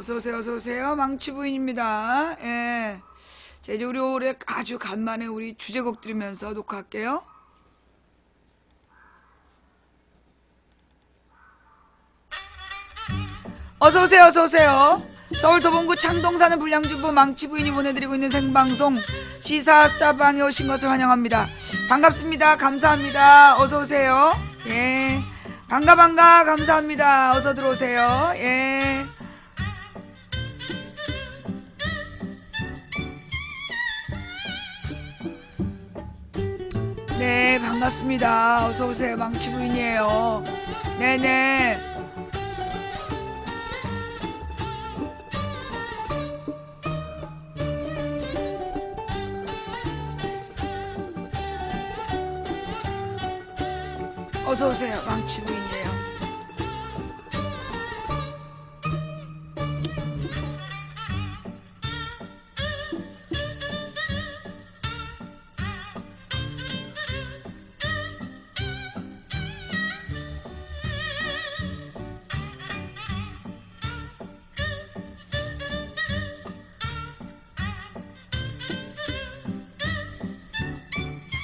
어서오세요, 어서오세요. 망치부인입니다. 예. 자, 이제 우리 올해 아주 간만에 우리 주제곡 들으면서 녹화할게요. 어서오세요, 어서오세요. 서울 도봉구 창동사는 불량주부 망치부인이 보내드리고 있는 생방송 시사 수다방에 오신 것을 환영합니다. 반갑습니다. 감사합니다. 어서오세요. 예. 반가 감사합니다. 어서 들어오세요. 예. 네, 반갑습니다. 어서오세요. 망치부인이에요. 네네. 어서오세요. 망치부인이에요.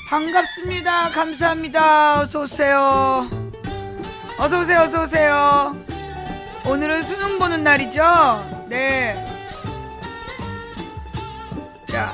반갑습니다. 감사합니다. 어서오세요. 어서오세요. 어서오세요. 오늘은 수능 보는 날이죠? 네. 자.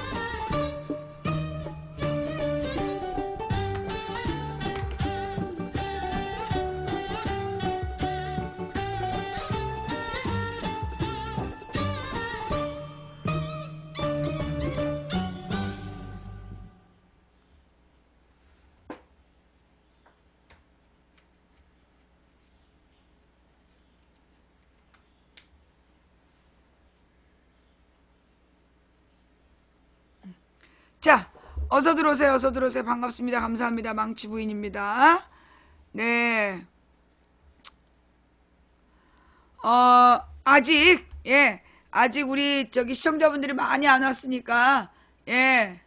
자, 어서 들어오세요. 어서 들어오세요. 반갑습니다. 감사합니다. 망치부인입니다. 네. 아직 우리 시청자분들이 많이 안 왔으니까, 예.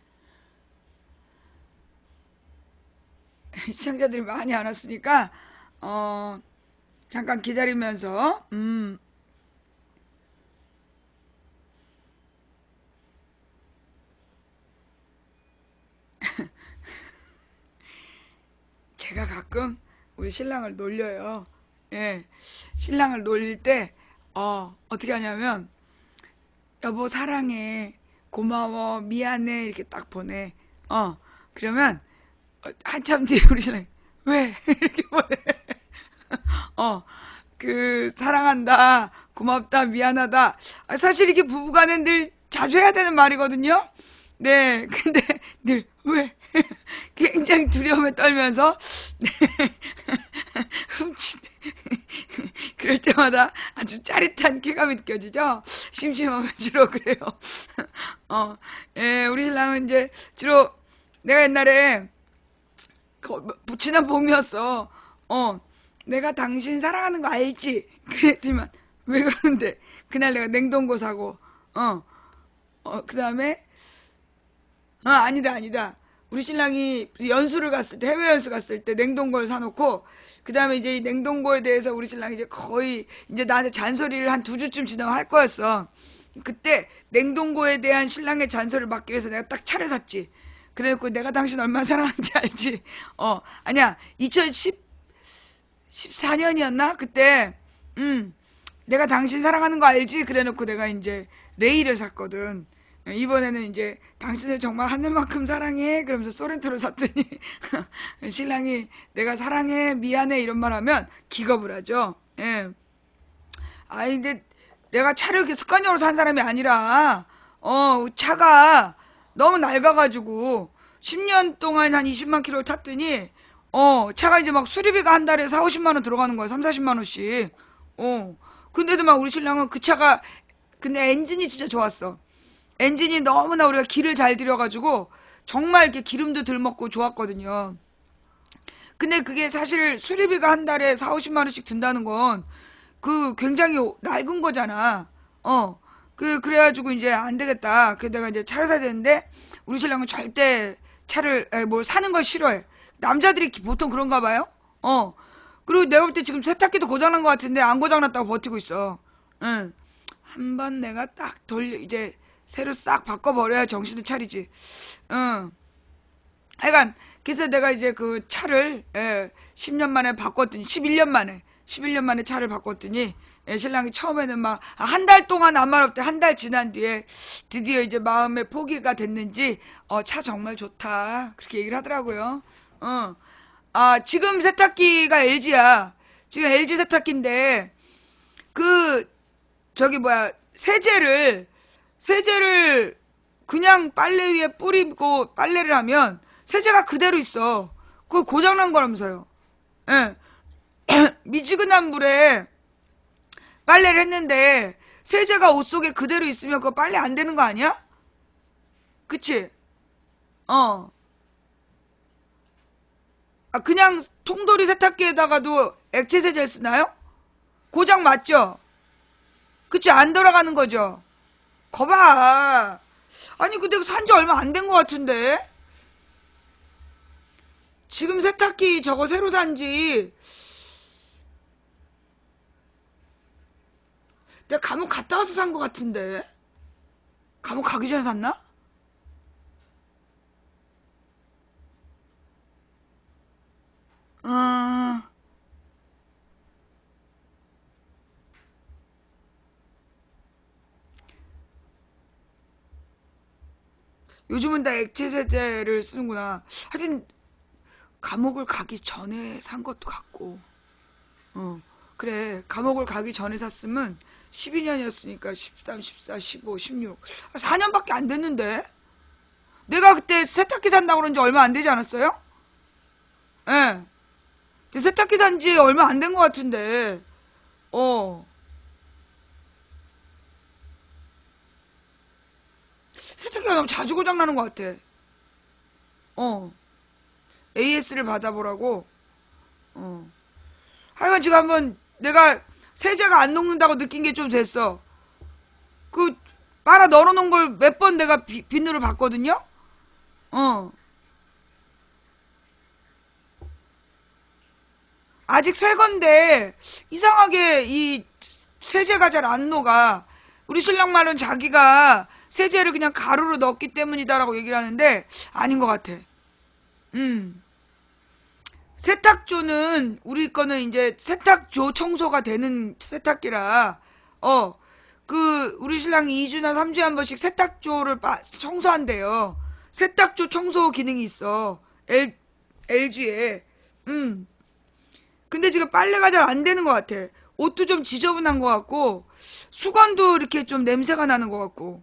시청자들이 많이 안 왔으니까, 잠깐 기다리면서, 제가 가끔 우리 신랑을 놀려요. 예. 신랑을 놀릴 때, 어떻게 하냐면, 여보, 사랑해. 고마워. 미안해. 이렇게 딱 보내. 그러면, 한참 뒤에 우리 신랑이, 왜? 이렇게 보내. 사랑한다. 고맙다. 미안하다. 사실 이렇게 부부간에 늘 자주 해야 되는 말이거든요. 네. 근데 늘, 왜? 굉장히 두려움에 떨면서 네. 훔치네. 그럴 때마다 아주 짜릿한 쾌감이 느껴지죠. 심심하면 주로 그래요. 예, 우리 신랑은 이제 주로 내가 옛날에 지난 봄이었어. 내가 당신 사랑하는 거 알지? 그랬지만 왜 그러는데 그날 내가 냉동고 사고 그 다음에 아니다. 우리 신랑이 연수를 갔을 때, 해외 연수 갔을 때 냉동고를 사놓고, 그 다음에 이제 이 냉동고에 대해서 우리 신랑이 이제 거의, 이제 나한테 잔소리를 한 2주쯤 지나면 할 거였어. 그때 냉동고에 대한 신랑의 잔소리를 막기 위해서 내가 딱 차를 샀지. 그래갖고 내가 당신 얼마나 사랑하는지 알지? 아니야. 2014년이었나? 그때, 내가 당신 사랑하는 거 알지? 그래 놓고 내가 이제 레이를 샀거든. 이번에는 이제 당신을 정말 하늘만큼 사랑해 그러면서 소렌토를 샀더니 신랑이 내가 사랑해 미안해 이런 말 하면 기겁을 하죠. 예. 근데 내가 차를 이렇게 습관적으로 산 사람이 아니라 차가 너무 낡아가지고 10년 동안 한 20만 킬로를 탔더니 차가 이제 막 수리비가 한 달에 4, 50만 원 들어가는 거야. 3, 40만 원씩. 근데도 막 우리 신랑은 그 차가 근데 엔진이 진짜 좋았어. 엔진이 너무나 우리가 기를 잘 들여가지고 정말 이렇게 기름도 덜 먹고 좋았거든요. 근데 그게 사실 수리비가 한 달에 4, 50만 원씩 든다는 건 굉장히 낡은 거잖아. 그래가지고 이제 안 되겠다. 그래서 내가 이제 차를 사야 되는데 우리 신랑은 절대 뭘 사는 걸 싫어해. 남자들이 보통 그런가 봐요. 그리고 내가 볼 때 지금 세탁기도 고장난 것 같은데 안 고장났다고 버티고 있어. 응. 한번 내가 딱 이제 새로 싹 바꿔버려야 정신을 차리지. 응. 하여간, 그래서 내가 이제 그 차를, 10년 만에 바꿨더니, 11년 만에 차를 바꿨더니, 신랑이 처음에는 막, 한 달 동안 아무 말 없대. 한 달 지난 뒤에, 드디어 이제 마음의 포기가 됐는지, 차 정말 좋다. 그렇게 얘기를 하더라고요. 지금 세탁기가 LG야. 지금 LG 세탁기인데, 그, 저기 뭐야, 세제를 그냥 빨래 위에 뿌리고 빨래를 하면 세제가 그대로 있어. 그거 고장난 거라면서요. 예. 미지근한 물에 빨래를 했는데 세제가 옷 속에 그대로 있으면 그거 빨래 안 되는 거 아니야? 그치? 어. 그냥 통돌이 세탁기에다가도 액체 세제를 쓰나요? 고장 맞죠? 그치? 안 돌아가는 거죠? 거봐. 아니, 근데 산지 얼마 안 된 것 같은데? 지금 세탁기 저거 새로 산지, 내가 감옥 갔다 와서 산 것 같은데? 감옥 가기 전에 샀나? 어, 요즘은 다 액체 세제를 쓰는구나. 하여튼, 감옥을 가기 전에 산 것도 같고, 그래. 감옥을 가기 전에 샀으면 12년이었으니까 13, 14, 15, 16. 4년밖에 안 됐는데? 내가 그때 세탁기 산다고 그런 지 얼마 안 되지 않았어요? 예. 근데 세탁기 산지 얼마 안 된 것 같은데, 어. 세탁기가 너무 자주 고장나는 것 같아. 어. AS를 받아보라고, 어. 하여간 지금 한번 내가 세제가 안 녹는다고 느낀 게 좀 됐어. 그, 빨아 널어놓은 걸 몇 번 내가 비누를 봤거든요? 어. 아직 새 건데, 이상하게 이 세제가 잘 안 녹아. 우리 신랑 말은 자기가 세제를 그냥 가루로 넣었기 때문이다라고 얘기를 하는데, 아닌 것 같아. 음. 세탁조는, 우리 거는 이제 세탁조 청소가 되는 세탁기라, 우리 신랑이 2주나 3주에 한 번씩 세탁조를 청소한대요. 세탁조 청소 기능이 있어. LG에. 음. 근데 지금 빨래가 잘 안 되는 것 같아. 옷도 좀 지저분한 것 같고, 수건도 이렇게 좀 냄새가 나는 것 같고.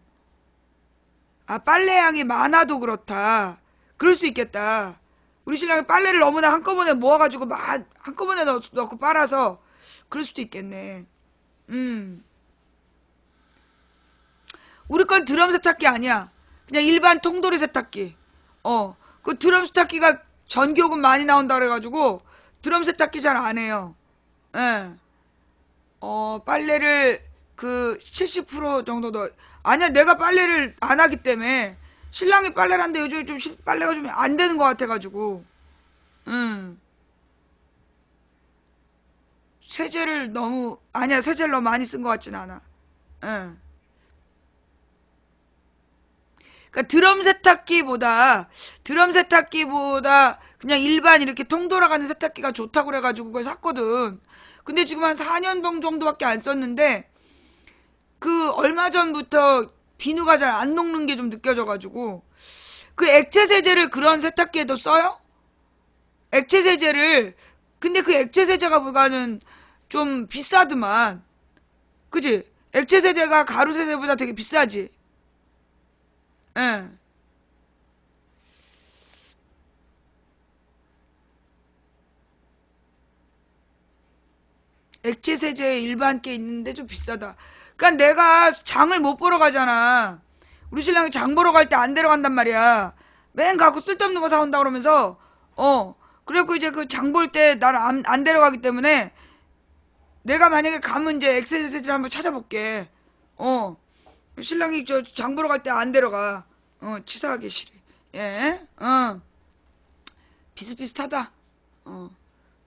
빨래 양이 많아도 그렇다. 그럴 수 있겠다. 우리 신랑이 빨래를 너무나 한꺼번에 모아가지고 한꺼번에 넣고 빨아서 그럴 수도 있겠네. 음. 우리 건 드럼 세탁기 아니야. 그냥 일반 통돌이 세탁기. 그 드럼 세탁기가 전기요금 많이 나온다 그래가지고 드럼 세탁기 잘 안 해요. 예. 빨래를 그 70% 정도 아니야, 내가 빨래를 안 하기 때문에 신랑이 빨래를 하는데 요즘 좀 빨래가 좀 안 되는 것 같아가지고. 음. 세제를 너무 많이 쓴 것 같진 않아. 응. 그러니까 드럼 세탁기보다 그냥 일반 이렇게 통 돌아가는 세탁기가 좋다고 그래가지고 그걸 샀거든. 근데 지금 한 4년 정도밖에 안 썼는데 그 얼마 전부터 비누가 잘 안 녹는 게 좀 느껴져가지고 그 액체 세제를 그런 세탁기에도 써요? 액체 세제를 근데 그 액체 세제가 보가는 좀 비싸더만. 그지? 액체 세제가 가루 세제보다 되게 비싸지. 예. 액체 세제 일반 게 있는데 좀 비싸다. 그러니까 내가 장을 못 보러 가잖아. 우리 신랑이 장 보러 갈 때 안 데려간단 말이야. 맨 갖고 쓸데없는 거 사온다 그러면서 그래갖고 이제 그 장 볼 때 나를 안 데려가기 때문에 내가 만약에 가면 이제 액체 세제를 한번 찾아볼게. 어. 신랑이 저 장 보러 갈 때 안 데려가. 치사하게 싫어. 예? 비슷비슷하다. 어.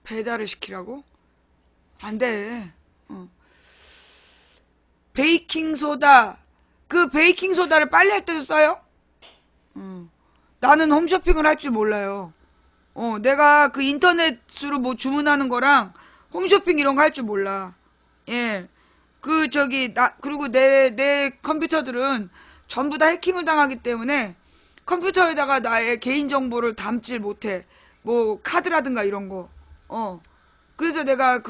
배달을 시키라고? 안 돼. 어. 베이킹소다. 그 베이킹소다를 빨래할 때도 써요? 나는 홈쇼핑을 할 줄 몰라요. 내가 그 인터넷으로 뭐 주문하는 거랑 홈쇼핑 이런 거 할 줄 몰라. 예. 그리고 내 컴퓨터들은 전부 다 해킹을 당하기 때문에 컴퓨터에다가 나의 개인정보를 담질 못해. 뭐, 카드라든가 이런 거. 그래서 내가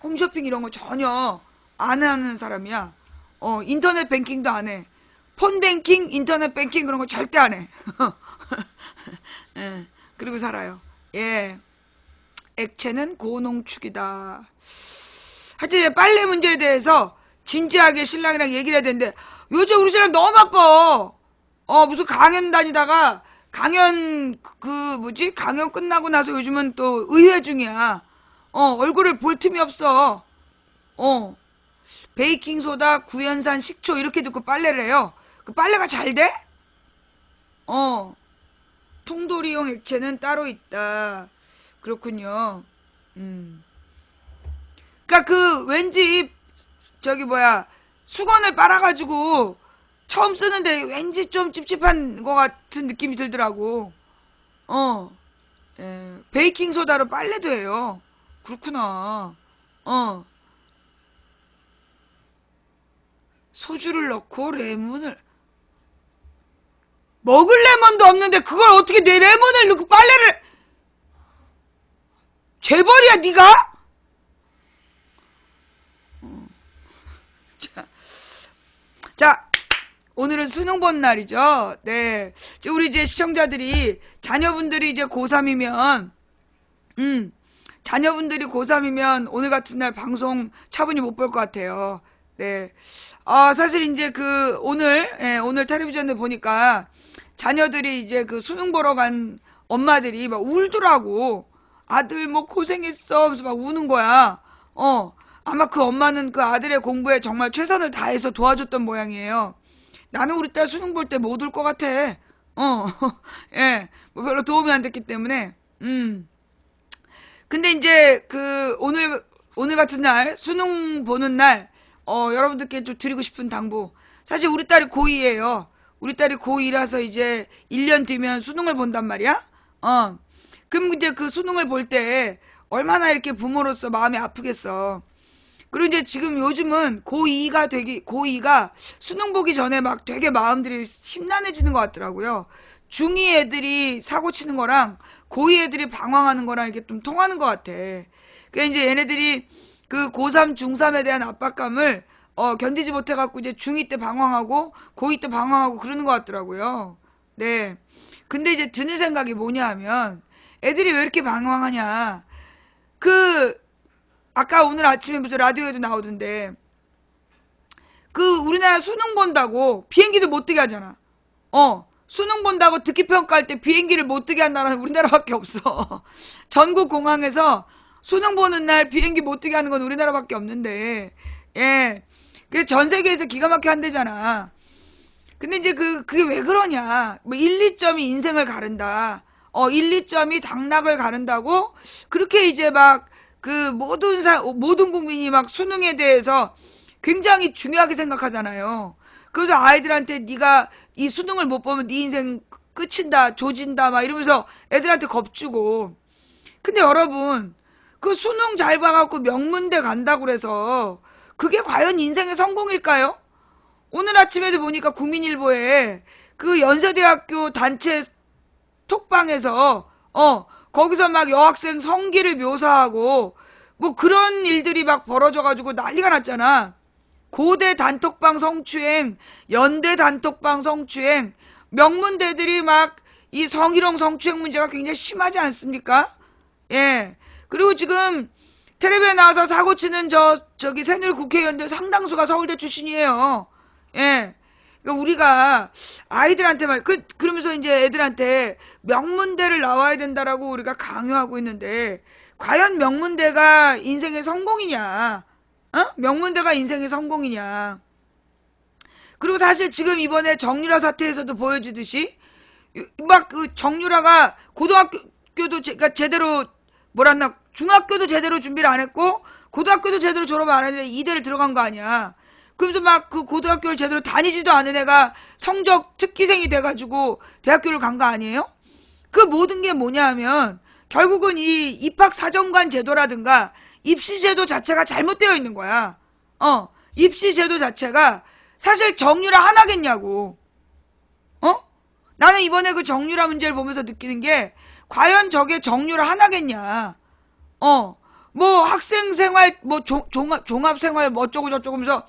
홈쇼핑 이런 거 전혀 안 하는 사람이야. 인터넷 뱅킹도 안 해. 폰 뱅킹, 인터넷 뱅킹 그런 거 절대 안 해. 예, 그리고 살아요. 예. 액체는 고농축이다. 하여튼 빨래 문제에 대해서 진지하게 신랑이랑 얘기를 해야 되는데 요즘 우리 신랑 너무 바빠. 무슨 강연 다니다가 강연 강연 끝나고 나서 요즘은 또 의회 중이야. 얼굴을 볼 틈이 없어. 베이킹소다, 구연산, 식초 이렇게 듣고 빨래를 해요. 그 빨래가 잘 돼? 통돌이용 액체는 따로 있다. 그렇군요. 그니까 왠지 수건을 빨아가지고 처음 쓰는데 왠지 좀 찝찝한 것 같은 느낌이 들더라고. 베이킹소다로 빨래도 해요. 그렇구나. 소주를 넣고 레몬을 먹을 레몬도 없는데 그걸 어떻게 내 레몬을 넣고 빨래를 재벌이야 네가? 자, 오늘은 수능 본 날이죠. 네, 우리 이제 시청자들이 자녀분들이 이제 고3이면 자녀분들이 고3이면 오늘 같은 날 방송 차분히 못 볼 것 같아요. 네. 사실 이제 오늘 텔레비전에 보니까 자녀들이 이제 수능 보러 간 엄마들이 막 울더라고. 아들 뭐 고생했어. 하면서 막 우는 거야. 아마 그 엄마는 그 아들의 공부에 정말 최선을 다해서 도와줬던 모양이에요. 나는 우리 딸 수능 볼 때 못 울 것 같아. 예. 뭐 별로 도움이 안 됐기 때문에. 근데 이제 오늘 같은 날, 수능 보는 날, 여러분들께 좀 드리고 싶은 당부. 사실 우리 딸이 고2예요. 우리 딸이 고2라서 이제 1년 뒤면 수능을 본단 말이야? 그럼 이제 그 수능을 볼 때 얼마나 이렇게 부모로서 마음이 아프겠어. 그리고 이제 지금 요즘은 고2가 수능 보기 전에 막 되게 마음들이 심란해지는 것 같더라고요. 중2 애들이 사고 치는 거랑 고2 애들이 방황하는 거랑 이렇게 좀 통하는 것 같아. 그러니까 이제 얘네들이 그 고3, 중3에 대한 압박감을 견디지 못해갖고 이제 중2 때 방황하고 고2 때 방황하고 그러는 것 같더라고요. 네. 근데 이제 드는 생각이 뭐냐 하면 애들이 왜 이렇게 방황하냐. 아까 오늘 아침에 무슨 라디오에도 나오던데 우리나라 수능 본다고 비행기도 못 뜨게 하잖아. 수능 본다고 듣기 평가할 때 비행기를 못 뜨게 한 나라는 우리나라밖에 없어. 전국 공항에서 수능 보는 날 비행기 못 뜨게 하는 건 우리나라밖에 없는데, 예. 그래서 전 세계에서 기가 막혀 한대잖아. 근데 이제 그게 왜 그러냐. 뭐 1, 2점이 인생을 가른다. 1, 2점이 당락을 가른다고 그렇게 이제 막 모든 국민이 막 수능에 대해서 굉장히 중요하게 생각하잖아요. 그래서 아이들한테 네가 이 수능을 못 보면 네 인생 끝인다, 조진다 막 이러면서 애들한테 겁주고. 근데 여러분, 그 수능 잘 봐갖고 명문대 간다고 그래서 그게 과연 인생의 성공일까요? 오늘 아침에도 보니까 국민일보에 그 연세대학교 단체 톡방에서 거기서 막 여학생 성기를 묘사하고 뭐 그런 일들이 막 벌어져가지고 난리가 났잖아. 고대 단톡방 성추행, 연대 단톡방 성추행, 명문대들이 막 이 성희롱 성추행 문제가 굉장히 심하지 않습니까? 예. 그리고 지금 텔레비에 나와서 사고 치는 저기 새누리 국회의원들 상당수가 서울대 출신이에요. 예. 그러니까 우리가 아이들한테 그러면서 이제 애들한테 명문대를 나와야 된다라고 우리가 강요하고 있는데, 과연 명문대가 인생의 성공이냐? 명문대가 인생의 성공이냐? 그리고 사실 지금 이번에 정유라 사태에서도 보여지듯이, 막 정유라가 고등학교도 제대로 중학교도 제대로 준비를 안 했고, 고등학교도 제대로 졸업 안 했는데 이대를 들어간 거 아니야. 그러면서 막 그 고등학교를 제대로 다니지도 않은 애가 성적 특기생이 돼가지고 대학교를 간 거 아니에요? 그 모든 게 뭐냐 하면 결국은 이 입학사정관 제도라든가 입시제도 자체가 잘못되어 있는 거야. 입시제도 자체가 사실 정유라 하나겠냐고. 나는 이번에 그 정유라 문제를 보면서 느끼는 게 과연 저게 정유라 하나겠냐. 뭐 학생생활 뭐 종합생활 뭐 어쩌고 저쩌고 하면서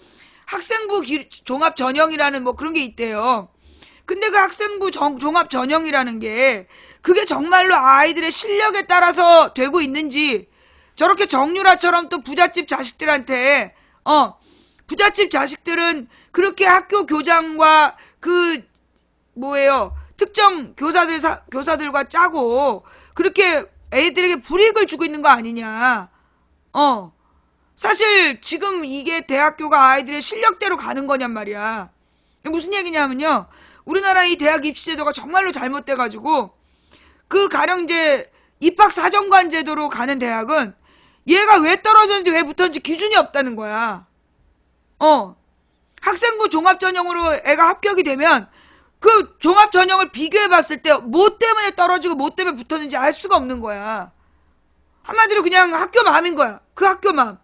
학생부 종합 전형이라는 뭐 그런 게 있대요. 근데 그 학생부 종합 전형이라는 게 그게 정말로 아이들의 실력에 따라서 되고 있는지, 저렇게 정유라처럼 또 부잣집 자식들한테 부잣집 자식들은 그렇게 학교 교장과 그 뭐예요 특정 교사들과 짜고 그렇게 애들에게 불이익을 주고 있는 거 아니냐. 사실 지금 이게 대학교가 아이들의 실력대로 가는 거냔 말이야. 무슨 얘기냐면요, 우리나라 이 대학 입시제도가 정말로 잘못돼가지고 그 가령 이제 입학사정관 제도로 가는 대학은 얘가 왜 떨어졌는지 왜 붙었는지 기준이 없다는 거야. 학생부 종합전형으로 애가 합격이 되면 그 종합전형을 비교해봤을 때 뭐 때문에 떨어지고 뭐 때문에 붙었는지 알 수가 없는 거야. 한마디로 그냥 학교맘인 거야. 그 학교맘.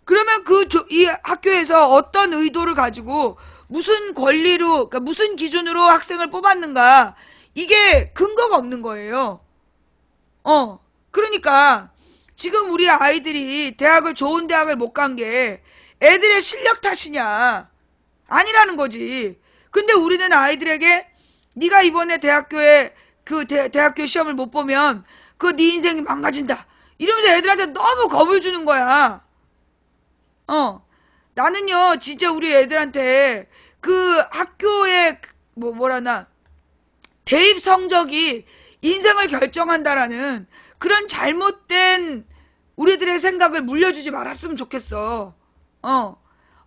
그러면 이 학교에서 어떤 의도를 가지고 무슨 권리로, 그러니까 무슨 기준으로 학생을 뽑았는가, 이게 근거가 없는 거예요. 그러니까 지금 우리 아이들이 좋은 대학을 못 간 게 애들의 실력 탓이냐? 아니라는 거지. 근데 우리는 아이들에게 네가 이번에 대학교에 대학교 시험을 못 보면 네 인생이 망가진다 이러면서 애들한테 너무 겁을 주는 거야. 나는요 진짜 우리 애들한테 그 학교의 뭐라나 대입 성적이 인생을 결정한다라는 그런 잘못된 우리들의 생각을 물려주지 말았으면 좋겠어.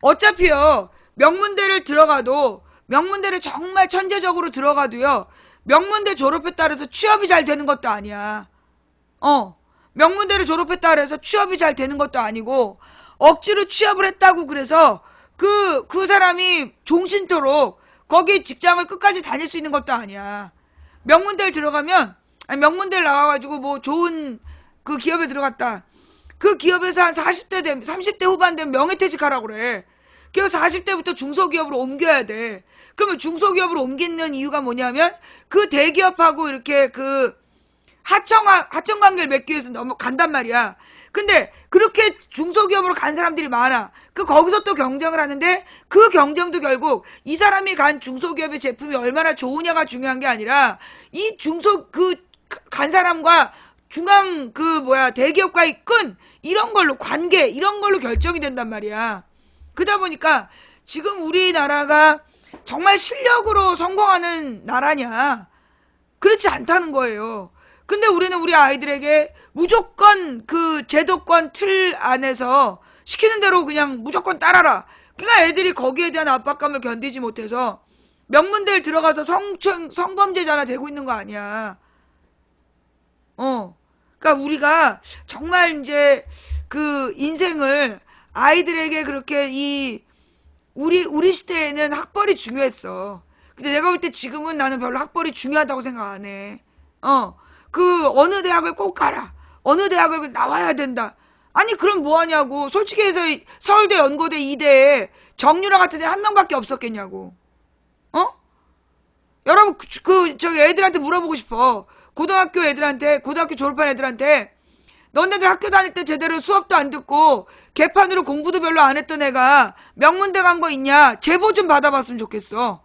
어차피요 명문대를 들어가도, 명문대를 정말 천재적으로 들어가도요 명문대 졸업했다 그래서 취업이 잘 되는 것도 아니야. 명문대를 졸업했다 그래서 취업이 잘 되는 것도 아니고, 억지로 취업을 했다고 그래서 그 사람이 종신토록 거기 직장을 끝까지 다닐 수 있는 것도 아니야. 명문대를 들어가면, 아니 명문대를 나와가지고 뭐 좋은 그 기업에 들어갔다. 그 기업에서 한 30대 후반 되면 명예퇴직하라고 그래. 그래서 40대부터 중소기업으로 옮겨야 돼. 그러면 중소기업으로 옮기는 이유가 뭐냐면 그 대기업하고 이렇게 그 하청 관계를 맺기 위해서 간단 말이야. 근데 그렇게 중소기업으로 간 사람들이 많아. 거기서 또 경쟁을 하는데 그 경쟁도 결국 이 사람이 간 중소기업의 제품이 얼마나 좋으냐가 중요한 게 아니라 이 간 사람과 중앙 대기업과의 끈, 이런 걸로 관계, 이런 걸로 결정이 된단 말이야. 그러다 보니까 지금 우리나라가 정말 실력으로 성공하는 나라냐? 그렇지 않다는 거예요. 근데 우리는 우리 아이들에게 무조건 그 제도권 틀 안에서 시키는 대로 그냥 무조건 따라라. 그러니까 애들이 거기에 대한 압박감을 견디지 못해서 명문대를 들어가서 성범죄자나 되고 있는 거 아니야. 그러니까 우리가 정말 이제 그 인생을 아이들에게 그렇게 우리 시대에는 학벌이 중요했어. 근데 내가 볼 때 지금은 나는 별로 학벌이 중요하다고 생각 안 해. 어느 대학을 꼭 가라. 어느 대학을 나와야 된다. 아니 그럼 뭐 하냐고. 솔직히 해서 서울대, 연고대, 이대에 정유라 같은 애 한 명밖에 없었겠냐고. 여러분 저기 애들한테 물어보고 싶어. 고등학교 졸업한 애들한테 너네들 학교 다닐 때 제대로 수업도 안 듣고 개판으로 공부도 별로 안 했던 애가 명문대 간 거 있냐? 제보 좀 받아봤으면 좋겠어.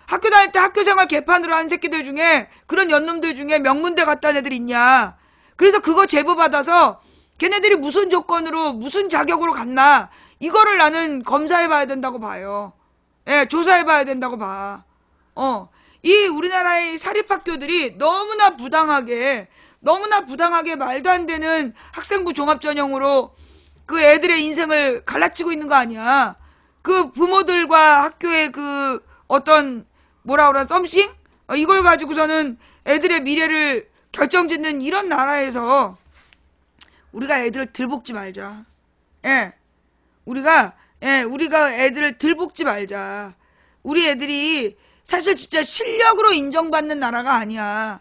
학교 다닐 때 학교생활 개판으로 한 새끼들 중에, 그런 연놈들 중에 명문대 갔다 온 애들 있냐? 그래서 그거 제보 받아서 걔네들이 무슨 조건으로 무슨 자격으로 갔나, 이거를 나는 검사해봐야 된다고 봐요. 예, 조사해봐야 된다고 봐. 이 우리나라의 사립학교들이 너무나 부당하게 말도 안 되는 학생부 종합전형으로 그 애들의 인생을 갈라치고 있는 거 아니야. 그 부모들과 학교의 그 어떤 썸씽? 이걸 가지고서는 애들의 미래를 결정짓는 이런 나라에서 우리가 애들을 들볶지 말자. 예. 우리가 예, 우리가 애들을 들볶지 말자. 우리 애들이 사실 진짜 실력으로 인정받는 나라가 아니야.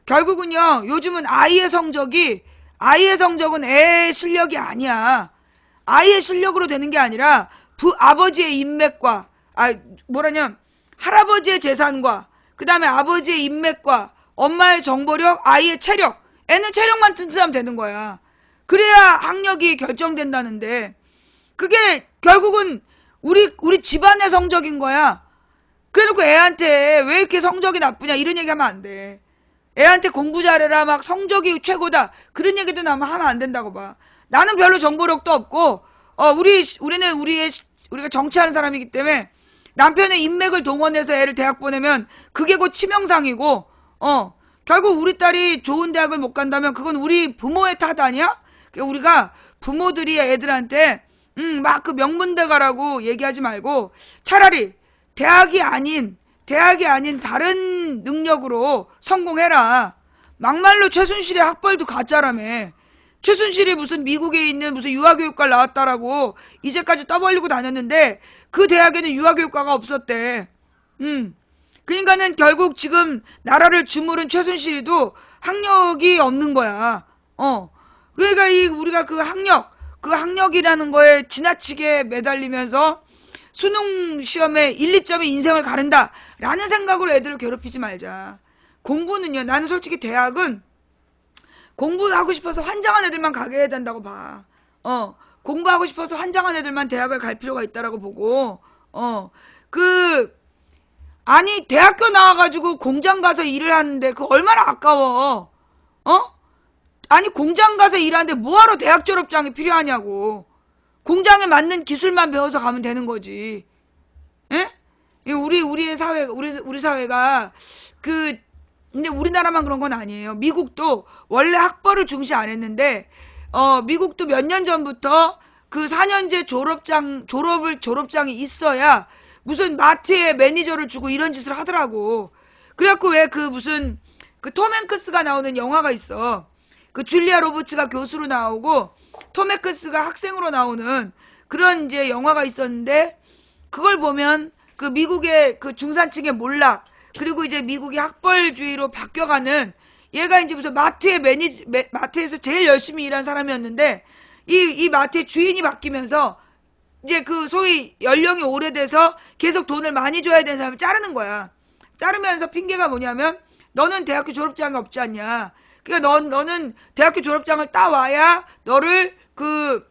결국은요, 요즘은 아이의 성적은 애의 실력이 아니야. 아이의 실력으로 되는 게 아니라 아버지의 인맥과, 뭐라냐, 할아버지의 재산과, 그 다음에 아버지의 인맥과, 엄마의 정보력, 아이의 체력. 애는 체력만 튼튼하면 되는 거야. 그래야 학력이 결정된다는데, 그게 결국은 우리 집안의 성적인 거야. 그래놓고 애한테 왜 이렇게 성적이 나쁘냐 이런 얘기하면 안 돼. 애한테 공부 잘해라 막 성적이 최고다 그런 얘기도 나면 하면 안 된다고 봐. 나는 별로 정보력도 없고 우리는 우리가 정치하는 사람이기 때문에 남편의 인맥을 동원해서 애를 대학 보내면 그게 곧 치명상이고 결국 우리 딸이 좋은 대학을 못 간다면 그건 우리 부모의 탓 아니야? 그러니까 우리가 부모들이 애들한테 막 그 명문대 가라고 얘기하지 말고 차라리 대학이 아닌 다른 능력으로 성공해라. 막말로 최순실의 학벌도 가짜라며. 최순실이 무슨 미국에 있는 무슨 유아교육과를 나왔다라고 이제까지 떠벌리고 다녔는데 그 대학에는 유아교육과가 없었대. 그러니까는 결국 지금 나라를 주무른 최순실이도 학력이 없는 거야. 그러니까 우리가 그 학력이라는 거에 지나치게 매달리면서 수능 시험에 1, 2점이 인생을 가른다라는 생각으로 애들을 괴롭히지 말자. 공부는요, 나는 솔직히 대학은 공부하고 싶어서 환장한 애들만 가게 해야 된다고 봐. 공부하고 싶어서 환장한 애들만 대학을 갈 필요가 있다라고 보고, 아니, 대학교 나와가지고 공장 가서 일을 하는데 그 얼마나 아까워. 아니, 공장 가서 일하는데 뭐하러 대학 졸업장이 필요하냐고. 공장에 맞는 기술만 배워서 가면 되는 거지. 예? 우리 사회가 근데 우리나라만 그런 건 아니에요. 미국도 원래 학벌을 중시 안 했는데 미국도 몇 년 전부터 그 4년제 졸업장이 있어야 무슨 마트에 매니저를 주고 이런 짓을 하더라고. 그래갖고 왜 톰 행크스가 나오는 영화가 있어. 그 줄리아 로버츠가 교수로 나오고 톰 행크스가 학생으로 나오는 그런 이제 영화가 있었는데 그걸 보면 그 미국의 그 중산층의 몰락 그리고 이제 미국이 학벌주의로 바뀌어가는 얘가 이제 무슨 마트에서 제일 열심히 일한 사람이었는데 이 마트의 주인이 바뀌면서 이제 그 소위 연령이 오래돼서 계속 돈을 많이 줘야 되는 사람을 자르는 거야. 자르면서 핑계가 뭐냐면 너는 대학교 졸업장이 없지 않냐. 그러니까 너는 대학교 졸업장을 따와야 너를 그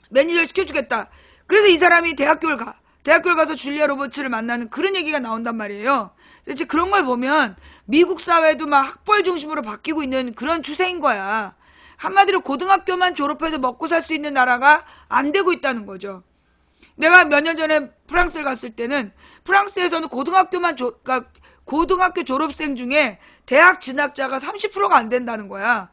매니저를 시켜주겠다. 그래서 이 사람이 대학교를 가서 줄리아 로버츠를 만나는 그런 얘기가 나온단 말이에요. 이제 그런 걸 보면 미국 사회도 막 학벌 중심으로 바뀌고 있는 그런 추세인 거야. 한마디로 고등학교만 졸업해도 먹고 살 수 있는 나라가 안 되고 있다는 거죠. 내가 몇 년 전에 프랑스를 갔을 때는 프랑스에서는 그러니까 고등학교 졸업생 중에 대학 진학자가 30%가 안 된다는 거야.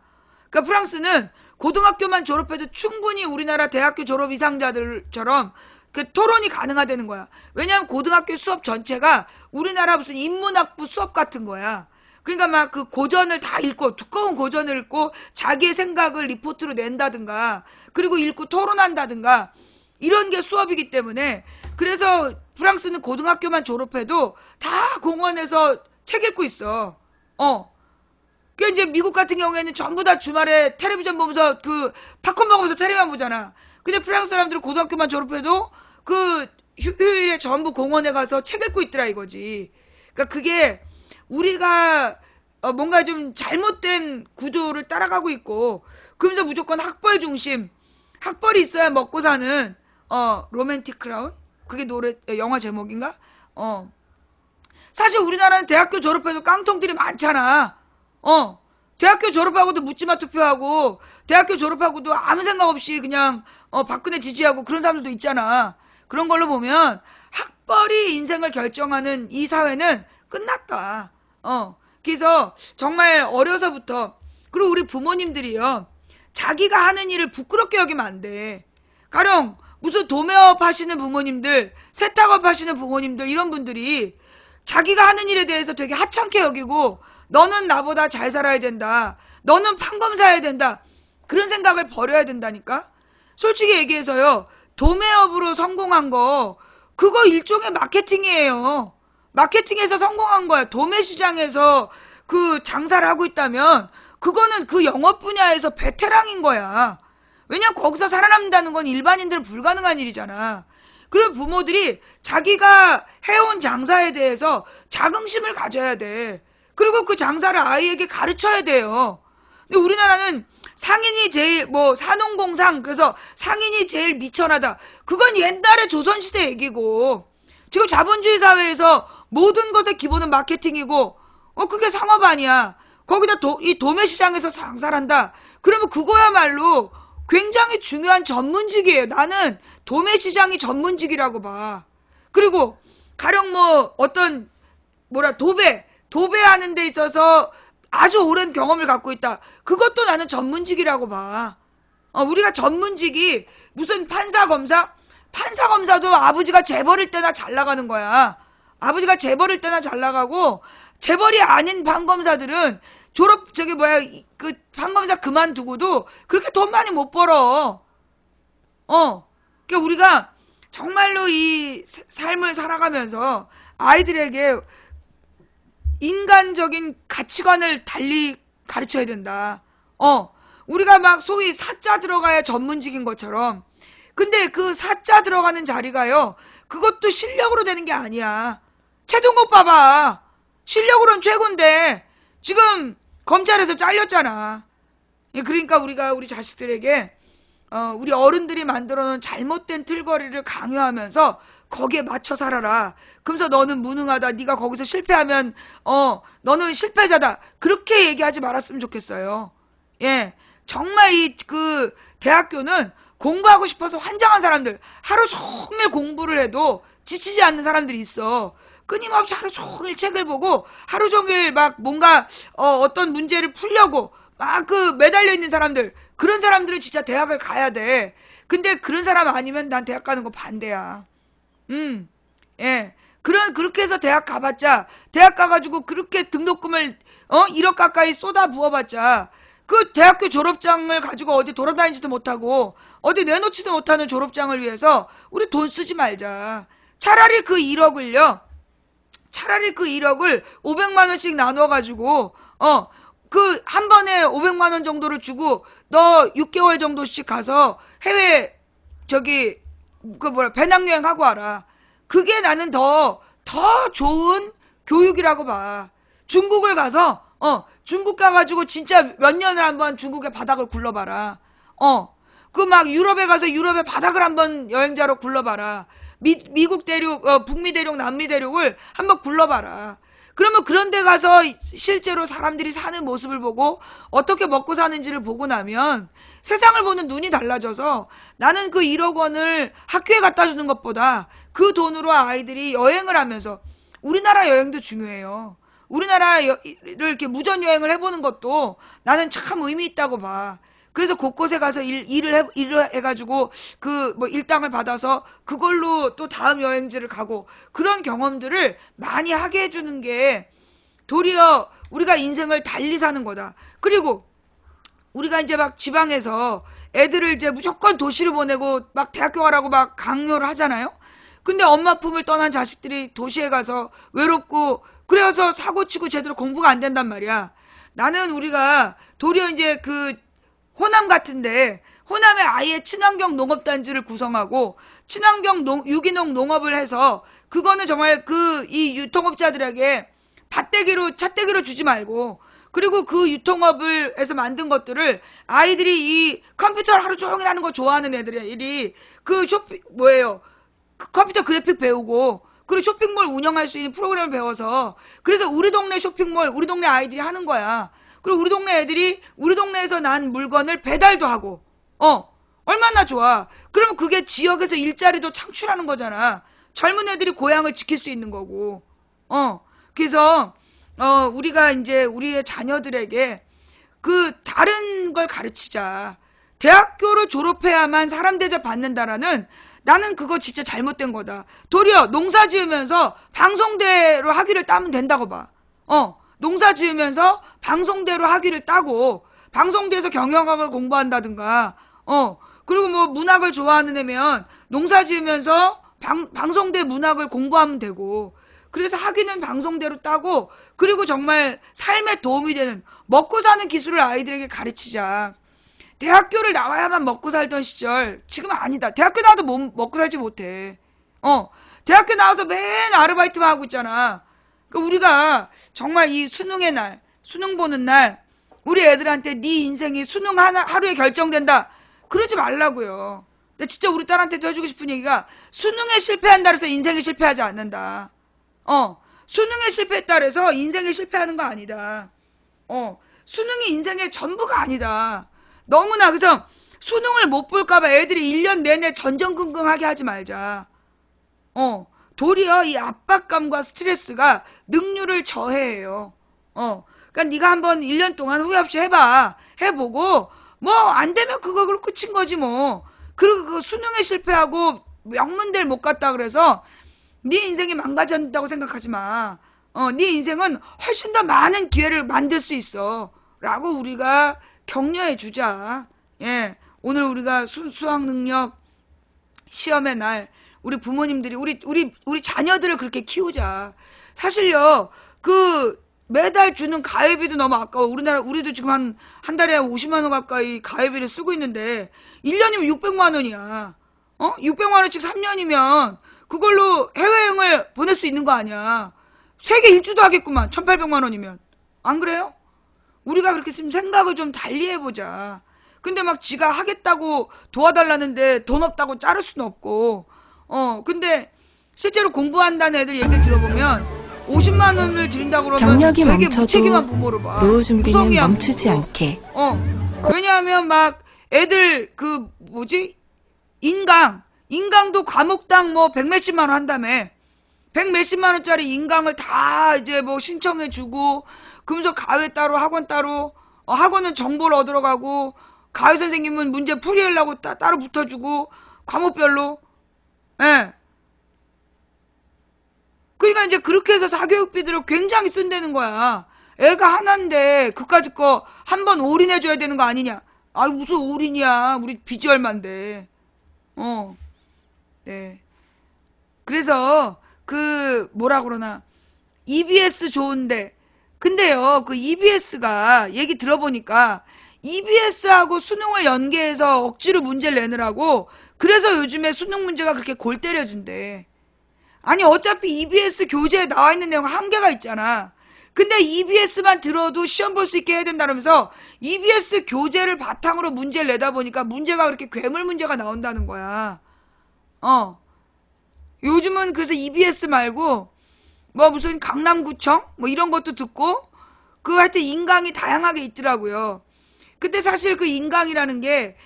그러니까 프랑스는 고등학교만 졸업해도 충분히 우리나라 대학교 졸업 이상자들처럼 그 토론이 가능하다는 거야. 왜냐하면 고등학교 수업 전체가 우리나라 무슨 인문학부 수업 같은 거야. 그러니까 막 그 고전을 다 읽고 두꺼운 고전을 읽고 자기의 생각을 리포트로 낸다든가 그리고 읽고 토론한다든가 이런 게 수업이기 때문에 그래서 프랑스는 고등학교만 졸업해도 다 공원에서 책 읽고 있어. 그 이제 미국 같은 경우에는 전부 다 주말에 텔레비전 보면서 그 팝콘 먹으면서 텔레비전 보잖아. 근데 프랑스 사람들은 고등학교만 졸업해도 그 휴일에 전부 공원에 가서 책 읽고 있더라 이거지. 그러니까 그게 우리가 뭔가 좀 잘못된 구조를 따라가고 있고 그러면서 무조건 학벌 중심 학벌이 있어야 먹고 사는 로맨틱 크라운? 그게 영화 제목인가? 사실 우리나라는 대학교 졸업해도 깡통들이 많잖아. 대학교 졸업하고도 묻지마 투표하고 대학교 졸업하고도 아무 생각 없이 그냥 박근혜 지지하고 그런 사람들도 있잖아. 그런 걸로 보면 학벌이 인생을 결정하는 이 사회는 끝났다. 그래서 정말 어려서부터 그리고 우리 부모님들이요. 자기가 하는 일을 부끄럽게 여기면 안 돼. 가령 무슨 도매업 하시는 부모님들, 세탁업 하시는 부모님들 이런 분들이 자기가 하는 일에 대해서 되게 하찮게 여기고 너는 나보다 잘 살아야 된다. 너는 판검사해야 된다. 그런 생각을 버려야 된다니까. 솔직히 얘기해서요. 도매업으로 성공한 거, 그거 일종의 마케팅이에요. 마케팅에서 성공한 거야. 도매 시장에서 그 장사를 하고 있다면 그거는 그 영업 분야에서 베테랑인 거야. 왜냐면 거기서 살아남는다는 건 일반인들은 불가능한 일이잖아. 그런 부모들이 자기가 해온 장사에 대해서 자긍심을 가져야 돼. 그리고 그 장사를 아이에게 가르쳐야 돼요. 근데 우리나라는 상인이 제일 산농공상, 그래서 상인이 제일 미천하다. 그건 옛날에 조선시대 얘기고, 지금 자본주의 사회에서 모든 것의 기본은 마케팅이고, 그게 상업 아니야. 거기다 이 도매시장에서 장사를 한다. 그러면 그거야말로 굉장히 중요한 전문직이에요. 나는 도매시장이 전문직이라고 봐. 그리고 가령 도배하는 데 있어서 아주 오랜 경험을 갖고 있다. 그것도 나는 전문직이라고 봐. 우리가 전문직이 무슨 판사 검사도 아버지가 재벌일 때나 잘 나가는 거야. 아버지가 재벌일 때나 잘 나가고, 재벌이 아닌 판검사들은 그 판검사 그만두고도 그렇게 돈 많이 못 벌어. 그러니까 우리가 정말로 이 삶을 살아가면서 아이들에게 인간적인 가치관을 달리 가르쳐야 된다. 우리가 막 소위 사자 들어가야 전문직인 것처럼. 근데 그 사자 들어가는 자리가요, 그것도 실력으로 되는 게 아니야. 최동국 봐봐. 실력으로는 최고인데 지금 검찰에서 잘렸잖아. 그러니까 우리가 우리 자식들에게 우리 어른들이 만들어놓은 잘못된 틀거리를 강요하면서 거기에 맞춰 살아라. 그러면서 너는 무능하다. 네가 거기서 실패하면 너는 실패자다. 그렇게 얘기하지 말았으면 좋겠어요. 예, 정말 그 대학교는 공부하고 싶어서 환장한 사람들, 하루 종일 공부를 해도 지치지 않는 사람들이 있어. 끊임없이 하루 종일 책을 보고 하루 종일 막 뭔가 어떤 문제를 풀려고 막 매달려 있는 사람들, 그런 사람들은 진짜 대학을 가야 돼. 근데 그런 사람 아니면 난 대학 가는 거 반대야. 예. 그렇게 해서 대학 가봤자, 대학 가가지고 그렇게 등록금을 1억 가까이 쏟아 부어봤자, 그 대학교 졸업장을 가지고 어디 돌아다니지도 못하고 어디 내놓지도 못하는 졸업장을 위해서 우리 돈 쓰지 말자. 차라리 그 1억을 500만 원씩 나눠가지고 한 번에 500만 원 정도를 주고 너 6개월 정도씩 가서 해외 배낭여행 하고 와라. 그게 나는 더 좋은 교육이라고 봐. 중국을 가서 중국 가가지고 진짜 몇 년을 한번 중국의 바닥을 굴러봐라. 그 막 유럽에 가서 유럽의 바닥을 한번 여행자로 굴러봐라. 미국 대륙, 북미 대륙, 남미 대륙을 한번 굴러봐라. 그러면 그런 데 가서 실제로 사람들이 사는 모습을 보고 어떻게 먹고 사는지를 보고 나면 세상을 보는 눈이 달라져서, 나는 그 1억 원을 학교에 갖다 주는 것보다 그 돈으로 아이들이 여행을 하면서, 우리나라 여행도 중요해요. 우리나라를 이렇게 무전 여행을 해보는 것도 나는 참 의미 있다고 봐. 그래서 곳곳에 가서 일을 해가지고 일당을 받아서 그걸로 또 다음 여행지를 가고, 그런 경험들을 많이 하게 해주는 게 도리어 우리가 인생을 달리 사는 거다. 그리고 우리가 이제 막 지방에서 애들을 이제 무조건 도시를 보내고 막 대학교 가라고 막 강요를 하잖아요. 근데 엄마 품을 떠난 자식들이 도시에 가서 외롭고 그래서 사고치고 제대로 공부가 안 된단 말이야. 나는 우리가 도리어 이제 호남 같은데, 호남에 아예 친환경 농업단지를 구성하고 친환경 유기농 농업을 해서, 그거는 정말 이 유통업자들에게 찻대기로 주지 말고, 그리고 그 유통업을 해서 만든 것들을 아이들이 이 컴퓨터를 하루 종일 하는 거 좋아하는 애들이 컴퓨터 그래픽 배우고, 그리고 쇼핑몰 운영할 수 있는 프로그램을 배워서, 그래서 우리 동네 쇼핑몰, 우리 동네 아이들이 하는 거야. 그리고 우리 동네 애들이 우리 동네에서 난 물건을 배달도 하고, 얼마나 좋아. 그러면 그게 지역에서 일자리도 창출하는 거잖아. 젊은 애들이 고향을 지킬 수 있는 거고. 그래서 우리가 이제 우리의 자녀들에게 다른 걸 가르치자. 대학교를 졸업해야만 사람 대접 받는다라는, 나는 그거 진짜 잘못된 거다. 도리어 농사 지으면서 방송대로 학위를 따면 된다고 봐. 농사 지으면서 방송대로 학위를 따고 방송대에서 경영학을 공부한다든가, 그리고 뭐 문학을 좋아하는 애면 농사 지으면서 방송대 문학을 공부하면 되고, 그래서 학위는 방송대로 따고, 그리고 정말 삶에 도움이 되는 먹고 사는 기술을 아이들에게 가르치자. 대학교를 나와야만 먹고 살던 시절, 지금은 아니다. 대학교 나와도 먹고 살지 못해. 대학교 나와서 맨 아르바이트만 하고 있잖아. 그러니까 우리가 정말 이 수능의 날, 수능 보는 날, 우리 애들한테 네 인생이 수능 하루에 결정된다, 그러지 말라고요. 근데 진짜 우리 딸한테도 해주고 싶은 얘기가, 수능에 실패한다 해서 인생에 실패하지 않는다. 수능에 실패했다 해서 인생에 실패하는 거 아니다. 수능이 인생의 전부가 아니다. 너무나. 그래서 수능을 못 볼까봐 애들이 1년 내내 전전긍긍하게 하지 말자. 도리어 이 압박감과 스트레스가 능률을 저해해요. 그러니까 네가 한번 1년 동안 후회 없이 해봐. 해보고 뭐 안 되면 그걸로 끝인 거지 뭐. 그리고 그 수능에 실패하고 명문대를 못 갔다 그래서 네 인생이 망가졌다고 생각하지 마. 네 인생은 훨씬 더 많은 기회를 만들 수 있어. 라고 우리가 격려해 주자. 예. 오늘 우리가 수학 능력 시험의 날, 우리 부모님들이 우리 자녀들을 그렇게 키우자. 사실요, 그 매달 주는 가회비도 너무 아까워. 우리도 지금 한 달에 50만 원 가까이 가회비를 쓰고 있는데 1년이면 600만 원이야. 600만 원씩 3년이면 그걸로 해외여행을 보낼 수 있는 거 아니야. 세계 일주도 하겠구만. 1800만 원이면. 안 그래요? 우리가 그렇게 좀 생각을 좀 달리 해보자. 근데 막 지가 하겠다고 도와달라는데 돈 없다고 자를 수는 없고. 근데 실제로 공부한다는 애들 얘기를 들어보면 50만 원을 드린다고 그러면 경력이 되게 멈춰도 무책임한 부모로 봐. 노후 준비는 무성의한 멈추지 부모로. 않게. 왜냐하면 막 애들 그 뭐지? 인강도 과목당 뭐 100몇십만 원 한다며. 100몇십만 원짜리 인강을 다 이제 뭐 신청해주고, 그러면서 가회 따로 학원 따로, 학원은 정보를 얻으러 가고, 가회 선생님은 문제 풀이하려고 따로 붙어주고, 과목별로. 예. 그러니까 이제 그렇게 해서 사교육비들을 굉장히 쓴다는 거야. 애가 하나인데 그까짓 거 한 번 올인해줘야 되는 거 아니냐. 아, 무슨 올인이야. 우리 빚이 얼만데. 네. 그래서 뭐라 그러나, EBS 좋은데, 근데요, 그 EBS가 얘기 들어보니까 EBS하고 수능을 연계해서 억지로 문제를 내느라고, 그래서 요즘에 수능 문제가 그렇게 골 때려진대. 아니, 어차피 EBS 교재에 나와 있는 내용 한계가 있잖아. 근데 EBS만 들어도 시험 볼 수 있게 해야 된다면서 EBS 교재를 바탕으로 문제를 내다 보니까 문제가 그렇게 괴물 문제가 나온다는 거야. 요즘은 그래서 EBS 말고 뭐 무슨 강남구청 뭐 이런 것도 듣고, 하여튼 인강이 다양하게 있더라고요. 근데 사실 그 인강이라는 게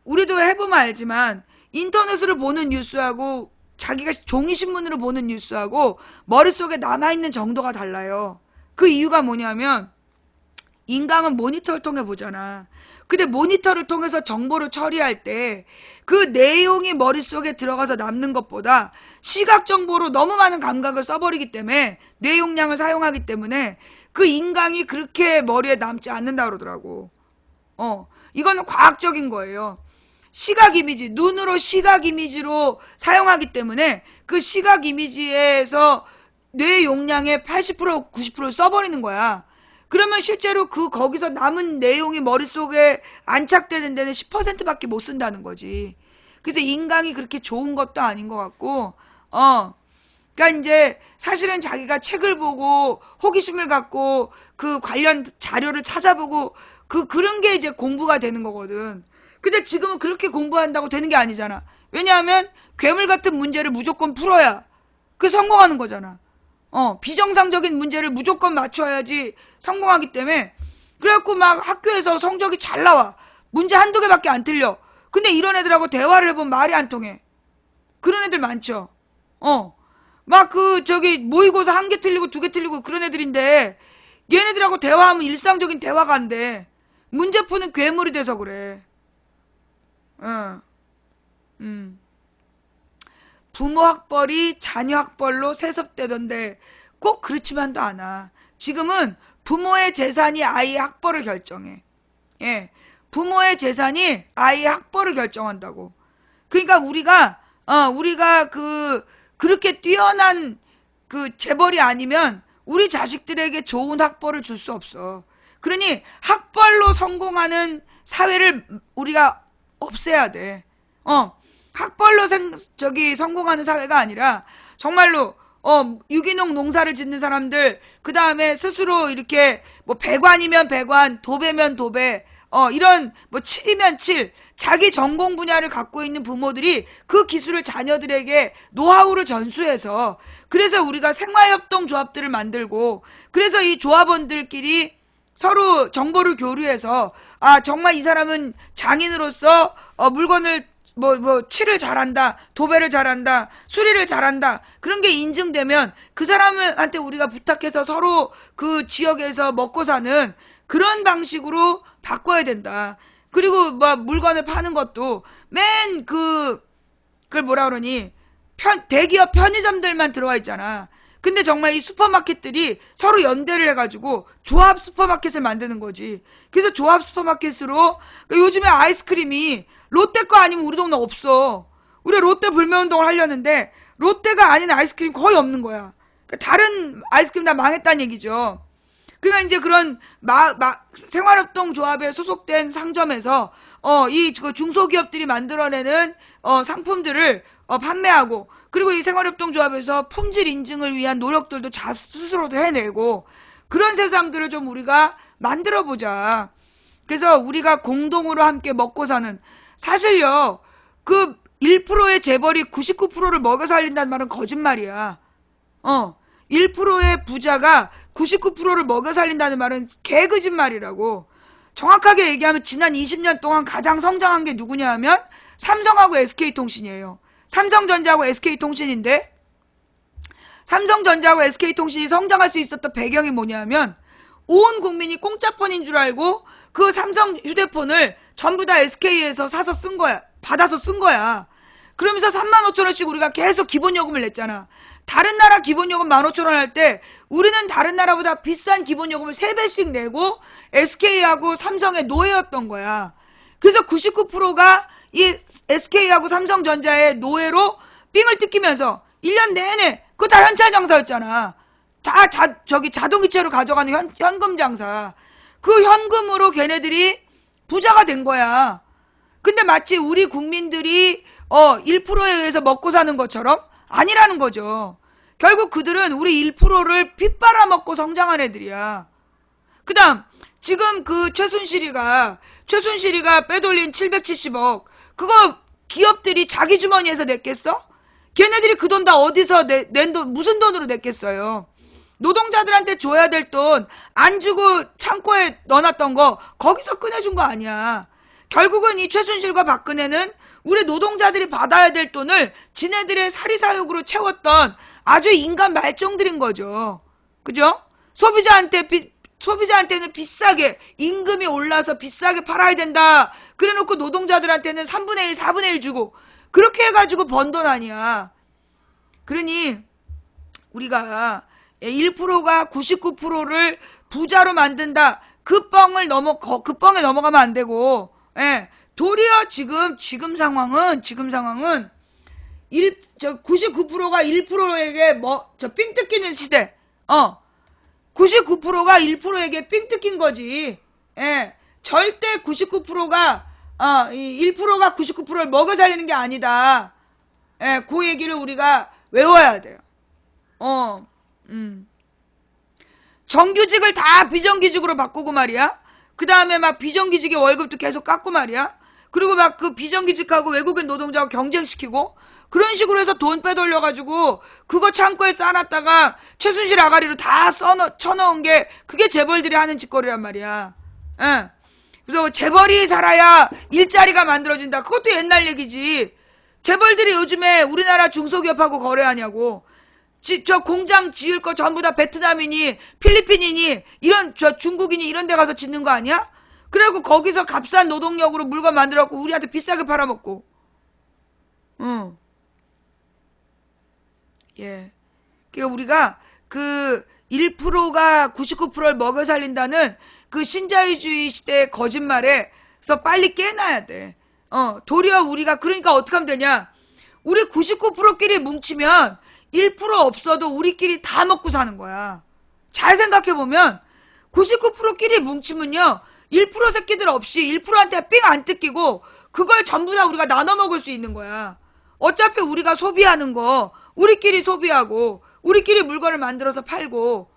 우리도 해보면 알지만 인터넷으로 보는 뉴스하고 자기가 종이신문으로 보는 뉴스하고 머릿속에 남아있는 정도가 달라요. 그 이유가 뭐냐면, 인강은 모니터를 통해 보잖아. 근데 모니터를 통해서 정보를 처리할 때 그 내용이 머릿속에 들어가서 남는 것보다 시각 정보로 너무 많은 감각을 써버리기 때문에, 뇌용량을 사용하기 때문에 그 인강이 그렇게 머리에 남지 않는다 그러더라고. 이거는 과학적인 거예요. 시각 이미지, 눈으로 시각 이미지로 사용하기 때문에 그 시각 이미지에서 뇌 용량의 80% 90%를 써버리는 거야. 그러면 실제로 거기서 남은 내용이 머릿속에 안착되는 데는 10%밖에 못 쓴다는 거지. 그래서 인강이 그렇게 좋은 것도 아닌 것 같고, 그러니까 이제 사실은 자기가 책을 보고 호기심을 갖고 그 관련 자료를 찾아보고 그런 게 이제 공부가 되는 거거든. 근데 지금은 그렇게 공부한다고 되는 게 아니잖아. 왜냐하면 괴물 같은 문제를 무조건 풀어야 성공하는 거잖아. 비정상적인 문제를 무조건 맞춰야지 성공하기 때문에, 그래갖고 막 학교에서 성적이 잘 나와. 문제 한두 개밖에 안 틀려. 근데 이런 애들하고 대화를 해보면 말이 안 통해. 그런 애들 많죠. 막 모의고사 1개 틀리고 2개 틀리고 그런 애들인데, 얘네들하고 대화하면 일상적인 대화가 안 돼. 문제 푸는 괴물이 돼서 그래. 부모 학벌이 자녀 학벌로 세습되던데 꼭 그렇지만도 않아. 지금은 부모의 재산이 아이의 학벌을 결정해. 예. 부모의 재산이 아이의 학벌을 결정한다고. 그러니까 우리가 그렇게 뛰어난 그 재벌이 아니면 우리 자식들에게 좋은 학벌을 줄 수 없어. 그러니 학벌로 성공하는 사회를 우리가 없애야 돼. 학벌로 성공하는 사회가 아니라 정말로 유기농 농사를 짓는 사람들, 그 다음에 스스로 이렇게 뭐 백관이면 백관, 도배면 도배, 이런 뭐 칠이면 칠, 자기 전공 분야를 갖고 있는 부모들이 그 기술을 자녀들에게 노하우를 전수해서, 그래서 우리가 생활협동조합들을 만들고, 그래서 이 조합원들끼리 서로 정보를 교류해서, 아 정말 이 사람은 장인으로서 물건을 칠을 잘한다, 도배를 잘한다, 수리를 잘한다, 그런 게 인증되면 그 사람한테 우리가 부탁해서 서로 그 지역에서 먹고 사는 그런 방식으로 바꿔야 된다. 그리고 뭐 물건을 파는 것도 맨 그걸 뭐라 그러니, 대기업 편의점들만 들어와 있잖아. 근데 정말 이 슈퍼마켓들이 서로 연대를 해가지고 조합 슈퍼마켓을 만드는 거지. 그래서 조합 슈퍼마켓으로, 그러니까 요즘에 아이스크림이 롯데 거 아니면 우리 동네 없어. 우리 롯데 불매운동을 하려는데 롯데가 아닌 아이스크림 거의 없는 거야. 그러니까 다른 아이스크림 다 망했다는 얘기죠. 그러니까 이제 그런 생활협동 조합에 소속된 상점에서 그 중소기업들이 만들어내는 상품들을 판매하고, 그리고 이 생활협동 조합에서 품질 인증을 위한 노력들도 스스로도 해내고, 그런 세상들을 좀 우리가 만들어 보자. 그래서 우리가 공동으로 함께 먹고 사는, 사실요, 그 1%의 재벌이 99%를 먹여 살린다는 말은 거짓말이야. 1%의 부자가 99%를 먹여 살린다는 말은 개거짓말이라고. 정확하게 얘기하면 지난 20년 동안 가장 성장한 게 누구냐 하면 삼성하고 SK통신이에요. 삼성전자하고 SK통신인데, 삼성전자하고 SK통신이 성장할 수 있었던 배경이 뭐냐 하면, 온 국민이 공짜폰인 줄 알고 그 삼성 휴대폰을 전부 다 SK에서 사서 쓴 거야. 받아서 쓴 거야. 그러면서 35,000원씩 우리가 계속 기본요금을 냈잖아. 다른 나라 기본요금 15,000원 할 때 우리는 다른 나라보다 비싼 기본요금을 3배씩 내고 SK하고 삼성의 노예였던 거야. 그래서 99%가 이 SK하고 삼성전자의 노예로 삥을 뜯기면서 1년 내내 그거 다 현찰 장사였잖아. 다 자동이체로 가져가는 현금 장사. 그 현금으로 걔네들이 부자가 된 거야. 근데 마치 우리 국민들이 1%에 의해서 먹고 사는 것처럼 아니라는 거죠. 결국 그들은 우리 1%를 핏바라먹고 성장한 애들이야. 그 다음 지금 그 최순실이가 빼돌린 770억, 그거 기업들이 자기 주머니에서 냈겠어? 걔네들이 그 돈 다 어디서 낸 돈, 무슨 돈으로 냈겠어요? 노동자들한테 줘야 될 돈 안 주고 창고에 넣어놨던 거 거기서 꺼내준 거 아니야. 결국은 이 최순실과 박근혜는 우리 노동자들이 받아야 될 돈을 지네들의 사리사욕으로 채웠던 아주 인간 말종들인 거죠. 그죠? 소비자한테는 비싸게, 임금이 올라서 비싸게 팔아야 된다. 그래 놓고 노동자들한테는 3분의 1, 4분의 1 주고, 그렇게 해가지고 번 돈 아니야. 그러니 우리가 1%가 99%를 부자로 만든다. 그 뻥에 넘어가면 안 되고, 예. 도리어 지금 상황은 99%가 1%에게 삥 뜯기는 시대. 99%가 1%에게 삥 뜯긴 거지. 예. 절대 99%가 1%가 99%를 먹여 살리는 게 아니다. 예. 그 얘기를 우리가 외워야 돼요. 정규직을 다 비정규직으로 바꾸고 말이야. 그 다음에 막 비정규직의 월급도 계속 깎고 말이야. 그리고 막 그 비정규직하고 외국인 노동자하고 경쟁시키고, 그런 식으로 해서 돈 빼돌려가지고 그거 창고에 쌓아놨다가 최순실 아가리로 다 쳐넣은 게, 그게 재벌들이 하는 짓거리란 말이야. 예. 그래서 재벌이 살아야 일자리가 만들어진다. 그것도 옛날 얘기지. 재벌들이 요즘에 우리나라 중소기업하고 거래하냐고. 저 공장 지을 거 전부 다 베트남이니 필리핀이니 중국이니 이런 데 가서 짓는 거 아니야? 그래갖고 거기서 값싼 노동력으로 물건 만들어갖고 우리한테 비싸게 팔아먹고. 예. 그러니까 우리가 그 1%가 99%를 먹여 살린다는 그 신자유주의 시대의 거짓말에 그래서 빨리 깨놔야 돼. 도리어 우리가 그러니까 어떻게 하면 되냐? 우리 99%끼리 뭉치면 1% 없어도 우리끼리 다 먹고 사는 거야. 잘 생각해보면 99%끼리 뭉치면요 1% 새끼들 없이 1%한테 삥 안 뜯기고 그걸 전부 다 우리가 나눠 먹을 수 있는 거야. 어차피 우리가 소비하는 거 우리끼리 소비하고 우리끼리 물건을 만들어서 팔고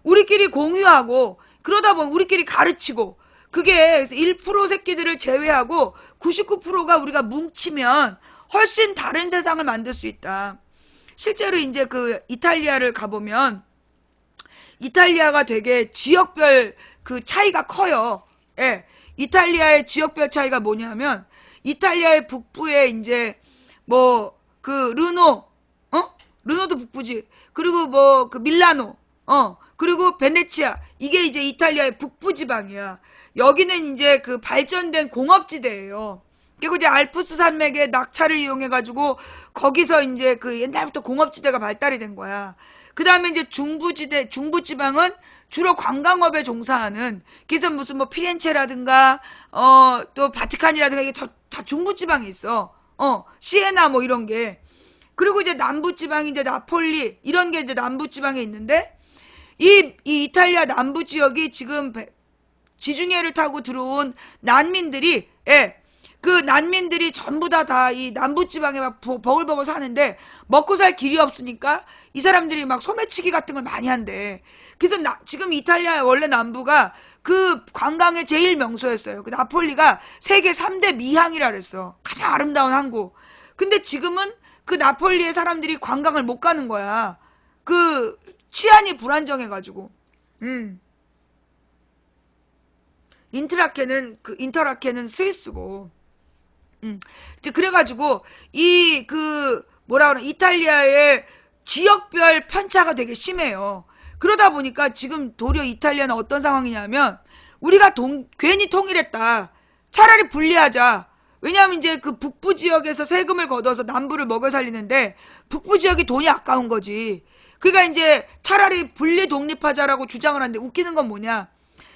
우리끼리 공유하고 그러다 보면 우리끼리 가르치고 그게 1% 새끼들을 제외하고 99%가 우리가 뭉치면 훨씬 다른 세상을 만들 수 있다. 실제로 이제 그 이탈리아를 가보면 이탈리아가 되게 지역별 그 차이가 커요. 예. 이탈리아의 지역별 차이가 뭐냐면 이탈리아의 북부에 이제 뭐 그 르노도 북부지. 그리고 뭐 그 밀라노, 그리고 베네치아 이게 이제 이탈리아의 북부 지방이야. 여기는 이제 그 발전된 공업지대예요. 그리고 이제 알프스 산맥의 낙차를 이용해가지고 거기서 이제 그 옛날부터 공업지대가 발달이 된 거야. 그 다음에 이제 중부지방은 주로 관광업에 종사하는, 그래서 무슨 뭐 피렌체라든가, 또 바티칸이라든가 이게 다 중부지방에 있어. 시에나 뭐 이런 게. 그리고 이제 남부지방이 이제 나폴리, 이런 게 이제 남부지방에 있는데, 이 이탈리아 남부 지역이 지금 지중해를 타고 들어온 난민들이, 예, 그 난민들이 전부 다 이 남부지방에 막 버글버글 사는데 먹고 살 길이 없으니까 이 사람들이 막 소매치기 같은 걸 많이 한대. 그래서 지금 이탈리아 원래 남부가 그 관광의 제일 명소였어요. 그 나폴리가 세계 3대 미항이라 그랬어. 가장 아름다운 항구. 근데 지금은 그 나폴리의 사람들이 관광을 못 가는 거야. 그 치안이 불안정해가지고. 인터라케는 스위스고. 이제 그래가지고 이탈리아의 지역별 편차가 되게 심해요. 그러다 보니까 지금 도리어 이탈리아는 어떤 상황이냐면 우리가 괜히 통일했다. 차라리 분리하자. 왜냐하면 이제 그 북부 지역에서 세금을 걷어서 남부를 먹여 살리는데 북부 지역이 돈이 아까운 거지. 그러니까 이제 차라리 분리 독립하자라고 주장을 하는데 웃기는 건 뭐냐?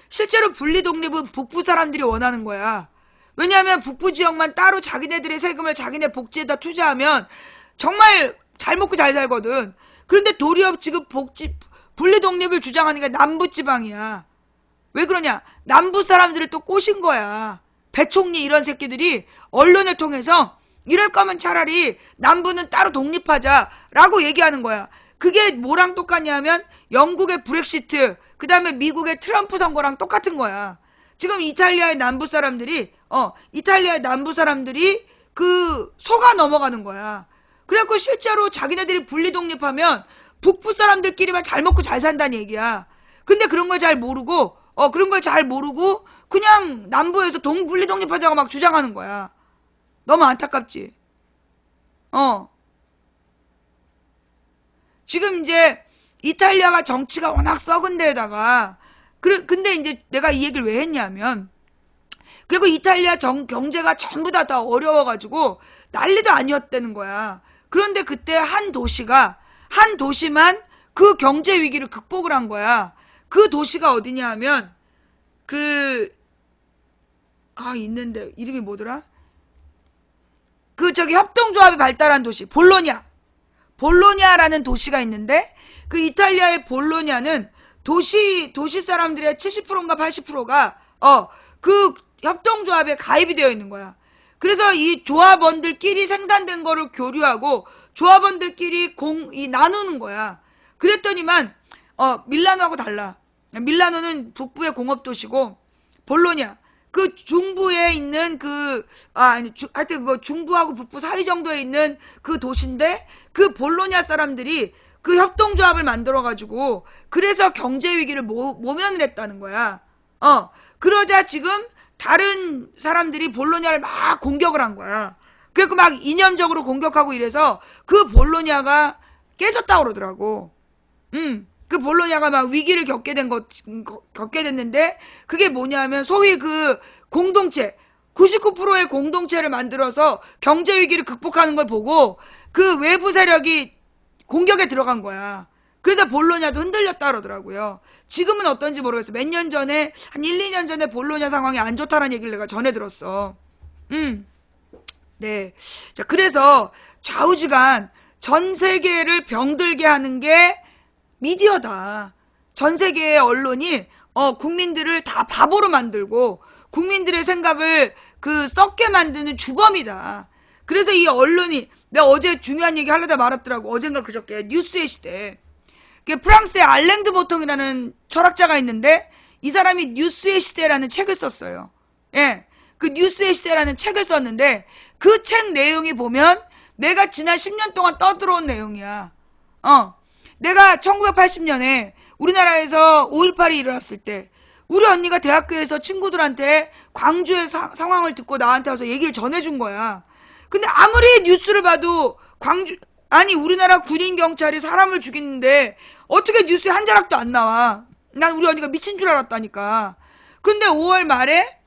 실제로 분리 독립은 북부 사람들이 원하는 거야. 왜냐하면 북부 지역만 따로 자기네들의 세금을 자기네 복지에다 투자하면 정말 잘 먹고 잘 살거든. 그런데 도리어 지금 분리 독립을 주장하는 게 남부 지방이야. 왜 그러냐? 남부 사람들을 또 꼬신 거야. 배총리 이런 새끼들이 언론을 통해서 이럴 거면 차라리 남부는 따로 독립하자라고 얘기하는 거야. 그게 뭐랑 똑같냐면 영국의 브렉시트, 그 다음에 미국의 트럼프 선거랑 똑같은 거야. 지금 이탈리아의 남부 사람들이 그 속아 넘어가는 거야. 그래갖고 실제로 자기네들이 분리 독립하면 북부 사람들끼리만 잘 먹고 잘 산다는 얘기야. 근데 그런 걸 잘 모르고 그냥 남부에서 분리 독립하자고 막 주장하는 거야. 너무 안타깝지. 지금 이제 이탈리아가 정치가 워낙 썩은 데에다가 근데 이제 내가 이 얘기를 왜 했냐면 그리고 이탈리아 경제가 전부 다 어려워가지고 난리도 아니었다는 거야. 그런데 그때 한 도시만 그 경제 위기를 극복을 한 거야. 그 도시가 어디냐 하면 있는데 이름이 뭐더라? 협동조합이 발달한 도시 볼로냐라는 도시가 있는데 그 이탈리아의 볼로냐는 도시 사람들의 70%인가 80%가 그 협동조합에 가입이 되어 있는 거야. 그래서 이 조합원들끼리 생산된 거를 교류하고 조합원들끼리 나누는 거야. 그랬더니만 밀라노하고 달라. 밀라노는 북부의 공업도시고 볼로냐 그 중부에 있는 하여튼 뭐 중부하고 북부 사이 정도에 있는 그 도시인데 그 볼로냐 사람들이 그 협동조합을 만들어가지고 그래서 경제 위기를 모면을 했다는 거야. 그러자 지금 다른 사람들이 볼로냐를 막 공격을 한 거야. 그래서 막 이념적으로 공격하고 이래서 그 볼로냐가 깨졌다고 그러더라고. 그 볼로냐가 막 위기를 겪게 됐는데 그게 뭐냐면 소위 그 공동체 99%의 공동체를 만들어서 경제 위기를 극복하는 걸 보고 그 외부 세력이 공격에 들어간 거야. 그래서 볼로냐도 흔들렸다 그러더라고요. 지금은 어떤지 모르겠어. 몇 년 전에, 한 1, 2년 전에 볼로냐 상황이 안 좋다라는 얘기를 내가 전해 들었어. 네. 자, 그래서 좌우지간 전 세계를 병들게 하는 게 미디어다. 전 세계의 언론이, 국민들을 다 바보로 만들고, 국민들의 생각을 썩게 만드는 주범이다. 그래서 이 언론이, 내가 어제 중요한 얘기 하려다 말았더라고. 어젠가 그저께, 뉴스의 시대. 프랑스의 알랭 드 보통이라는 철학자가 있는데 이 사람이 뉴스의 시대라는 책을 썼어요. 예, 그 뉴스의 시대라는 책을 썼는데 그 책 내용이 보면 내가 지난 10년 동안 떠들어온 내용이야. 내가 1980년에 우리나라에서 5.18이 일어났을 때 우리 언니가 대학교에서 친구들한테 광주의 상황을 듣고 나한테 와서 얘기를 전해준 거야. 근데 아무리 뉴스를 봐도 우리나라 군인 경찰이 사람을 죽이는데 어떻게 뉴스에 한 자락도 안 나와. 난 우리 언니가 미친 줄 알았다니까. 근데 5월 말에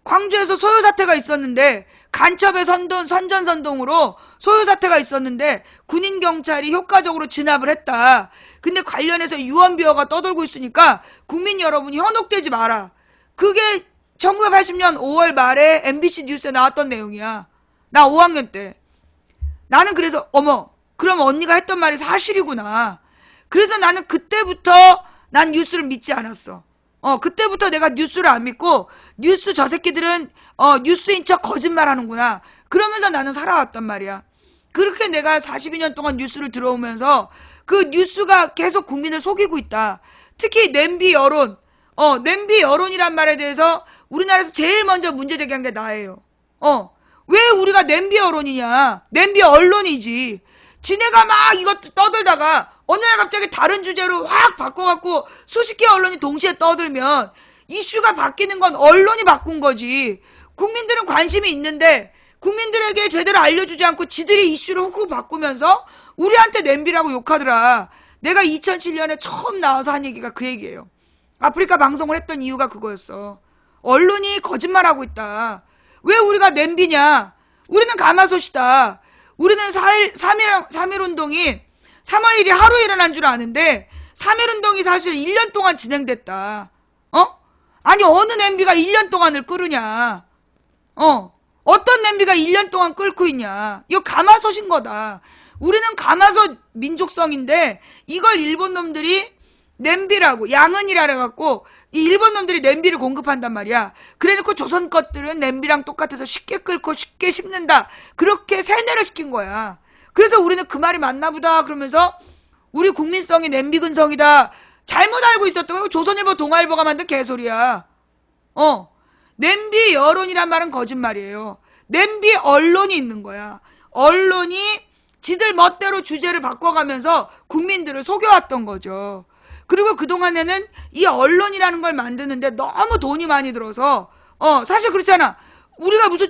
광주에서 소요사태가 있었는데 간첩의 선전선동으로 소요사태가 있었는데 군인 경찰이 효과적으로 진압을 했다. 근데 관련해서 유언비어가 떠돌고 있으니까 국민 여러분이 현혹되지 마라. 그게 1980년 5월 말에 MBC 뉴스에 나왔던 내용이야. 나 5학년 때. 나는 그래서 그럼 언니가 했던 말이 사실이구나. 그래서 나는 그때부터 난 뉴스를 믿지 않았어. 그때부터 내가 뉴스를 안 믿고 뉴스 저 새끼들은 뉴스인 척 거짓말 하는구나. 그러면서 나는 살아왔단 말이야. 그렇게 내가 42년 동안 뉴스를 들어오면서 그 뉴스가 계속 국민을 속이고 있다. 특히 냄비 여론. 냄비 여론이란 말에 대해서 우리나라에서 제일 먼저 문제 제기한 게 나예요. 왜 우리가 냄비 여론이냐? 냄비 언론이지. 지네가 막 이것 떠들다가 어느 날 갑자기 다른 주제로 확 바꿔갖고 수십 개 언론이 동시에 떠들면 이슈가 바뀌는 건 언론이 바꾼 거지. 국민들은 관심이 있는데 국민들에게 제대로 알려주지 않고 지들이 이슈를 훅훅 바꾸면서 우리한테 냄비라고 욕하더라. 내가 2007년에 처음 나와서 한 얘기가 그 얘기예요. 아프리카 방송을 했던 이유가 그거였어. 언론이 거짓말하고 있다. 왜 우리가 냄비냐? 우리는 가마솥이다. 우리는 3.1 운동이 3월 1일 하루에 일어난 줄 아는데 3.1 운동이 사실 1년 동안 진행됐다. 아니 어느 냄비가 1년 동안을 끓으냐? 어떤 냄비가 1년 동안 끓고 있냐? 이거 가마솥인 거다. 우리는 가마솥 민족성인데 이걸 일본 놈들이 냄비라고 양은이라 해갖고 이 일본 놈들이 냄비를 공급한단 말이야. 그래놓고 조선 것들은 냄비랑 똑같아서 쉽게 끓고 쉽게 식는다. 그렇게 세뇌를 시킨 거야. 그래서 우리는 그 말이 맞나 보다 그러면서 우리 국민성이 냄비 근성이다. 잘못 알고 있었던 거야. 조선일보 동아일보가 만든 개소리야. 냄비 여론이란 말은 거짓말이에요. 냄비 언론이 있는 거야. 언론이 지들 멋대로 주제를 바꿔가면서 국민들을 속여왔던 거죠. 그리고 그동안에는 이 언론이라는 걸 만드는데 너무 돈이 많이 들어서 사실 그렇잖아. 우리가 무슨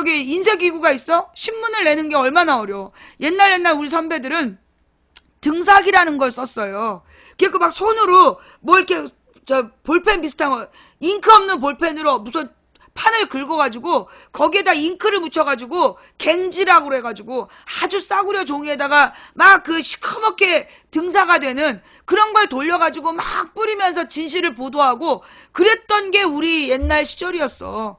인쇄기구가 있어? 신문을 내는 게 얼마나 어려워. 옛날 우리 선배들은 등삭이라는 걸 썼어요. 그래서 막 손으로 뭐 이렇게 볼펜 비슷한 거 잉크 없는 볼펜으로 무슨 판을 긁어가지고 거기에다 잉크를 묻혀가지고 갱지라고 그래가지고 아주 싸구려 종이에다가 막 그 시커멓게 등사가 되는 그런 걸 돌려가지고 막 뿌리면서 진실을 보도하고 그랬던 게 우리 옛날 시절이었어.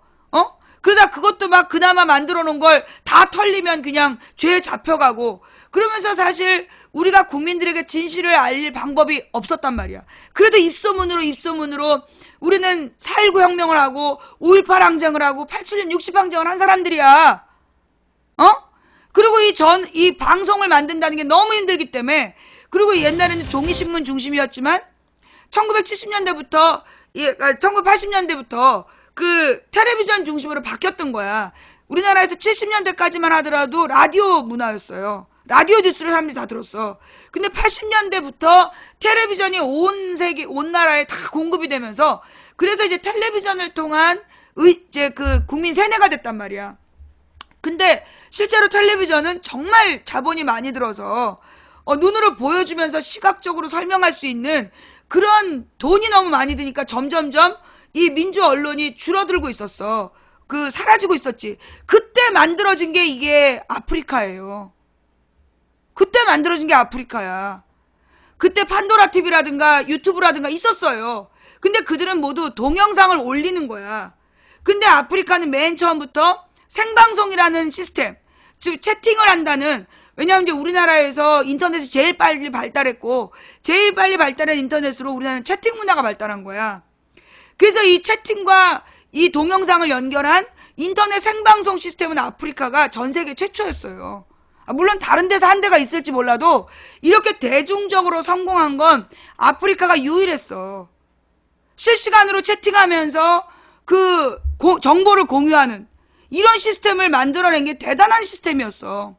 그러다 그것도 막 그나마 만들어 놓은 걸 다 털리면 그냥 죄에 잡혀가고 그러면서 사실 우리가 국민들에게 진실을 알릴 방법이 없었단 말이야. 그래도 입소문으로 우리는 4.19 혁명을 하고 5.18 항쟁을 하고 87년 60 항쟁을 한 사람들이야. 그리고 이 방송을 만든다는 게 너무 힘들기 때문에 그리고 옛날에는 종이신문 중심이었지만 1980년대부터 그 텔레비전 중심으로 바뀌었던 거야. 우리나라에서 70년대까지만 하더라도 라디오 문화였어요. 라디오 뉴스를 사람들이 다 들었어. 근데 80년대부터 텔레비전이 온 나라에 다 공급이 되면서 그래서 이제 텔레비전을 통한 이제 그 국민 세뇌가 됐단 말이야. 근데 실제로 텔레비전은 정말 자본이 많이 들어서 눈으로 보여주면서 시각적으로 설명할 수 있는 그런 돈이 너무 많이 드니까 점점점 이 민주 언론이 줄어들고 있었어. 사라지고 있었지. 그때 만들어진 게 이게 아프리카예요. 그때 만들어진 게 아프리카야. 그때 판도라 TV라든가 유튜브라든가 있었어요. 근데 그들은 모두 동영상을 올리는 거야. 근데 아프리카는 맨 처음부터 생방송이라는 시스템, 즉 채팅을 한다는, 왜냐하면 이제 우리나라에서 인터넷이 제일 빨리 발달했고 제일 빨리 발달한 인터넷으로 우리나라는 채팅 문화가 발달한 거야. 그래서 이 채팅과 이 동영상을 연결한 인터넷 생방송 시스템은 아프리카가 전 세계 최초였어요. 물론 다른 데서 한 대가 있을지 몰라도 이렇게 대중적으로 성공한 건 아프리카가 유일했어. 실시간으로 채팅하면서 그 정보를 공유하는 이런 시스템을 만들어낸 게 대단한 시스템이었어.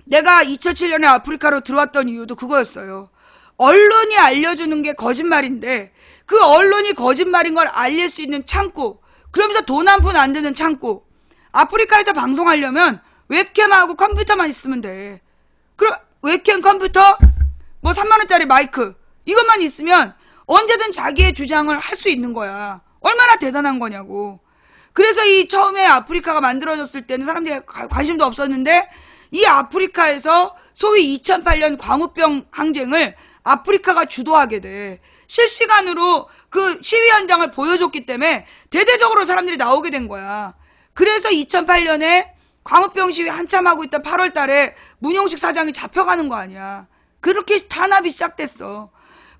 내가 2007년에 아프리카로 들어왔던 이유도 그거였어요. 언론이 알려주는 게 거짓말인데 그 언론이 거짓말인 걸 알릴 수 있는 창구, 그러면서 돈 한 푼 안 드는 창구. 아프리카에서 방송하려면 웹캠하고 컴퓨터만 있으면 돼. 그럼 웹캠, 컴퓨터, 뭐 3만원짜리 마이크 이것만 있으면 언제든 자기의 주장을 할 수 있는 거야. 얼마나 대단한 거냐고. 그래서 이 처음에 아프리카가 만들어졌을 때는 사람들이 관심도 없었는데 이 아프리카에서 소위 2008년 광우병 항쟁을 아프리카가 주도하게 돼. 실시간으로 그 시위 현장을 보여줬기 때문에 대대적으로 사람들이 나오게 된 거야. 그래서 2008년에 광우병 시위 한참 하고 있던 8월 달에 문용식 사장이 잡혀가는 거 아니야. 그렇게 탄압이 시작됐어.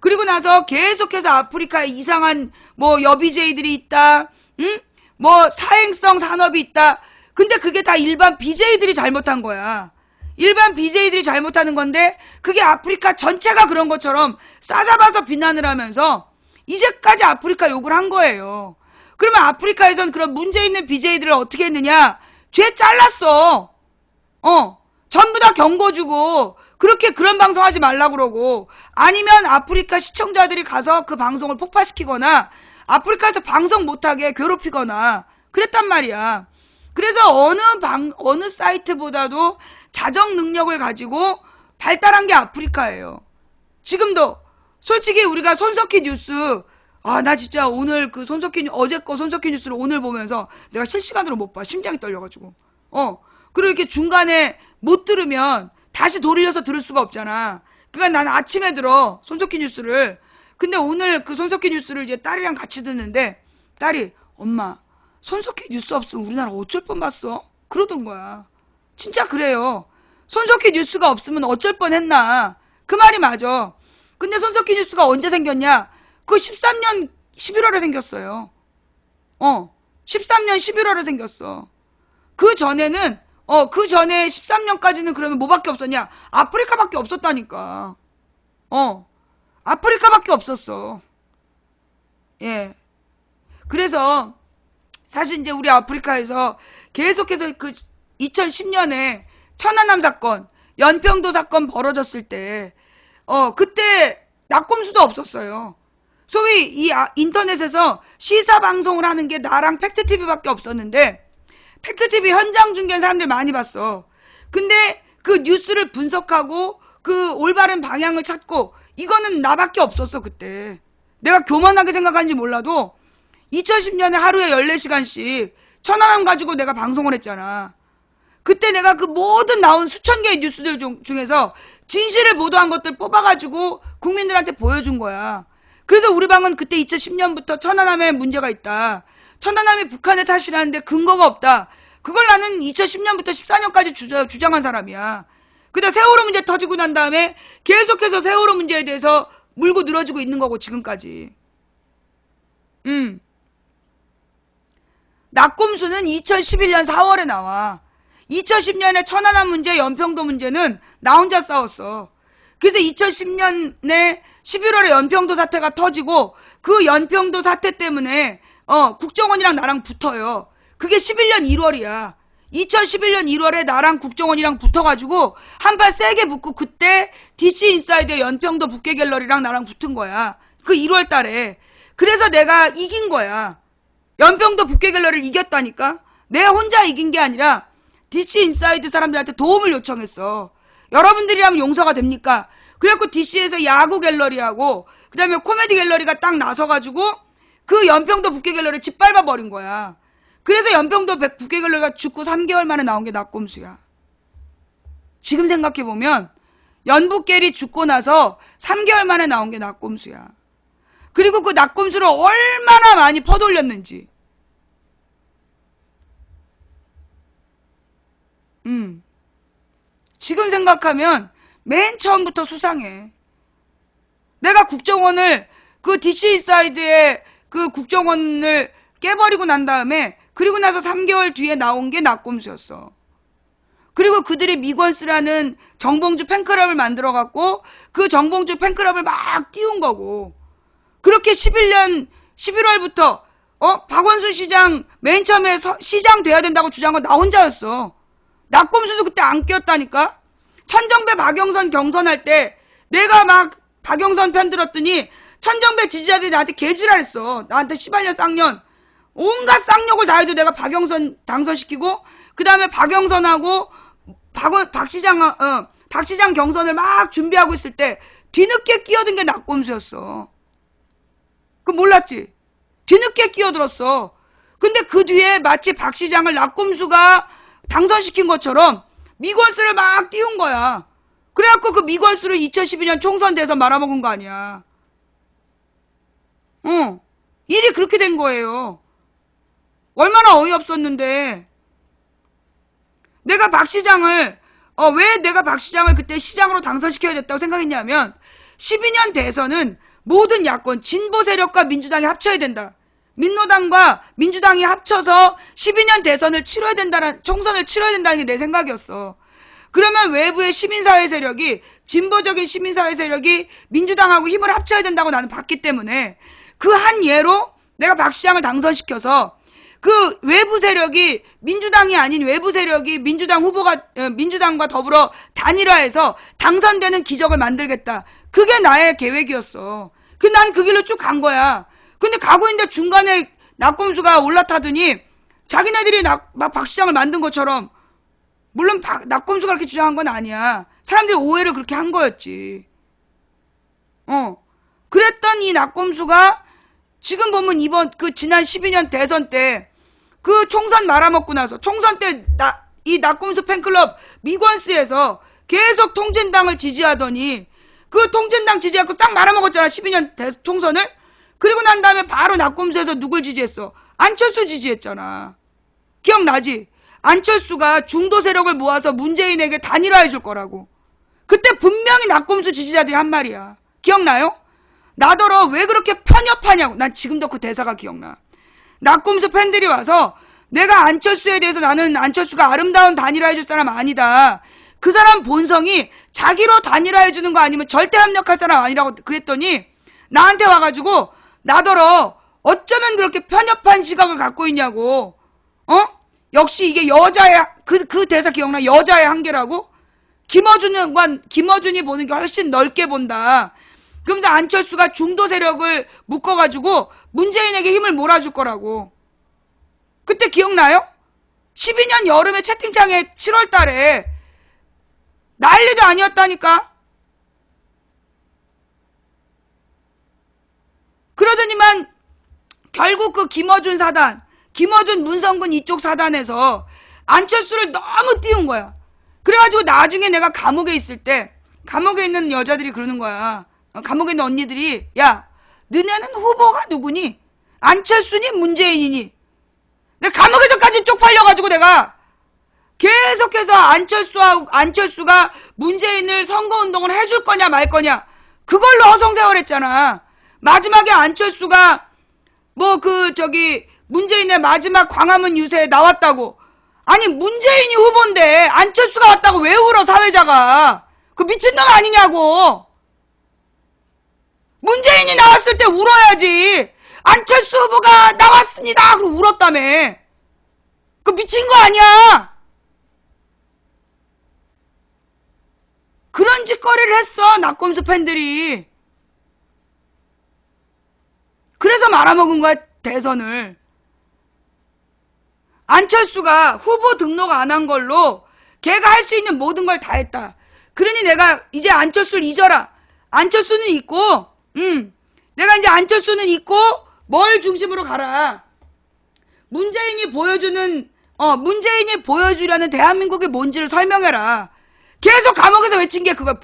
그리고 나서 계속해서 아프리카에 이상한 뭐 여비제이들이 있다, 응? 뭐 사행성 산업이 있다. 근데 그게 다 일반 BJ들이 잘못한 거야. 일반 BJ들이 잘못하는 건데 그게 아프리카 전체가 그런 것처럼 싸잡아서 비난을 하면서 이제까지 아프리카 욕을 한 거예요. 그러면 아프리카에선 그런 문제 있는 BJ들을 어떻게 했느냐? 죄 잘랐어. 전부 다 경고 주고 그렇게 그런 방송 하지 말라고 그러고, 아니면 아프리카 시청자들이 가서 그 방송을 폭파시키거나 아프리카에서 방송 못하게 괴롭히거나 그랬단 말이야. 그래서 어느 사이트보다도 자정 능력을 가지고 발달한 게 아프리카예요. 지금도 솔직히 우리가 손석희 뉴스, 나 진짜 오늘 그 어제 거 손석희 뉴스를 오늘 보면서 내가 실시간으로 못 봐. 심장이 떨려가지고. 그리고 이렇게 중간에 못 들으면 다시 돌려서 들을 수가 없잖아. 그러니까 나는 아침에 들어, 손석희 뉴스를. 근데 오늘 그 손석희 뉴스를 이제 딸이랑 같이 듣는데 딸이, 엄마, 손석희 뉴스 없으면 우리나라 어쩔 뻔 봤어? 그러던 거야. 진짜 그래요. 손석희 뉴스가 없으면 어쩔 뻔 했나. 그 말이 맞아. 근데 손석희 뉴스가 언제 생겼냐? 그 13년 11월에 생겼어요. 13년 11월에 생겼어. 그 전에는, 그 전에 13년까지는 그러면 뭐밖에 없었냐? 아프리카밖에 없었다니까. 아프리카밖에 없었어. 예. 그래서, 사실 이제 우리 아프리카에서 계속해서 그 2010년에 천안함 사건, 연평도 사건 벌어졌을 때, 그때 낙곰수도 없었어요. 소위 이 인터넷에서 시사 방송을 하는 게 나랑 팩트TV밖에 없었는데, 팩트TV 현장 중계는 사람들 많이 봤어. 근데 그 뉴스를 분석하고 그 올바른 방향을 찾고 이거는 나밖에 없었어 그때. 내가 교만하게 생각하는지 몰라도 2010년에 하루에 14시간씩 천안함 가지고 내가 방송을 했잖아. 그때 내가 그 모든 나온 수천 개의 뉴스들 중에서 진실을 보도한 것들 뽑아가지고 국민들한테 보여준 거야. 그래서 우리 방은 그때 2010년부터 천안함에 문제가 있다, 천안함이 북한의 탓이라는데 근거가 없다, 그걸 나는 2010년부터 14년까지 주장한 사람이야. 그다음 세월호 문제 터지고 난 다음에 계속해서 세월호 문제에 대해서 물고 늘어지고 있는 거고 지금까지. 낙곰수는 2011년 4월에 나와. 2010년에 천안함 문제, 연평도 문제는 나 혼자 싸웠어. 그래서 2010년에 11월에 연평도 사태가 터지고 그 연평도 사태 때문에 국정원이랑 나랑 붙어요. 그게 11년 1월이야. 2011년 1월에 나랑 국정원이랑 붙어가지고 한판 세게 붙고 그때 DC 인사이드의 연평도 북계 갤러리랑 나랑 붙은 거야. 그 1월 달에. 그래서 내가 이긴 거야. 연평도 북계 갤러리를 이겼다니까. 내가 혼자 이긴 게 아니라 DC 인사이드 사람들한테 도움을 요청했어. 여러분들이라면 용서가 됩니까? 그래갖고 DC에서 야구 갤러리하고 그 다음에 코미디 갤러리가 딱 나서가지고 그 연평도 북계 갤러리 짓밟아 버린 거야. 그래서 연평도 북계 갤러리가 죽고 3개월 만에 나온 게 낙곰수야. 지금 생각해보면 연북계리 죽고 나서 3개월 만에 나온 게 낙곰수야. 그리고 그 낙곰수를 얼마나 많이 퍼돌렸는지. 지금 생각하면 맨 처음부터 수상해. 내가 국정원을 그 DC사이드에 그 국정원을 깨버리고 난 다음에 그리고 나서 3개월 뒤에 나온 게 낙곰수였어. 그리고 그들이 미건스라는 정봉주 팬클럽을 만들어갖고 그 정봉주 팬클럽을 막 띄운 거고, 그렇게 11년 11월부터 박원순 시장 맨 처음에 시장 돼야 된다고 주장한 건 나 혼자였어. 낙곰수도 그때 안 끼었다니까. 천정배 박영선 경선할 때 내가 막 박영선 편 들었더니 천정배 지지자들이 나한테 개지랄했어. 나한테 시발년 쌍년 온갖 쌍욕을 다 해도 내가 박영선 당선시키고 그 다음에 박영선하고 박시장 경선을 막 준비하고 있을 때 뒤늦게 끼어든 게 낙곰수였어. 그 몰랐지? 뒤늦게 끼어들었어. 근데 그 뒤에 마치 박시장을 낙곰수가 당선시킨 것처럼 미건스를 막 띄운 거야. 그래갖고 그 미건스를 2012년 총선 대선 말아먹은 거 아니야. 일이 그렇게 된 거예요. 얼마나 어이없었는데. 내가 박시장을 왜 내가 박시장을 그때 시장으로 당선시켜야 됐다고 생각했냐면 12년 대선은 모든 야권 진보 세력과 민주당이 합쳐야 된다. 민노당과 민주당이 합쳐서 12년 대선을 치러야 된다는, 총선을 치러야 된다는 게 내 생각이었어. 그러면 외부의 시민사회 세력이, 진보적인 시민사회 세력이 민주당하고 힘을 합쳐야 된다고 나는 봤기 때문에 그 한 예로 내가 박시장을 당선시켜서 그 외부 세력이, 민주당이 아닌 외부 세력이 민주당과 더불어 단일화해서 당선되는 기적을 만들겠다. 그게 나의 계획이었어. 난 그 길로 쭉 간 거야. 근데 가고 있는데 중간에 낙곰수가 올라타더니 자기네들이 막 박시장을 만든 것처럼, 물론 낙곰수가 그렇게 주장한 건 아니야. 사람들이 오해를 그렇게 한 거였지. 그랬던 이 낙곰수가 지금 보면 이번 그 지난 12년 대선 때 그 총선 말아먹고 나서 총선 때 이 낙곰수 팬클럽 미관스에서 계속 통진당을 지지하더니 그 통진당 지지하고 싹 말아먹었잖아. 12년 총선을. 그리고 난 다음에 바로 낙곰수에서 누굴 지지했어? 안철수 지지했잖아. 기억나지? 안철수가 중도 세력을 모아서 문재인에게 단일화해 줄 거라고. 그때 분명히 낙곰수 지지자들이 한 말이야. 기억나요? 나더러 왜 그렇게 편협하냐고. 난 지금도 그 대사가 기억나. 낙곰수 팬들이 와서 내가 안철수에 대해서, 나는 안철수가 아름다운 단일화해 줄 사람 아니다. 그 사람 본성이 자기로 단일화해 주는 거 아니면 절대 협력할 사람 아니라고 그랬더니 나한테 와가지고 나더러 어쩌면 그렇게 편협한 시각을 갖고 있냐고. 역시 이게 여자의 그 대사 기억나? 여자의 한계라고? 김어준이 보는 게 훨씬 넓게 본다. 그러면서 안철수가 중도 세력을 묶어가지고 문재인에게 힘을 몰아줄 거라고. 그때 기억나요? 12년 여름에 채팅창에 7월 달에 난리도 아니었다니까. 그러더니만 결국 그 김어준 사단, 김어준 문성근 이쪽 사단에서 안철수를 너무 띄운 거야. 그래가지고 나중에 내가 감옥에 있을 때 감옥에 있는 여자들이 그러는 거야. 감옥에 있는 언니들이, 야, 너네는 후보가 누구니? 안철수니 문재인이니? 내가 감옥에서까지 쪽팔려가지고 내가 계속해서 안철수가 문재인을 선거운동을 해줄 거냐 말 거냐 그걸로 허송세월했잖아. 마지막에 안철수가 문재인의 마지막 광화문 유세에 나왔다고. 아니 문재인이 후보인데 안철수가 왔다고 왜 울어 사회자가. 그 미친놈 아니냐고. 문재인이 나왔을 때 울어야지. 안철수 후보가 나왔습니다. 그럼 울었다며. 그 미친 거 아니야. 그런 짓거리를 했어 낙곰수 팬들이. 그래서 말아먹은 거야 대선을. 안철수가 후보 등록 안 한 걸로 걔가 할 수 있는 모든 걸 다 했다. 그러니 내가 이제 안철수를 잊어라. 안철수는 있고 내가 이제 안철수는 있고 뭘 중심으로 가라. 문재인이 보여주려는 대한민국이 뭔지를 설명해라. 계속 감옥에서 외친 게 그거야.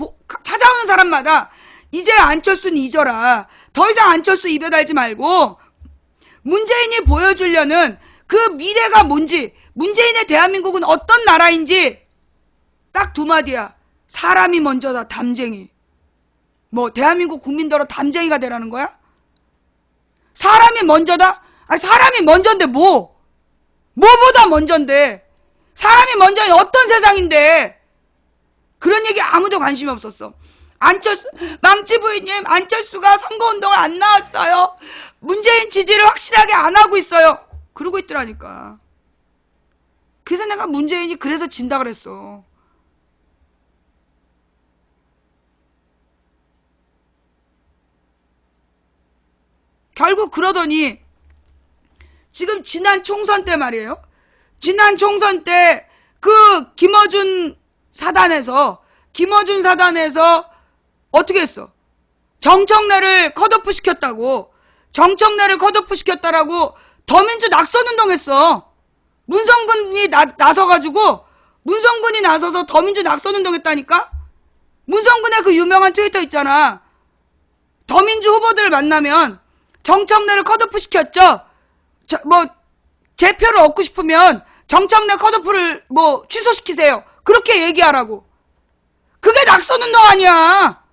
찾아오는 사람마다 이제 안철수는 잊어라. 더 이상 안철수 입에 달지 말고 문재인이 보여주려는 그 미래가 뭔지, 문재인의 대한민국은 어떤 나라인지 딱 두 마디야. 사람이 먼저다. 담쟁이. 뭐 대한민국 국민들로 담쟁이가 되라는 거야? 사람이 먼저다? 아니 사람이 먼저인데 뭐보다 먼저인데? 사람이 먼저인 어떤 세상인데? 그런 얘기 아무도 관심이 없었어. 안철수, 망치 부인님, 안철수가 선거운동을 안 나왔어요. 문재인 지지를 확실하게 안 하고 있어요. 그러고 있더라니까. 그래서 내가 문재인이 그래서 진다 그랬어. 결국 그러더니 지금 지난 총선 때 말이에요. 지난 총선 때 그 김어준 사단에서 어떻게 했어? 정청래를 컷오프 시켰다고. 정청래를 컷오프 시켰다라고 더민주 낙선운동 했어. 문성근이 나서서 더민주 낙선운동 했다니까? 문성근의 그 유명한 트위터 있잖아. 더민주 후보들을 만나면 정청래를 컷오프 시켰죠? 제 표를 얻고 싶으면 정청래 컷오프를 취소시키세요. 그렇게 얘기하라고. 그게 낙선운동 아니야.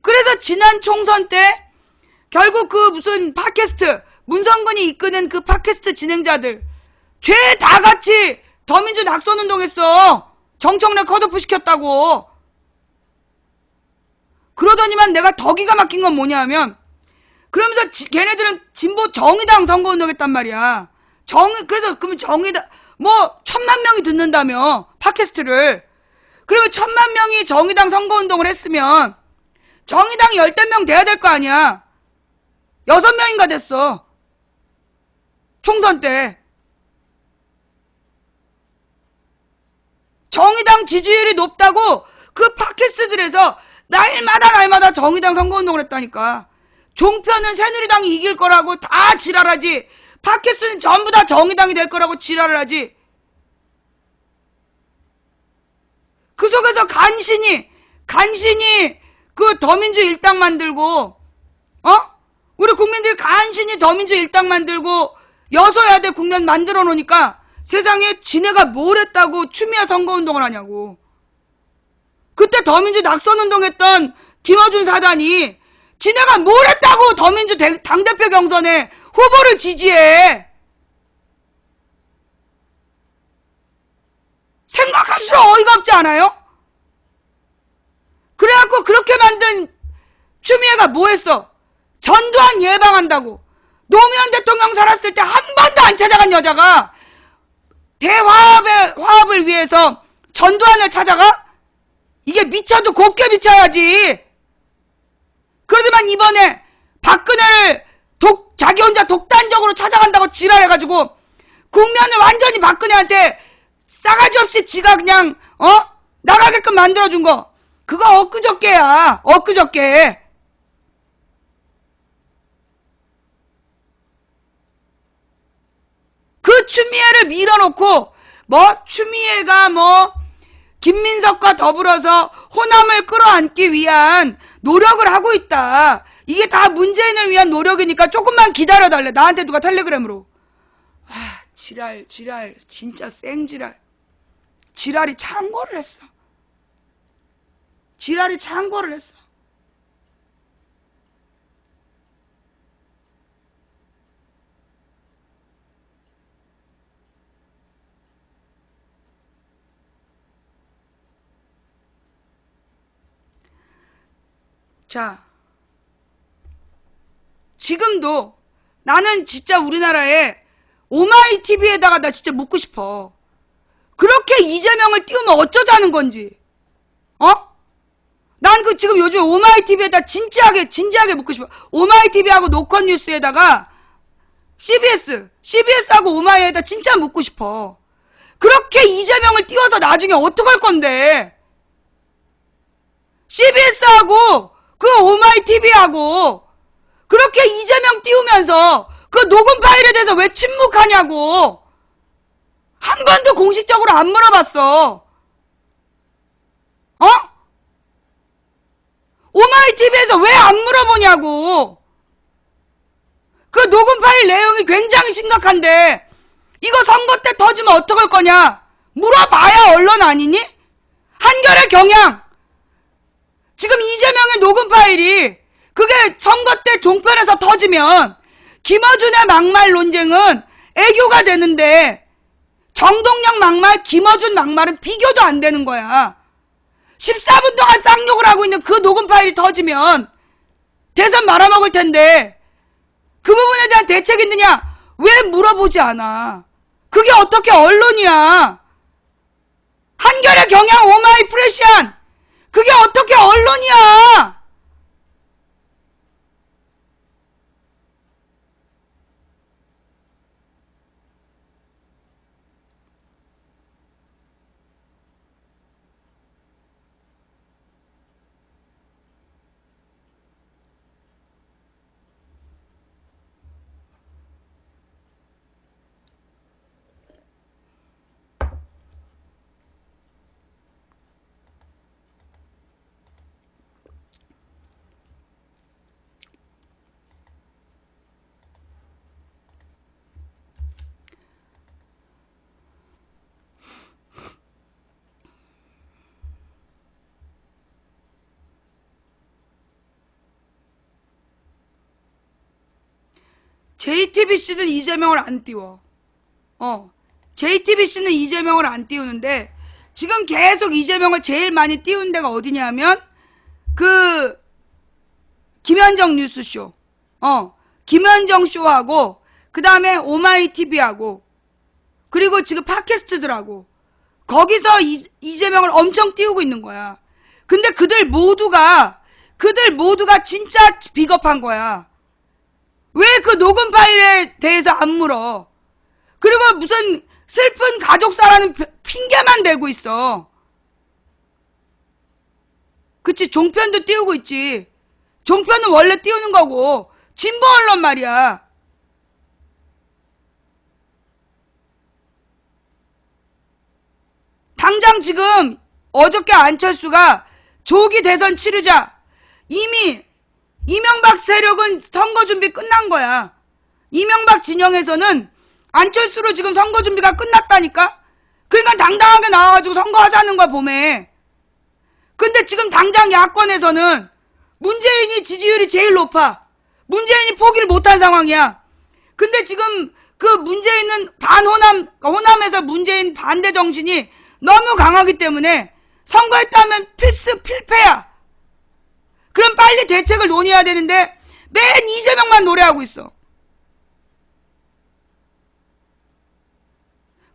그래서 지난 총선 때 결국 그 무슨 팟캐스트, 문성근이 이끄는 그 팟캐스트 진행자들 죄 다 같이 더민주 낙선운동 했어. 정청래 컷오프 시켰다고. 그러더니만 내가 더 기가 막힌 건 뭐냐면 그러면서 걔네들은 진보 정의당 선거운동 했단 말이야. 그래서 그러면 정의당 1,000만 명이 듣는다며 팟캐스트를. 그러면 1,000만 명이 정의당 선거운동을 했으면 정의당이 10명 돼야 될 거 아니야. 6명인가 됐어. 총선 때. 정의당 지지율이 높다고 그 팟캐스트들에서 날마다 정의당 선거운동을 했다니까. 종편은 새누리당이 이길 거라고 다 지랄하지. 팟캐스트는 전부 다 정의당이 될 거라고 지랄을 하지. 그 속에서 간신히 그 더민주 일당 만들고 우리 국민들이 간신히 더민주 일당 만들고 여소야대 국면 만들어 놓으니까 세상에 지네가 뭘 했다고 추미애 선거운동을 하냐고. 그때 더민주 낙선운동했던 김어준 사단이 지네가 뭘 했다고 더민주 당대표 경선에 후보를 지지해. 생각할수록 어이가 없지 않아요? 그래갖고 그렇게 만든 추미애가 뭐 했어? 전두환 예방한다고. 노무현 대통령 살았을 때 한 번도 안 찾아간 여자가 화합을 위해서 전두환을 찾아가? 이게 미쳐도 곱게 미쳐야지. 그러더만 이번에 박근혜를 자기 혼자 독단적으로 찾아간다고 지랄해가지고 국면을 완전히 박근혜한테 싸가지 없이 지가 그냥 나가게끔 만들어준 거. 그거 엊그저께야. 엊그저께. 그 추미애를 밀어놓고 추미애가 김민석과 더불어서 호남을 끌어안기 위한 노력을 하고 있다. 이게 다 문재인을 위한 노력이니까 조금만 기다려달래. 나한테 누가 텔레그램으로. 지랄 진짜 생지랄. 지랄이 창궐을 했어. 자, 지금도 나는 진짜 우리나라에 오마이TV에다가 나 진짜 묻고 싶어. 그렇게 이재명을 띄우면 어쩌자는 건지. 난 지금 요즘에 오마이TV에다 진지하게 묻고 싶어. 오마이TV하고 노컷뉴스에다가 CBS하고 오마이에다 진짜 묻고 싶어. 그렇게 이재명을 띄워서 나중에 어떡할 건데. CBS하고 그 오마이TV하고 그렇게 이재명 띄우면서 그 녹음 파일에 대해서 왜 침묵하냐고. 한 번도 공식적으로 안 물어봤어. 어? 오마이TV에서 왜 안 물어보냐고. 그 녹음 파일 내용이 굉장히 심각한데 이거 선거 때 터지면 어떡할 거냐? 물어봐야 언론 아니니? 한겨레 경향 지금 이재명의 녹음 파일이 그게 선거 때 종편에서 터지면 김어준의 막말 논쟁은 애교가 되는데 정동영 막말, 김어준 막말은 비교도 안 되는 거야. 14분 동안 쌍욕을 하고 있는 그 녹음 파일이 터지면 대선 말아먹을 텐데 그 부분에 대한 대책이 있느냐? 왜 물어보지 않아? 그게 어떻게 언론이야? 한겨레 경향 오마이 프레시안 그게 어떻게 언론이야? JTBC는 이재명을 안 띄워. JTBC는 이재명을 안 띄우는데 지금 계속 이재명을 제일 많이 띄운 데가 어디냐면 그 김현정 뉴스쇼. 김현정 쇼하고 그 다음에 오마이TV하고 그리고 지금 팟캐스트들하고 거기서 이재명을 엄청 띄우고 있는 거야. 근데 그들 모두가 진짜 비겁한 거야. 왜 그 녹음 파일에 대해서 안 물어? 그리고 무슨 슬픈 가족사라는 핑계만 대고 있어. 그치, 종편도 띄우고 있지. 종편은 원래 띄우는 거고 진보 언론 말이야. 당장 지금 어저께 안철수가 조기 대선 치르자. 이미 이명박 세력은 선거 준비 끝난 거야. 이명박 진영에서는 안철수로 지금 선거 준비가 끝났다니까? 그러니까 당당하게 나와가지고 선거하자는 거야, 봄에. 근데 지금 당장 야권에서는 문재인이 지지율이 제일 높아. 문재인이 포기를 못한 상황이야. 근데 지금 그 문재인은 호남에서 문재인 반대 정신이 너무 강하기 때문에 선거했다면 필패야. 그럼 빨리 대책을 논의해야 되는데 맨 이재명만 노래하고 있어.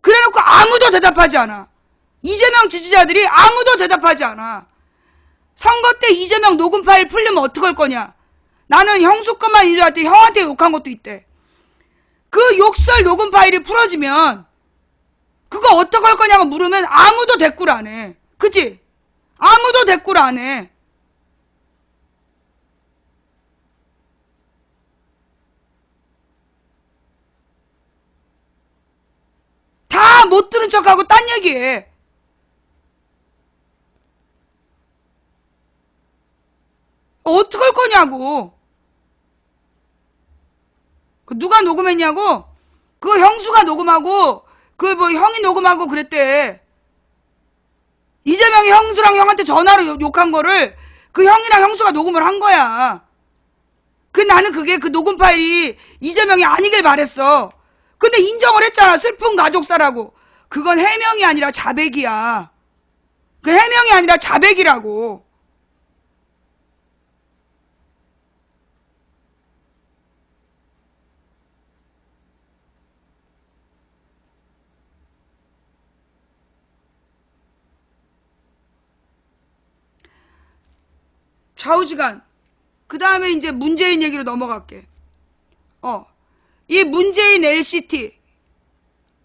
그래놓고 아무도 대답하지 않아. 이재명 지지자들이 아무도 대답하지 않아. 선거 때 이재명 녹음 파일 풀리면 어떡할 거냐. 나는 형수 것만 일어났더니 형한테 욕한 것도 있대. 그 욕설 녹음 파일이 풀어지면 그거 어떡할 거냐고 물으면 아무도 대꾸를 안 해. 그치? 아무도 대꾸를 안 해. 다 못 들은 척하고 딴 얘기해. 어떡할 거냐고. 그 누가 녹음했냐고? 그 형수가 녹음하고 그 뭐 형이 녹음하고 그랬대. 이재명이 형수랑 형한테 전화로 욕한 거를 그 형이랑 형수가 녹음을 한 거야. 나는 그게 그 녹음 파일이 이재명이 아니길 바랬어. 근데 인정을 했잖아. 슬픈 가족사라고. 그건 해명이 아니라 자백이야. 그 해명이 아니라 자백이라고. 좌우지간. 그 다음에 이제 문재인 얘기로 넘어갈게. 이 문재인 LCT.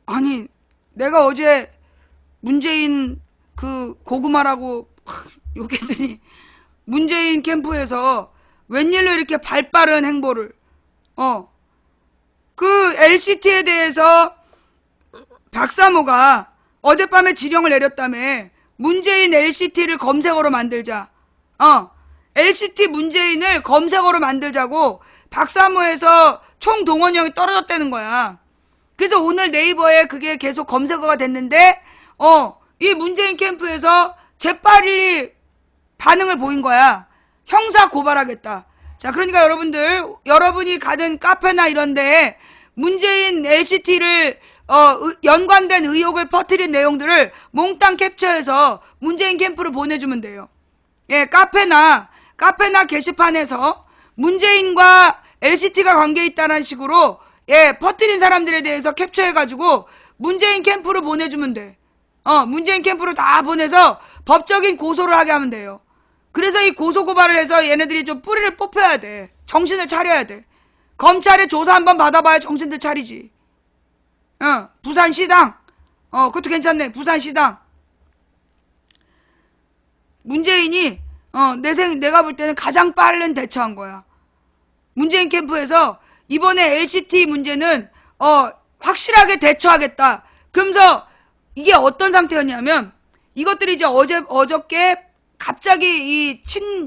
아니, 내가 어제 문재인 그 고구마라고 욕했더니 문재인 캠프에서 웬일로 이렇게 발빠른 행보를 그 LCT에 대해서 박사모가 어젯밤에 지령을 내렸다며. 문재인 LCT를 검색어로 만들자. LCT 문재인을 검색어로 만들자고 박사모에서 총동원령이 떨어졌다는 거야. 그래서 오늘 네이버에 그게 계속 검색어가 됐는데, 이 문재인 캠프에서 재빨리 반응을 보인 거야. 형사 고발하겠다. 자, 그러니까 여러분이 가든 카페나 이런데 문재인 LCT를 연관된 의혹을 퍼뜨린 내용들을 몽땅 캡처해서 문재인 캠프로 보내주면 돼요. 예, 카페나 게시판에서 문재인과 LCT가 관계있다는 식으로 퍼뜨린 사람들에 대해서 캡처해가지고 문재인 캠프로 보내주면 돼. 문재인 캠프로 다 보내서 법적인 고소를 하게 하면 돼요. 그래서 이 고소고발을 해서 얘네들이 좀 뿌리를 뽑혀야 돼. 정신을 차려야 돼. 검찰에 조사 한번 받아봐야 정신들 차리지. 부산시당. 그것도 괜찮네. 부산시당. 문재인이, 내가 볼 때는 가장 빠른 대처한 거야. 문재인 캠프에서 이번에 LCT 문제는, 확실하게 대처하겠다. 그러면서 이게 어떤 상태였냐면, 이것들이 이제 어저께 갑자기 이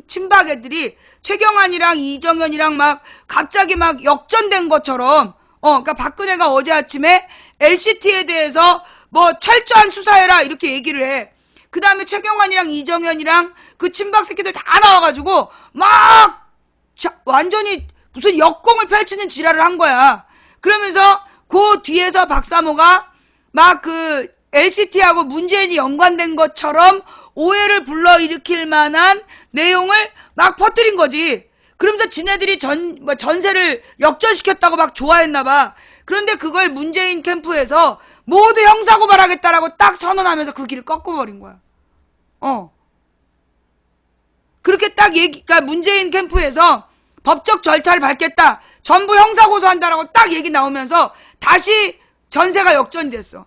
친박 애들이 최경환이랑 이정현이랑 막 갑자기 막 역전된 것처럼 그러니까 박근혜가 어제 아침에 LCT에 대해서 뭐 철저한 수사해라 이렇게 얘기를 해. 그 다음에 최경환이랑 이정현이랑 그 친박 새끼들 다 나와가지고 막 완전히 무슨 역공을 펼치는 지랄을 한 거야. 그러면서 그 뒤에서 박사모가 막 그 LCT하고 문재인이 연관된 것처럼 오해를 불러일으킬 만한 내용을 막 퍼뜨린 거지. 그러면서 지네들이 전세를 역전시켰다고 막 좋아했나봐. 그런데 그걸 문재인 캠프에서 모두 형사고발하겠다라고 딱 선언하면서 그 길을 꺾어버린 거야. 그렇게 딱 그러니까 문재인 캠프에서 법적 절차를 밟겠다. 전부 형사고소한다라고 딱 얘기 나오면서 다시 전세가 역전이 됐어.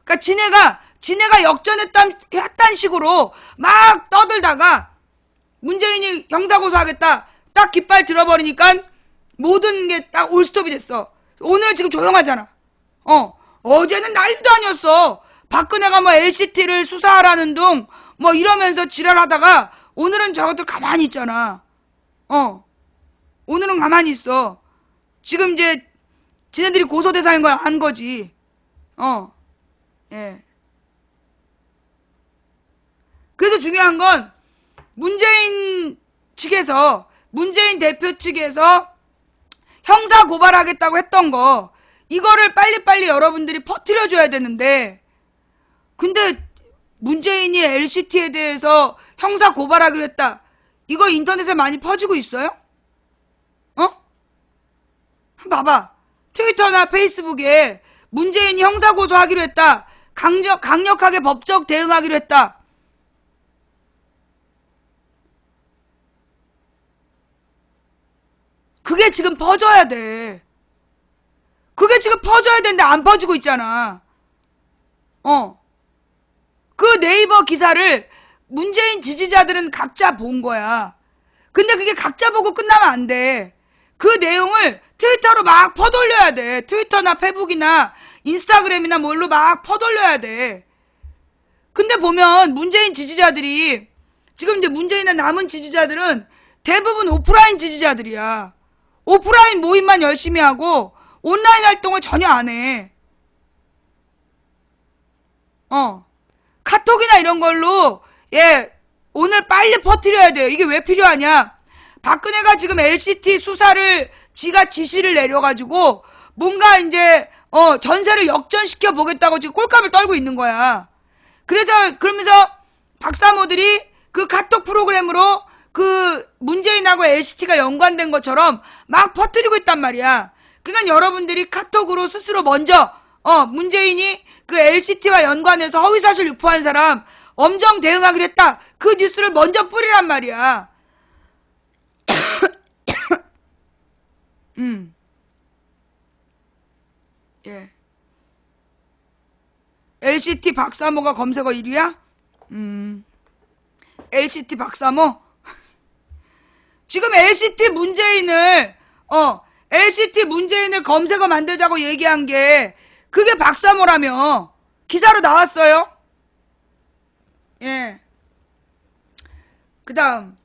그러니까 지네가 역전했단 식으로 막 떠들다가 문재인이 형사고소하겠다 딱 깃발 들어버리니까 모든 게 딱 올스톱이 됐어. 오늘은 지금 조용하잖아. 어제는 난리도 아니었어. 박근혜가 뭐 LCT를 수사하라는 둥 뭐 이러면서 지랄하다가 오늘은 저것들 가만히 있잖아. 오늘은 가만히 있어. 지금 이제 지네들이 고소대상인 걸 안 거지. 예. 그래서 중요한 건 문재인 대표 측에서 형사 고발하겠다고 했던 거 이거를 빨리빨리 여러분들이 퍼뜨려줘야 되는데 근데 문재인이 LCT에 대해서 형사 고발하기로 했다. 이거 인터넷에 많이 퍼지고 있어요? 봐봐. 트위터나 페이스북에 문재인이 형사고소하기로 했다. 강력하게 법적 대응하기로 했다. 그게 지금 퍼져야 돼. 그게 지금 퍼져야 되는데 안 퍼지고 있잖아. 그 네이버 기사를 문재인 지지자들은 각자 본 거야. 근데 그게 각자 보고 끝나면 안 돼. 그 내용을 트위터로 막 퍼돌려야 돼. 트위터나 페북이나 인스타그램이나 뭘로 막 퍼돌려야 돼. 근데 보면 문재인 지지자들이 지금 이제 문재인의 남은 지지자들은 대부분 오프라인 지지자들이야. 오프라인 모임만 열심히 하고 온라인 활동을 전혀 안 해. 카톡이나 이런 걸로 오늘 빨리 퍼뜨려야 돼요. 이게 왜 필요하냐? 박근혜가 지금 LCT 수사를 지가 지시를 내려가지고 뭔가 이제 전세를 역전시켜 보겠다고 지금 꼴값을 떨고 있는 거야. 그러면서 박사모들이 그 카톡 프로그램으로 그 문재인하고 LCT가 연관된 것처럼 막 퍼뜨리고 있단 말이야. 그러니까 여러분들이 카톡으로 스스로 먼저 문재인이 그 LCT와 연관해서 허위사실 유포한 사람 엄정 대응하기로 했다. 그 뉴스를 먼저 뿌리란 말이야. 예. LCT 박사모가 검색어 1위야? LCT 박사모? 지금 LCT 문재인을 LCT 문재인을 검색어 만들자고 얘기한 게 그게 박사모라며. 기사로 나왔어요. 예. 그 다음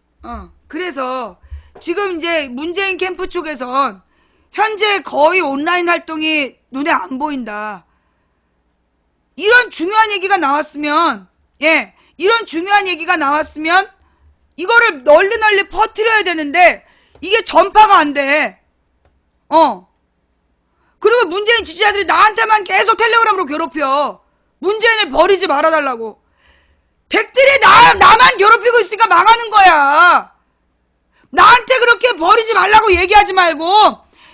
그래서 지금 이제 문재인 캠프 쪽에선 현재 거의 온라인 활동이 눈에 안 보인다. 이런 중요한 얘기가 나왔으면, 예, 이런 중요한 얘기가 나왔으면 이거를 널리 퍼뜨려야 되는데 이게 전파가 안 돼. 그리고 문재인 지지자들이 나한테만 계속 텔레그램으로 괴롭혀. 문재인을 버리지 말아달라고. 백들이 나만 괴롭히고 있으니까 망하는 거야. 나한테 그렇게 버리지 말라고 얘기하지 말고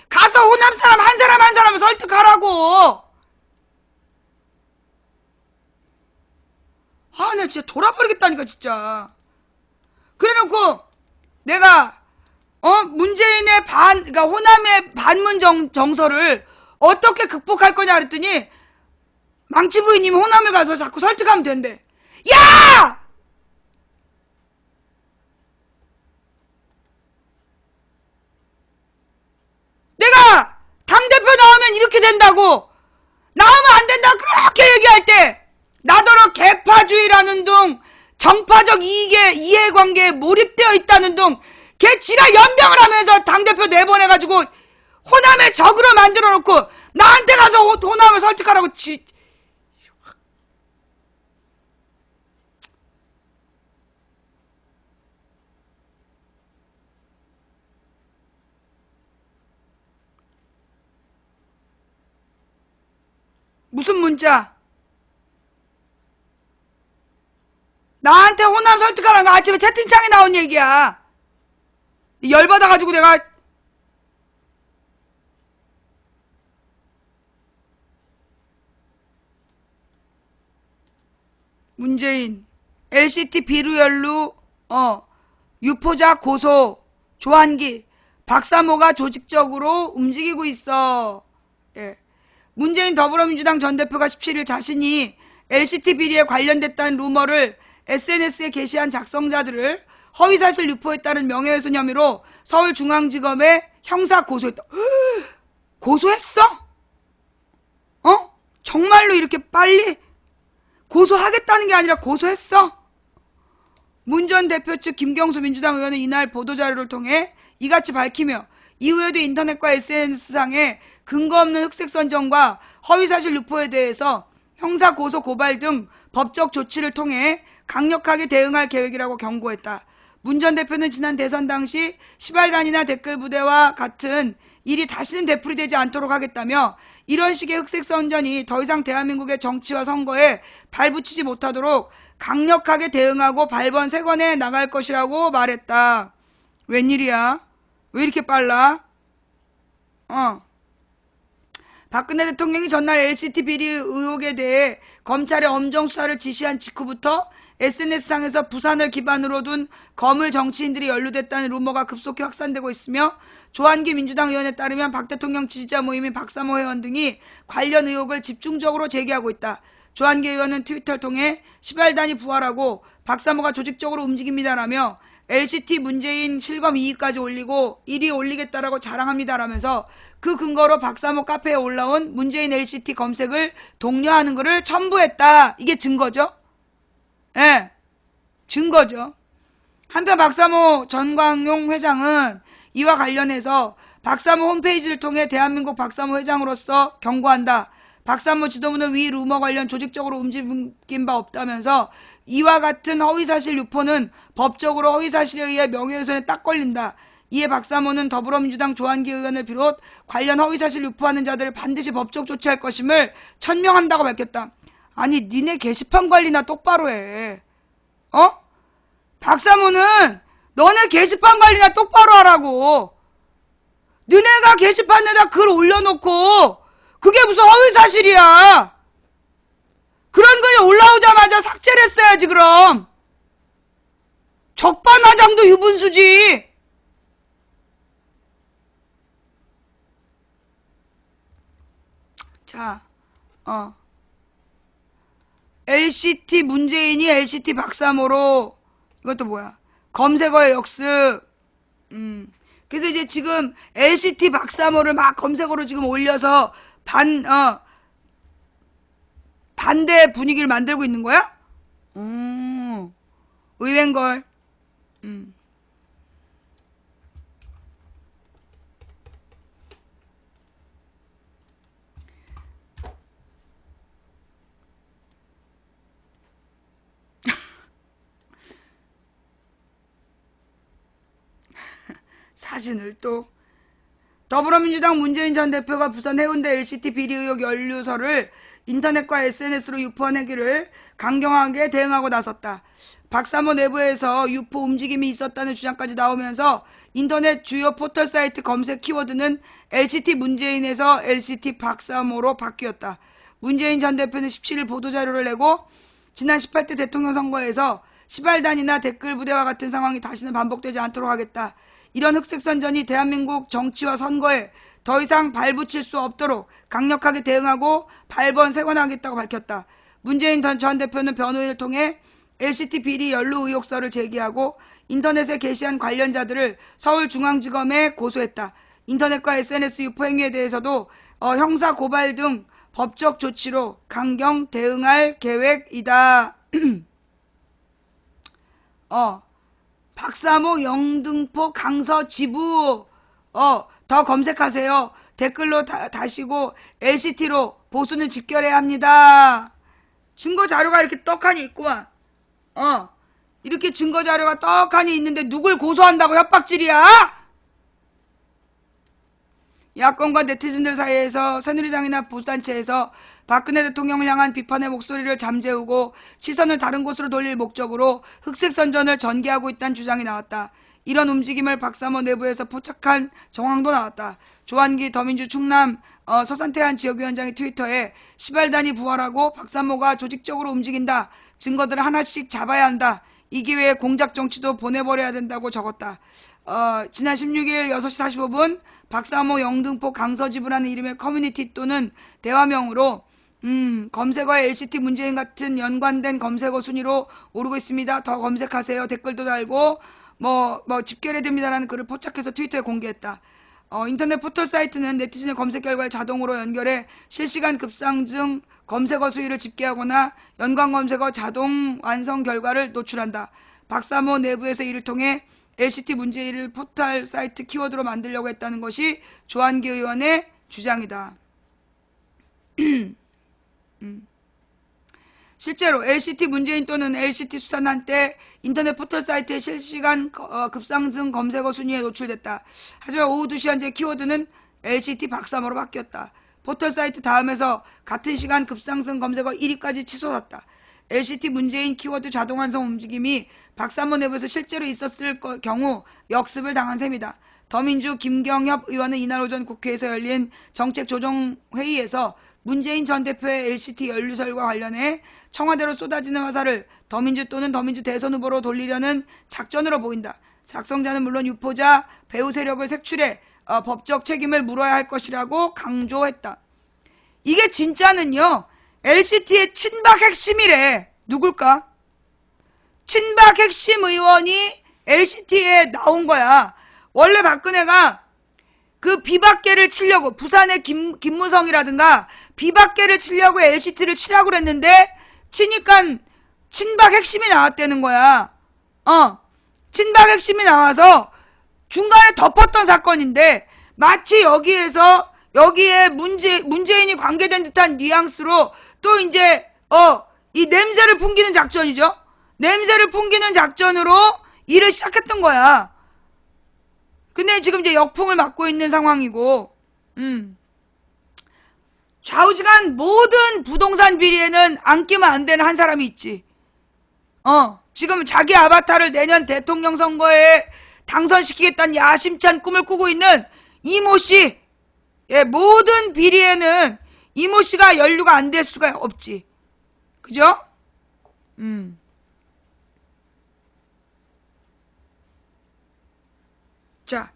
가서 호남 사람 한 사람을 설득하라고. 아, 나 진짜 돌아버리겠다니까 진짜. 그래놓고 내가 문재인의 그러니까 호남의 반문 정서를 어떻게 극복할 거냐 그랬더니 망치 부인님이 호남을 가서 자꾸 설득하면 된대. 야! 내가 당대표 나오면 이렇게 된다고, 나오면 안 된다 그렇게 얘기할 때 나더러 개파주의라는 둥, 정파적 이해관계에 몰입되어 있다는 둥, 걔 지랄 연병을 하면서 당대표 내보내가지고 호남의 적으로 만들어 놓고 나한테 가서 호남을 설득하라고 무슨 문자? 나한테 호남 설득하라는 거 아침에 채팅창에 나온 얘기야. 열받아가지고 내가 문재인 LCT 비루연루 유포자 고소 조한기 박사모가 조직적으로 움직이고 있어. 예. 문재인 더불어민주당 전 대표가 17일 자신이 LCT 비리에 관련됐다는 루머를 SNS에 게시한 작성자들을 허위사실 유포했다는 명예훼손 혐의로 서울중앙지검에 형사 고소했다. 고소했어? 정말로 이렇게 빨리 고소하겠다는 게 아니라 고소했어? 문 전 대표 측 김경수 민주당 의원은 이날 보도자료를 통해 이같이 밝히며 이후에도 인터넷과 SNS상에 근거 없는 흑색 선정과 허위사실 유포에 대해서 형사 고소 고발 등 법적 조치를 통해 강력하게 대응할 계획이라고 경고했다. 문 전 대표는 지난 대선 당시 시발단이나 댓글 부대와 같은 일이 다시는 되풀이되지 않도록 하겠다며 이런 식의 흑색 선전이 더 이상 대한민국의 정치와 선거에 발붙이지 못하도록 강력하게 대응하고 발번 세관해 나갈 것이라고 말했다. 웬일이야? 왜 이렇게 빨라? 박근혜 대통령이 전날 LCT 비리 의혹에 대해 검찰의 엄정 수사를 지시한 직후부터 SNS상에서 부산을 기반으로 둔 거물 정치인들이 연루됐다는 루머가 급속히 확산되고 있으며 조한기 민주당 의원에 따르면 박 대통령 지지자 모임인 박사모 회원 등이 관련 의혹을 집중적으로 제기하고 있다. 조한기 의원은 트위터를 통해 시발단이 부활하고 박사모가 조직적으로 움직입니다라며 LCT 문재인 실검 2위까지 올리고 1위 올리겠다라고 자랑합니다라면서 그 근거로 박사모 카페에 올라온 문재인 LCT 검색을 독려하는 것을 첨부했다. 이게 증거죠? 예, 증거죠. 한편 박사모 전광용 회장은 이와 관련해서 박사모 홈페이지를 통해 대한민국 박사모 회장으로서 경고한다. 박사모 지도부는 위 루머 관련 조직적으로 움직인 바 없다면서 이와 같은 허위사실 유포는 법적으로 허위사실에 의해 명예훼손에 딱 걸린다. 이에 박사모는 더불어민주당 조한기 의원을 비롯 관련 허위사실 유포하는 자들을 반드시 법적 조치할 것임을 천명한다고 밝혔다. 아니 니네 게시판 관리나 똑바로 해. 박사모는 너네 게시판 관리나 똑바로 하라고. 너네가 게시판에다 글 올려놓고 그게 무슨 허위사실이야. 그런 글이 올라오자마자 삭제를 했어야지 그럼. 적반하장도 유분수지. 자, LCT 문재인이 LCT 박사모로 이것도 뭐야? 검색어의 역습. 그래서 이제 지금 LCT 박사모를 막 검색어로 지금 올려서 반대 분위기를 만들고 있는 거야? 의외인걸. 사진을 또. 더불어민주당 문재인 전 대표가 부산 해운대 LCT 비리 의혹 연루설을 인터넷과 SNS로 유포하기를 강경하게 대응하고 나섰다. 박사모 내부에서 유포 움직임이 있었다는 주장까지 나오면서 인터넷 주요 포털 사이트 검색 키워드는 LCT 문재인에서 LCT 박사모로 바뀌었다. 문재인 전 대표는 17일 보도자료를 내고 지난 18대 대통령 선거에서 시발단이나 댓글 부대와 같은 상황이 다시는 반복되지 않도록 하겠다. 이런 흑색선전이 대한민국 정치와 선거에 더 이상 발붙일 수 없도록 강력하게 대응하고 발본색원하겠다고 밝혔다. 문재인 전 대표는 변호인을 통해 LCT 비리 연루 의혹서를 제기하고 인터넷에 게시한 관련자들을 서울중앙지검에 고소했다. 인터넷과 SNS 유포 행위에 대해서도 형사 고발 등 법적 조치로 강경 대응할 계획이다. 박사모 영등포 강서 지부 더 검색하세요. 댓글로 다시고 LCT로 보수는 집결해야 합니다. 증거 자료가 이렇게 떡하니 있구만. 이렇게 증거 자료가 떡하니 있는데 누굴 고소한다고 협박질이야? 야권과 네티즌들 사이에서 새누리당이나 보수단체에서 박근혜 대통령을 향한 비판의 목소리를 잠재우고 시선을 다른 곳으로 돌릴 목적으로 흑색선전을 전개하고 있다는 주장이 나왔다. 이런 움직임을 박사모 내부에서 포착한 정황도 나왔다. 조한기 더민주 충남 서산태안 지역위원장이 트위터에 시발단이 부활하고 박사모가 조직적으로 움직인다. 증거들을 하나씩 잡아야 한다. 이 기회에 공작 정치도 보내버려야 된다고 적었다. 지난 16일 6시 45분 박사모 영등포 강서지부라는 이름의 커뮤니티 또는 대화명으로 검색어에 LCT 문재인 같은 연관된 검색어 순위로 오르고 있습니다. 더 검색하세요. 댓글도 달고 집결해야 됩니다라는 글을 포착해서 트위터에 공개했다. 인터넷 포털 사이트는 네티즌의 검색 결과에 자동으로 연결해 실시간 급상승 검색어 수위를 집계하거나 연관 검색어 자동 완성 결과를 노출한다. 박사모 내부에서 이를 통해 LCT 문재인을 포털 사이트 키워드로 만들려고 했다는 것이 조한기 의원의 주장이다. 실제로 LCT 문재인 또는 LCT 수사는 한때 인터넷 포털 사이트의 실시간 급상승 검색어 순위에 노출됐다. 하지만 오후 2시 현재 키워드는 LCT 박사모로 바뀌었다. 포털 사이트 다음에서 같은 시간 급상승 검색어 1위까지 치솟았다. LCT 문재인 키워드 자동 완성 움직임이 박사모 내부에서 실제로 있었을 경우 역습을 당한 셈이다. 더민주 김경협 의원은 이날 오전 국회에서 열린 정책조정회의에서 문재인 전 대표의 LCT 연루설과 관련해 청와대로 쏟아지는 화살을 더민주 또는 더민주 대선 후보로 돌리려는 작전으로 보인다. 작성자는 물론 유포자, 배후 세력을 색출해 법적 책임을 물어야 할 것이라고 강조했다. 이게 진짜는요. LCT의 친박 핵심이래. 누굴까? 친박 핵심 의원이 LCT에 나온 거야. 원래 박근혜가 그 비박계를 치려고 부산의 김무성이라든가 비박계를 치려고 LCT를 치라고 그랬는데 치니까 친박 핵심이 나왔다는 거야. 친박 핵심이 나와서 중간에 덮었던 사건인데 마치 여기에 문재인이 관계된 듯한 뉘앙스로 또 이제 이 냄새를 풍기는 작전이죠. 냄새를 풍기는 작전으로 일을 시작했던 거야. 근데 지금 이제 역풍을 맞고 있는 상황이고, 좌우지간 모든 부동산 비리에는 안 끼면 안 되는 한 사람이 있지. 지금 자기 아바타를 내년 대통령 선거에 당선시키겠다는 야심찬 꿈을 꾸고 있는 이모 씨. 예, 모든 비리에는 이모 씨가 연루가 안 될 수가 없지. 그죠? 자,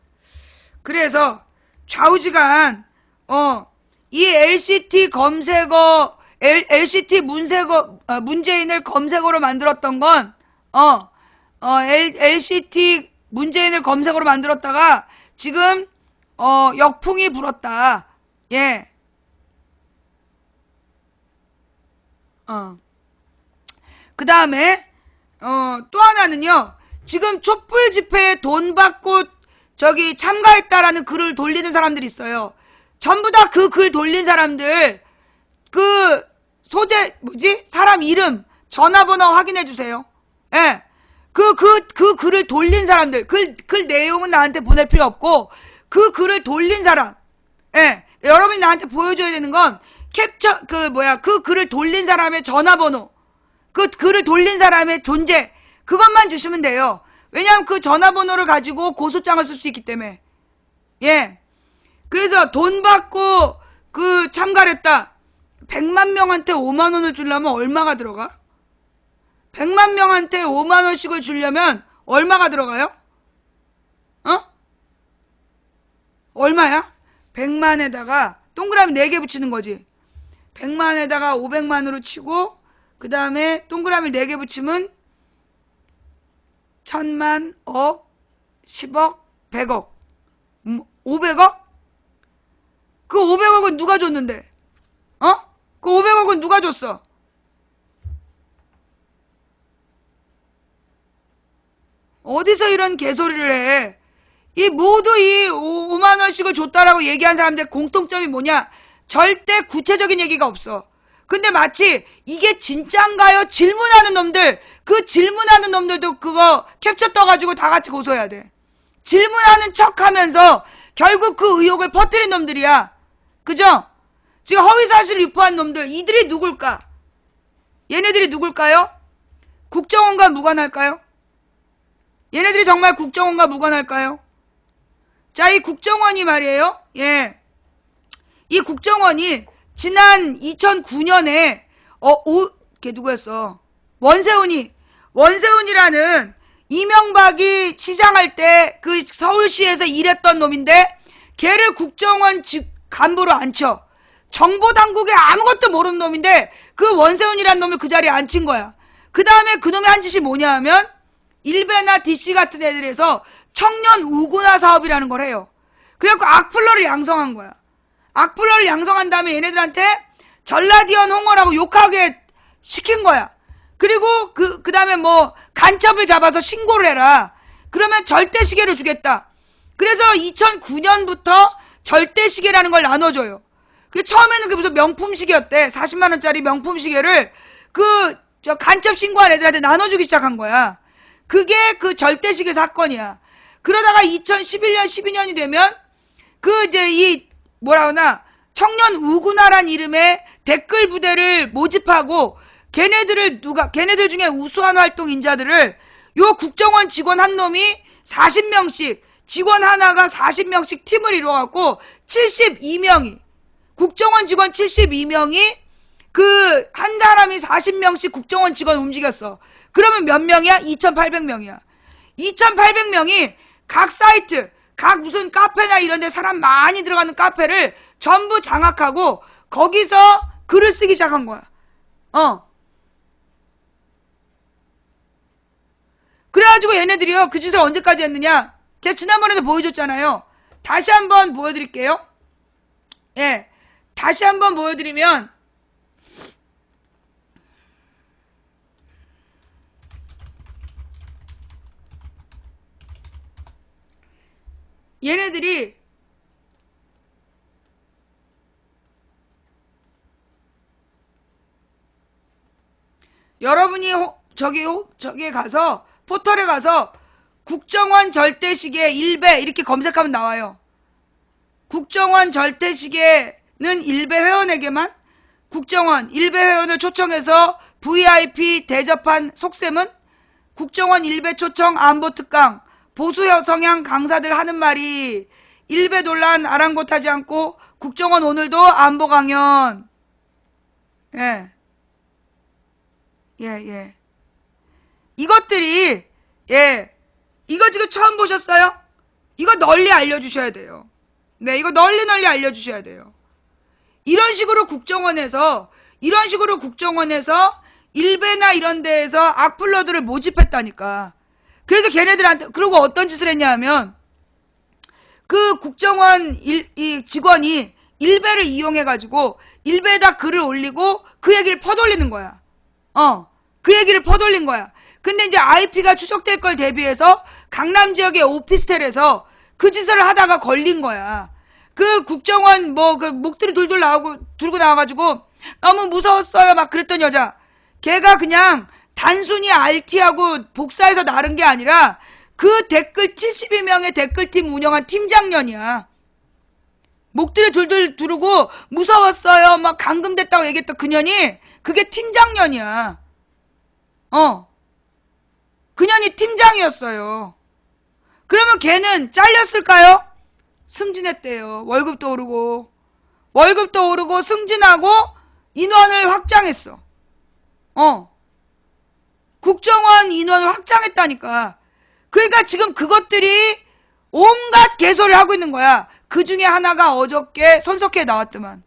그래서 좌우지간 이 LCT 검색어 LCT 문재인을 검색어로 만들었던 건 LCT 문재인을 검색어로 만들었다가 지금 역풍이 불었다. 예. 그 다음에 또 하나는요. 지금 촛불 집회에 돈 받고 저기 참가했다라는 글을 돌리는 사람들이 있어요. 전부 다 그 글 돌린 사람들 그 소재 사람 이름 전화번호 확인해 주세요. 예. 그 글을 돌린 사람들 글 내용은 나한테 보낼 필요 없고 그 글을 돌린 사람. 예. 여러분이 나한테 보여줘야 되는 건 캡처 그 글을 돌린 사람의 전화번호, 그 글을 돌린 사람의 존재, 그것만 주시면 돼요. 왜냐하면 그 전화번호를 가지고 고소장을 쓸 수 있기 때문에. 예. 그래서 돈 받고 그 참가를 했다. 100만 명한테 5만 원을 주려면 얼마가 들어가? 100만 명한테 5만 원씩을 주려면 얼마가 들어가요? 얼마야? 100만에다가 동그라미 4개 붙이는 거지. 100만에다가 500만으로 치고 그 다음에 동그라미 4개 붙이면 1000만, 억, 10억, 100억, 500억? 그 500억은 누가 줬는데? 그 500억은 누가 줬어? 어디서 이런 개소리를 해? 이 모두 이 5만 원씩을 줬다라고 얘기한 사람들 공통점이 뭐냐? 절대 구체적인 얘기가 없어. 근데 마치 이게 진짠가요? 질문하는 놈들, 그 질문하는 놈들도 그거 캡처 떠가지고 다 같이 고소해야 돼. 질문하는 척 하면서 결국 그 의혹을 퍼뜨린 놈들이야. 그죠? 지금 허위사실 유포한 놈들, 이들이 누굴까? 얘네들이 누굴까요? 국정원과 무관할까요? 얘네들이 정말 국정원과 무관할까요? 자, 이 국정원이 말이에요. 예. 이 국정원이 지난 2009년에 걔 누구였어? 원세훈이라는 이명박이 시장할 때 그 서울시에서 일했던 놈인데 걔를 국정원 간부로 앉혀. 정보당국에 아무것도 모르는 놈인데 그 원세훈이라는 놈을 그 자리에 앉힌 거야. 그 다음에 그놈의 한 짓이 뭐냐 하면 일베나 DC 같은 애들에서 청년 우군화 사업이라는 걸 해요. 그래갖고 악플러를 양성한 거야. 악플러를 양성한 다음에 얘네들한테 전라디언 홍어라고 욕하게 시킨 거야. 그리고 그 다음에 뭐 간첩을 잡아서 신고를 해라. 그러면 절대시계를 주겠다. 그래서 2009년부터 절대시계라는 걸 나눠줘요. 처음에는 그 무슨 명품시계였대. 40만원짜리 명품시계를 저 간첩 신고한 애들한테 나눠주기 시작한 거야. 그게 그 절대시계 사건이야. 그러다가 2011년, 12년이 되면 청년 우군화란 이름의 댓글 부대를 모집하고 걔네들 중에 우수한 활동 인자들을 요 국정원 직원 한 놈이 40명씩, 직원 하나가 40명씩 팀을 이루어갖고 72명이, 국정원 직원 72명이 한 사람이 40명씩 국정원 직원 움직였어. 그러면 몇 명이야? 2,800명이야. 2,800명이 각 사이트, 각 무슨 카페나 이런 데 사람 많이 들어가는 카페를 전부 장악하고 거기서 글을 쓰기 시작한 거야. 그래가지고 얘네들이요, 그 짓을 언제까지 했느냐? 제가 지난번에도 보여줬잖아요. 다시 한번 보여드릴게요. 예. 다시 한번 보여드리면, 얘네들이 여러분이 저기에 가서 포털에 가서 국정원 절대시계 1배 이렇게 검색하면 나와요. 국정원 절대시계는 일베 회원에게만, 국정원 일베 회원을 초청해서 VIP 대접한 속셈은 국정원 일베 초청 안보 특강, 보수 성향 강사들 하는 말이 일베 논란 아랑곳하지 않고 국정원 오늘도 안보 강연. 예. 이것들이, 예. 이거 지금 처음 보셨어요? 이거 널리 알려주셔야 돼요. 네, 이거 널리 알려주셔야 돼요. 이런 식으로 국정원에서 일베나 이런 데에서 악플러들을 모집했다니까. 그래서 걔네들한테, 그리고 어떤 짓을 했냐 하면, 그 국정원 이 직원이 일베를 이용해가지고 일베에다 글을 올리고 그 얘기를 퍼돌리는 거야. 그 얘기를 퍼돌린 거야. 근데 이제 IP가 추적될 걸 대비해서 강남 지역의 오피스텔에서 그 짓을 하다가 걸린 거야. 그 국정원 그 목들이 돌돌 들고 나와가지고 너무 무서웠어요 막 그랬던 여자. 걔가 그냥 단순히 RT하고 복사해서 나른 게 아니라 그 댓글 72명의 댓글팀 운영한 팀장년이야. 목들이 돌돌 두르고 무서웠어요 막 감금됐다고 얘기했던 그년이 그게 팀장년이야. 그년이 팀장이었어요. 그러면 걔는 잘렸을까요? 승진했대요. 월급도 오르고 승진하고 인원을 확장했어. 국정원 인원을 확장했다니까. 그러니까 지금 그것들이 온갖 개소리를 하고 있는 거야. 그 중에 하나가 어저께 손석희에 나왔더만.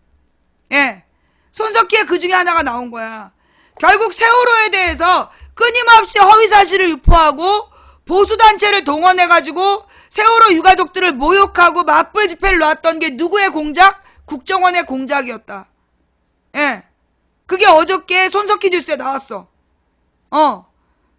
예. 손석희에 그 중에 하나가 나온 거야. 결국 세월호에 대해서 끊임없이 허위사실을 유포하고 보수단체를 동원해가지고 세월호 유가족들을 모욕하고 맞불 집회를 놨던 게 누구의 공작? 국정원의 공작이었다. 예. 그게 어저께 손석희 뉴스에 나왔어.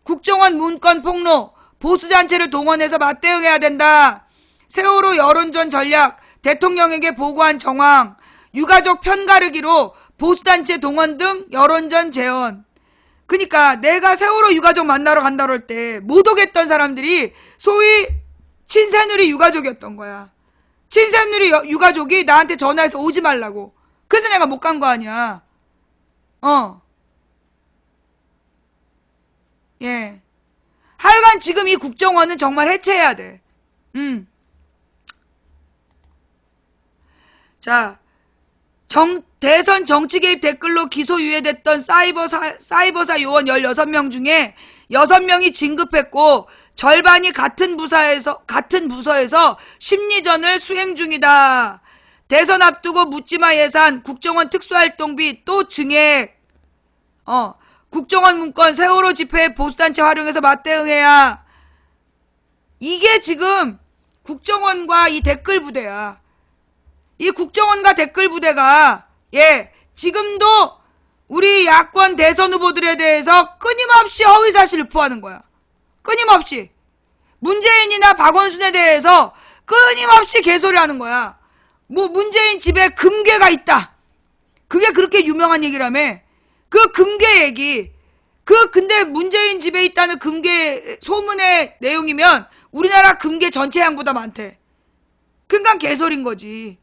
국정원 문건 폭로, 보수단체를 동원해서 맞대응해야 된다. 세월호 여론전 전략, 대통령에게 보고한 정황, 유가족 편가르기로 보수단체 동원 등 여론전 재원. 그니까 내가 세월호 유가족 만나러 간다고 할 때 못 오겠던 사람들이 소위 친새누리 유가족이었던 거야. 친새누리 유가족이 나한테 전화해서 오지 말라고. 그래서 내가 못 간 거 아니야. 예. 하여간 지금 이 국정원은 정말 해체해야 돼. 자, 대선 정치 개입 댓글로 기소 유예됐던 사이버사 요원 16명 중에 6명이 진급했고 절반이 같은 부서에서 심리전을 수행 중이다. 대선 앞두고 묻지마 예산, 국정원 특수활동비 또 증액. 국정원 문건 세월호 집회에 보수단체 활용해서 맞대응해야. 이게 지금 국정원과 이 댓글 부대야. 이 국정원과 댓글 부대가 지금도 우리 야권 대선 후보들에 대해서 끊임없이 허위사실 유포하는 거야. 끊임없이. 문재인이나 박원순에 대해서 끊임없이 개소리 하는 거야. 문재인 집에 금괴가 있다. 그게 그렇게 유명한 얘기라며. 그 금괴 얘기. 근데 문재인 집에 있다는 금괴 소문의 내용이면 우리나라 금괴 전체 양보다 많대. 그러니까 개소리인 거지.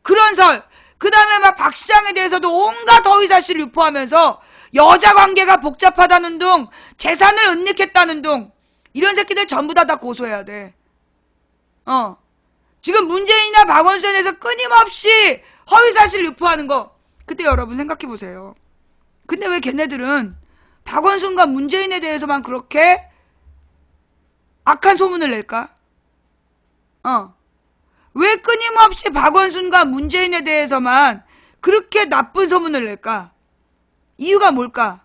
그런 설. 그 다음에 막 박 시장에 대해서도 온갖 허위사실을 유포하면서 여자 관계가 복잡하다는 둥, 재산을 은닉했다는 둥, 이런 새끼들 전부 다 고소해야 돼. 지금 문재인이나 박원순에 대해서 끊임없이 허위사실 유포하는 거. 그때 여러분 생각해보세요. 근데 왜 걔네들은 박원순과 문재인에 대해서만 그렇게 악한 소문을 낼까? 왜 끊임없이 박원순과 문재인에 대해서만 그렇게 나쁜 소문을 낼까? 이유가 뭘까?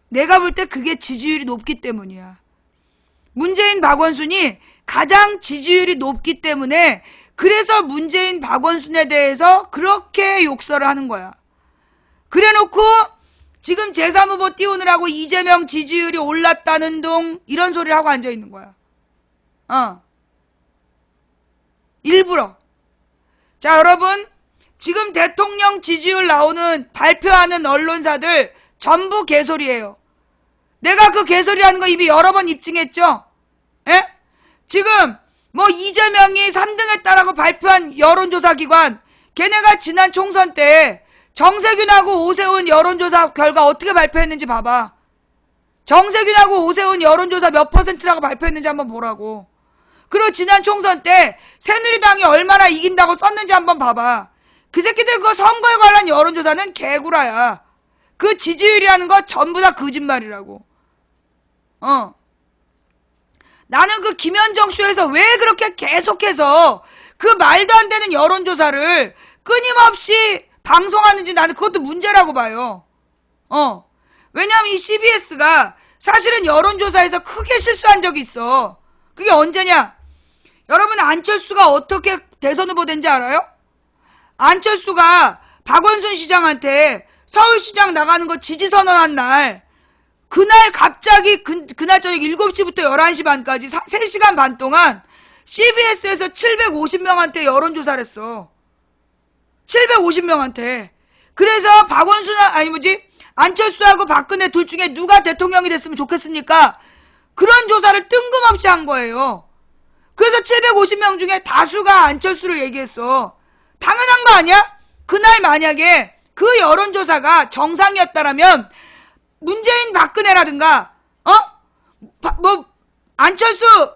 내가 볼 때 그게 지지율이 높기 때문이야. 문재인, 박원순이 가장 지지율이 높기 때문에 그래서 문재인, 박원순에 대해서 그렇게 욕설을 하는 거야. 그래놓고 지금 제3후보 띄우느라고 이재명 지지율이 올랐다는 둥 이런 소리를 하고 앉아있는 거야. 일부러. 자, 여러분, 지금 대통령 지지율 나오는 발표하는 언론사들 전부 개소리예요. 내가 그 개소리 하는 거 이미 여러 번 입증했죠? 예? 지금 이재명이 3등 했다라고 발표한 여론조사 기관, 걔네가 지난 총선 때 정세균하고 오세훈 여론조사 결과 어떻게 발표했는지 봐봐. 정세균하고 오세훈 여론조사 몇 %라고 발표했는지 한번 보라고. 그리고 지난 총선 때 새누리당이 얼마나 이긴다고 썼는지 한번 봐봐. 그 새끼들 그거 선거에 관한 여론조사는 개구라야. 그 지지율이라는 거 전부 다 거짓말이라고. 나는 그 김현정 쇼에서 왜 그렇게 계속해서 그 말도 안 되는 여론조사를 끊임없이 방송하는지 나는 그것도 문제라고 봐요. 왜냐면 이 CBS가 사실은 여론조사에서 크게 실수한 적이 있어. 그게 언제냐? 여러분 안철수가 어떻게 대선 후보 된지 알아요? 안철수가 박원순 시장한테 서울시장 나가는 거 지지선언한 날, 그날 갑자기 그날 저녁 7시부터 11시 반까지 3시간 반 동안 CBS에서 750명한테 여론조사를 했어. 750명한테. 그래서 안철수하고 박근혜 둘 중에 누가 대통령이 됐으면 좋겠습니까? 그런 조사를 뜬금없이 한 거예요. 그래서 750명 중에 다수가 안철수를 얘기했어. 당연한 거 아니야? 그날 만약에 그 여론조사가 정상이었다라면 문재인 박근혜라든가 안철수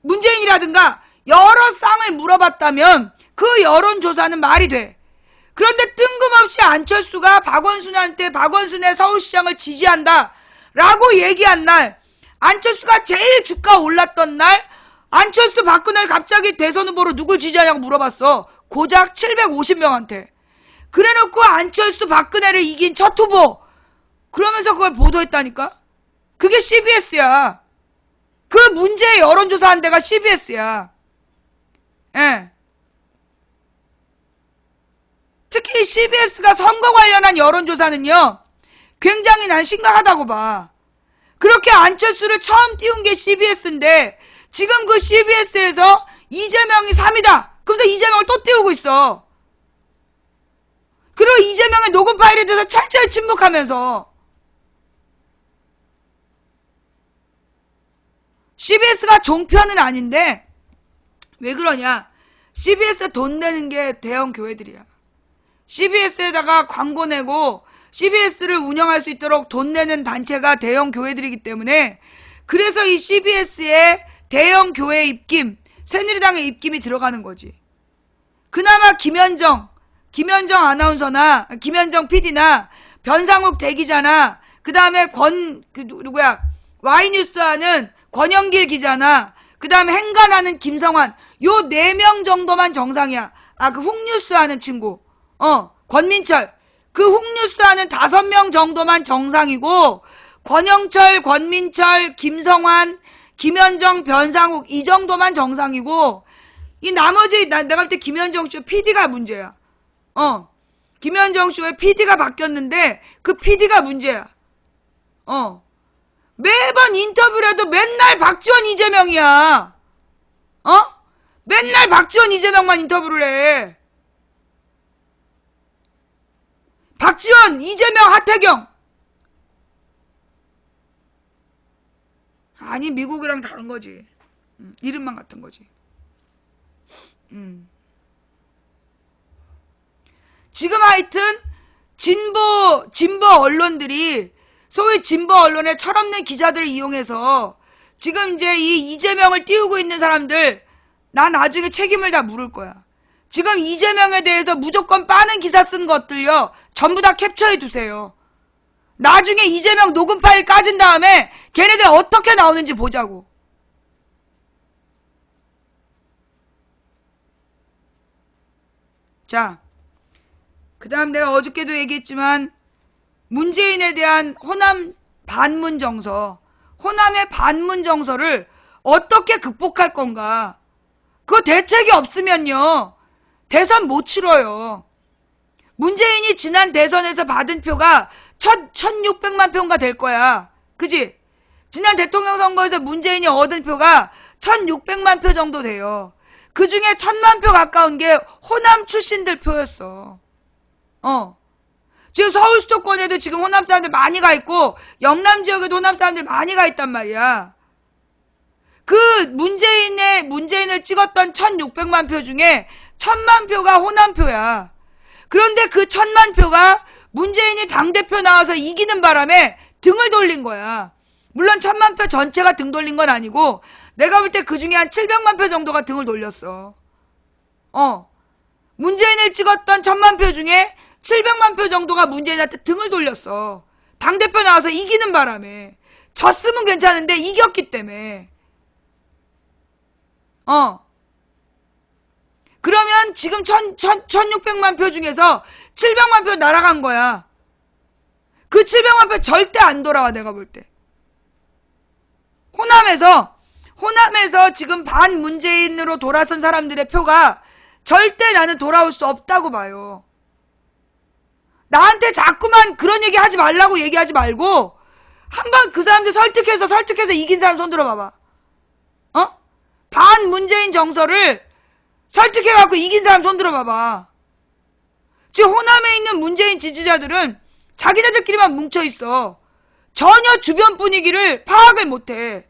문재인이라든가 여러 쌍을 물어봤다면 그 여론조사는 말이 돼. 그런데 뜬금없이 안철수가 박원순의 서울시장을 지지한다 라고 얘기한 날, 안철수가 제일 주가 올랐던 날, 안철수 박근혜를 갑자기 대선 후보로 누굴 지지하냐고 물어봤어. 고작 750명한테. 그래놓고 안철수 박근혜를 이긴 첫 후보, 그러면서 그걸 보도했다니까? 그게 CBS야. 그 문제의 여론조사한 데가 CBS야. 예. 특히 CBS가 선거 관련한 여론조사는요, 굉장히 난 심각하다고 봐. 그렇게 안철수를 처음 띄운 게 CBS인데, 지금 그 CBS에서 이재명이 3위다. 그러면서 이재명을 또 띄우고 있어. 그리고 이재명의 녹음 파일에 대해서 철저히 침묵하면서. CBS가 종편은 아닌데 왜 그러냐? CBS에 돈 내는 게 대형 교회들이야. CBS에다가 광고 내고 CBS를 운영할 수 있도록 돈 내는 단체가 대형 교회들이기 때문에, 그래서 이 CBS에 대형 교회 입김, 새누리당의 입김이 들어가는 거지. 그나마 김현정 아나운서나 김현정 PD나 변상욱 대기자나 그 다음에 Y뉴스 하는 권영길 기자나 그 다음에 행간하는 김성환, 요 4명 정도만 정상이야. 그 훅뉴스 하는 친구 권민철, 그 훅뉴스 하는 5명 정도만 정상이고, 권영철, 권민철, 김성환, 김현정, 변상욱 이 정도만 정상이고, 이 나머지 내가 볼 때 김현정 쇼 PD가 문제야. 김현정 쇼의 PD가 바뀌었는데 그 PD가 문제야. 매번 인터뷰를 해도 맨날 박지원 이재명이야. 맨날 박지원 이재명만 인터뷰를 해. 박지원, 이재명, 하태경. 아니, 미국이랑 다른 거지. 이름만 같은 거지. 지금 하여튼 진보 언론들이, 소위 진보 언론의 철없는 기자들을 이용해서 지금 이제 이 이재명을 띄우고 있는 사람들, 나 나중에 책임을 다 물을 거야. 지금 이재명에 대해서 무조건 빠는 기사 쓴 것들요, 전부 다 캡처해 두세요. 나중에 이재명 녹음 파일 까진 다음에 걔네들 어떻게 나오는지 보자고. 자, 그 다음 내가 어저께도 얘기했지만, 문재인에 대한 호남 반문 정서, 호남의 반문 정서를 어떻게 극복할 건가? 그거 대책이 없으면요, 대선 못 치러요. 문재인이 지난 대선에서 받은 표가 1600만 표인가 될 거야. 그지? 지난 대통령 선거에서 문재인이 얻은 표가 1600만 표 정도 돼요. 그 중에 1000만 표 가까운 게 호남 출신들 표였어. 지금 서울 수도권에도 지금 호남 사람들 많이 가 있고, 영남 지역에도 호남 사람들 많이 가 있단 말이야. 그 문재인을 찍었던 1600만 표 중에 1000만 표가 호남 표야. 그런데 그 1000만 표가 문재인이 당대표 나와서 이기는 바람에 등을 돌린 거야. 물론 1000만 표 전체가 등 돌린 건 아니고, 내가 볼 때 그 중에 한 700만 표 정도가 등을 돌렸어. 문재인을 찍었던 1000만 표 중에 700만 표 정도가 문재인한테 등을 돌렸어. 당대표 나와서 이기는 바람에. 졌으면 괜찮은데 이겼기 때문에. 그러면 지금 1600만 표 중에서 700만 표 날아간 거야. 그 700만 표 절대 안 돌아와, 내가 볼 때. 호남에서 지금 반문재인으로 돌아선 사람들의 표가 절대 나는 돌아올 수 없다고 봐요. 나한테 자꾸만 그런 얘기 하지 말라고 얘기하지 말고 한번 그 사람들 설득해서 이긴 사람 손 들어봐봐. 반문재인 정서를 설득해갖고 이긴 사람 손 들어봐봐. 지금 호남에 있는 문재인 지지자들은 자기네들끼리만 뭉쳐있어. 전혀 주변 분위기를 파악을 못해.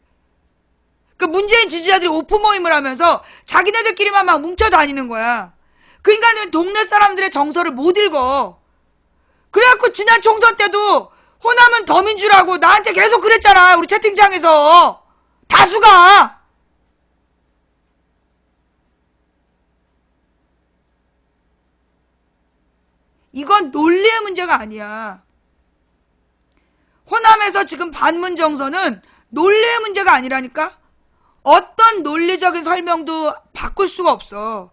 그 문재인 지지자들이 오프 모임을 하면서 자기네들끼리만 막 뭉쳐 다니는 거야. 그 인간은 동네 사람들의 정서를 못 읽어. 그래갖고 지난 총선 때도 호남은 더민주라고 나한테 계속 그랬잖아. 우리 채팅창에서. 다수가. 이건 논리의 문제가 아니야. 호남에서 지금 반문 정서는 논리의 문제가 아니라니까? 어떤 논리적인 설명도 바꿀 수가 없어.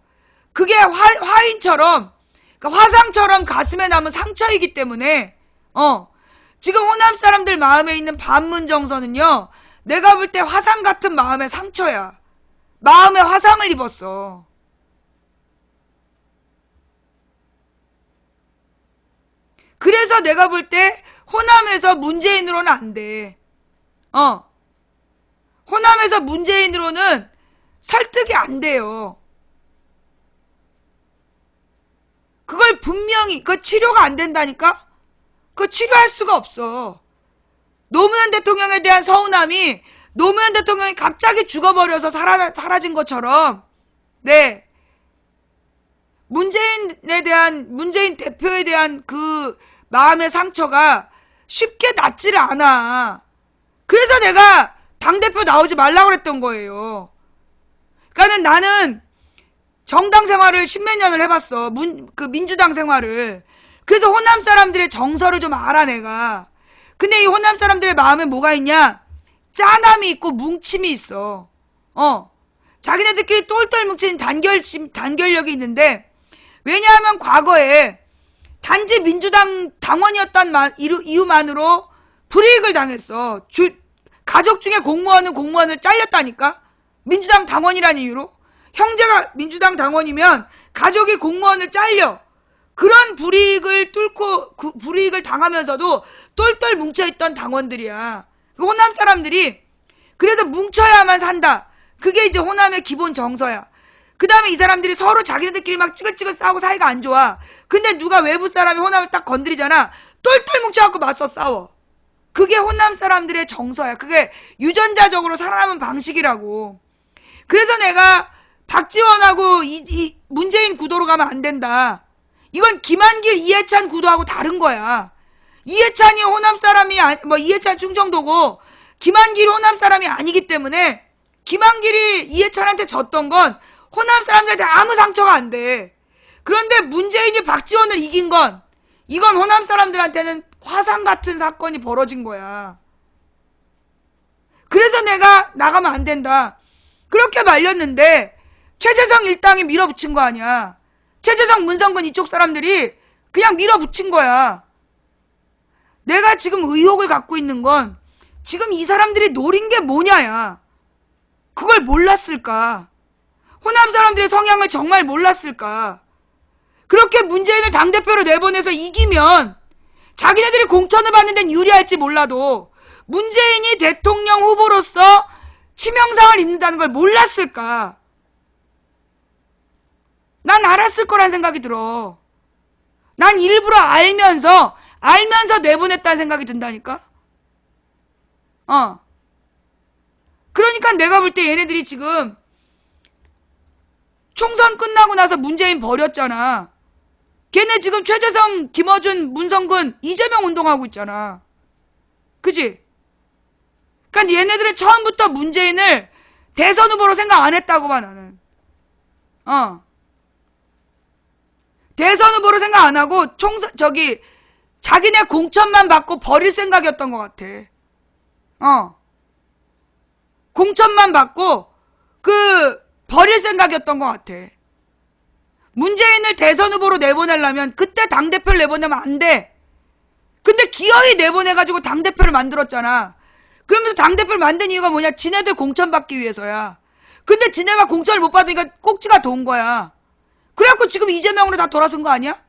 그게 화인처럼, 그러니까 화상처럼 가슴에 남은 상처이기 때문에, 지금 호남 사람들 마음에 있는 반문 정서는요, 내가 볼 때 화상 같은 마음의 상처야. 마음에 화상을 입었어. 그래서 내가 볼 때 호남에서 문재인으로는 안 돼. 호남에서 문재인으로는 설득이 안 돼요. 그걸 분명히, 그 치료가 안 된다니까? 그거 치료할 수가 없어. 노무현 대통령에 대한 서운함이 노무현 대통령이 갑자기 죽어버려서 사라진 것처럼, 네. 문재인 대표에 대한 그 마음의 상처가 쉽게 낫지를 않아. 그래서 내가 당대표 나오지 말라고 그랬던 거예요. 그러니까는 나는 정당 생활을 십몇 년을 해봤어. 민주당 생활을. 그래서 호남 사람들의 정서를 좀 알아, 내가. 근데 이 호남 사람들의 마음에 뭐가 있냐? 짠함이 있고 뭉침이 있어. 자기네들끼리 똘똘 뭉친 단결력이 있는데, 왜냐하면 과거에 단지 민주당 당원이었던 이유만으로 불이익을 당했어. 가족 중에 공무원을 잘렸다니까? 민주당 당원이라는 이유로? 형제가 민주당 당원이면 가족이 공무원을 잘려. 그런 불이익을 불이익을 당하면서도 똘똘 뭉쳐있던 당원들이야. 그 호남 사람들이 그래서 뭉쳐야만 산다. 그게 이제 호남의 기본 정서야. 그 다음에 이 사람들이 서로 자기네들끼리 막 찌글찌글 싸우고 사이가 안 좋아. 근데 누가 외부 사람이 호남을 딱 건드리잖아. 똘똘 뭉쳐갖고 맞서 싸워. 그게 호남 사람들의 정서야. 그게 유전자적으로 살아남은 방식이라고. 그래서 내가 박지원하고 이 문재인 구도로 가면 안 된다. 이건 김한길, 이해찬 구도하고 다른 거야. 이해찬이 호남 사람이 이해찬 충청도고 김한길이 호남 사람이 아니기 때문에 김한길이 이해찬한테 졌던 건 호남 사람들한테 아무 상처가 안 돼. 그런데 문재인이 박지원을 이긴 건 이건 호남 사람들한테는 화상 같은 사건이 벌어진 거야. 그래서 내가 나가면 안 된다. 그렇게 말렸는데 최재성 일당이 밀어붙인 거 아니야. 최재성, 문성근 이쪽 사람들이 그냥 밀어붙인 거야. 내가 지금 의혹을 갖고 있는 건 지금 이 사람들이 노린 게 뭐냐야. 그걸 몰랐을까? 호남 사람들의 성향을 정말 몰랐을까? 그렇게 문재인을 당대표로 내보내서 이기면 자기네들이 공천을 받는 데는 유리할지 몰라도 문재인이 대통령 후보로서 치명상을 입는다는 걸 몰랐을까? 난 알았을 거란 생각이 들어. 난 일부러 알면서 내보냈다는 생각이 든다니까? 그러니까 내가 볼 때 얘네들이 지금 총선 끝나고 나서 문재인 버렸잖아. 걔네 지금 최재성, 김어준, 문성근, 이재명 운동하고 있잖아. 그지? 그러니까 얘네들은 처음부터 문재인을 대선 후보로 생각 안 했다고 봐, 나는. 대선 후보로 생각 안 하고 자기네 공천만 받고 버릴 생각이었던 것 같아. 공천만 받고 버릴 생각이었던 것 같아. 문재인을 대선 후보로 내보내려면 그때 당대표를 내보내면 안 돼. 근데 기어이 내보내가지고 당대표를 만들었잖아. 그러면서 당대표를 만든 이유가 뭐냐? 지네들 공천받기 위해서야. 근데 지네가 공천을 못 받으니까 꼭지가 돈 거야. 그래갖고 지금 이재명으로 다 돌아선 거 아니야?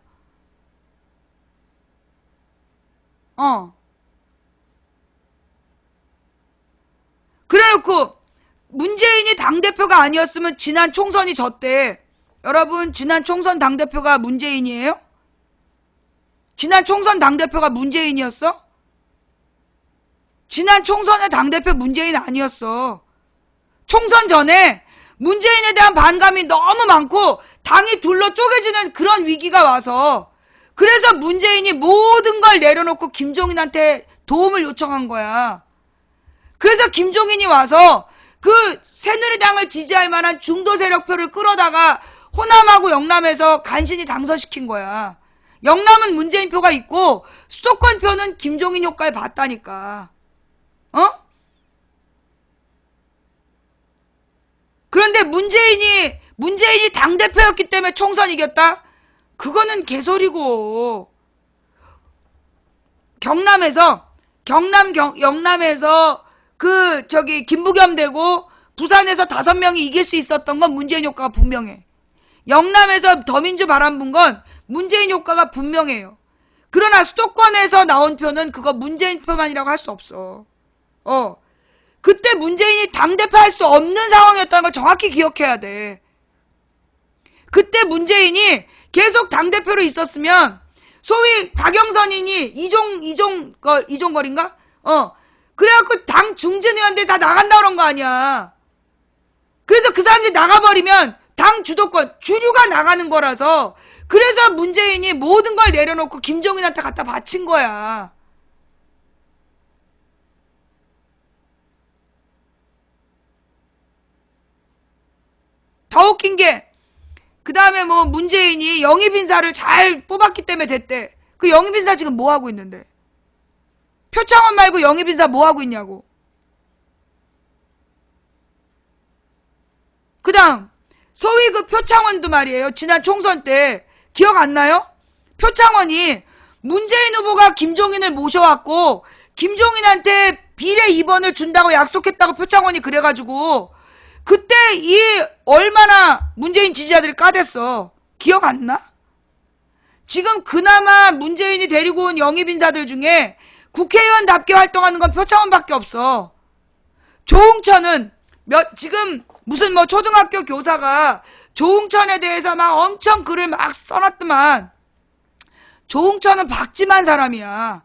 그래놓고 문재인이 당대표가 아니었으면 지난 총선이 졌대. 여러분, 지난 총선 당대표가 문재인이에요? 지난 총선 당대표가 문재인이었어? 지난 총선의 당대표 문재인 아니었어. 총선 전에 문재인에 대한 반감이 너무 많고 당이 둘러 쪼개지는 그런 위기가 와서 그래서 문재인이 모든 걸 내려놓고 김종인한테 도움을 요청한 거야. 그래서 김종인이 와서 그 새누리당을 지지할 만한 중도 세력표를 끌어다가 호남하고 영남에서 간신히 당선시킨 거야. 영남은 문재인 표가 있고 수도권 표는 김종인 효과를 봤다니까. 그런데 문재인이 당대표였기 때문에 총선 이겼다? 그거는 개소리고. 영남에서 김부겸 되고 부산에서 5명이 이길 수 있었던 건 문재인 효과가 분명해. 영남에서 더민주 바람 분 건 문재인 효과가 분명해요. 그러나 수도권에서 나온 표는 그거 문재인 표만이라고 할 수 없어. 그때 문재인이 당대표 할 수 없는 상황이었다는 걸 정확히 기억해야 돼. 그때 문재인이 계속 당대표로 있었으면 소위 박영선이니 이종걸인가? 그래갖고 당 중진 의원들이 다 나간다 그런 거 아니야. 그래서 그 사람들이 나가버리면 당 주도권, 주류가 나가는 거라서 그래서 문재인이 모든 걸 내려놓고 김종인한테 갖다 바친 거야. 더 웃긴 게 그 다음에 뭐 문재인이 영입인사를 잘 뽑았기 때문에 됐대. 그 영입인사 지금 뭐 하고 있는데? 표창원 말고 영입인사 뭐 하고 있냐고. 그 다음 소위 그 표창원도 말이에요. 지난 총선 때 기억 안 나요? 표창원이 문재인 후보가 김종인을 모셔왔고 김종인한테 비례 2번을 준다고 약속했다고 표창원이 그래가지고 그때 얼마나 문재인 지지자들이 까댔어. 기억 안 나? 지금 그나마 문재인이 데리고 온 영입인사들 중에 국회의원답게 활동하는 건 표창원밖에 없어. 조응천은 지금 무슨 뭐 초등학교 교사가 조응천에 대해서 막 엄청 글을 막 써놨더만 조응천은 박지만 사람이야.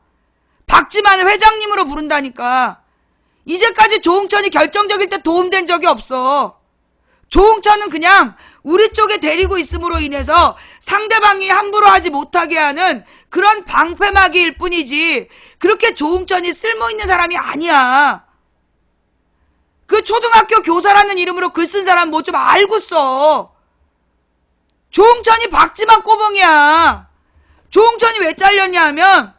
박지만을 회장님으로 부른다니까. 이제까지 조응천이 결정적일 때 도움된 적이 없어. 조응천은 그냥 우리 쪽에 데리고 있음으로 인해서 상대방이 함부로 하지 못하게 하는 그런 방패막이일 뿐이지 그렇게 조응천이 쓸모있는 사람이 아니야. 그 초등학교 교사라는 이름으로 글 쓴 사람 뭐 좀 알고 써. 조응천이 박지만 꼬봉이야. 조응천이 왜 잘렸냐 하면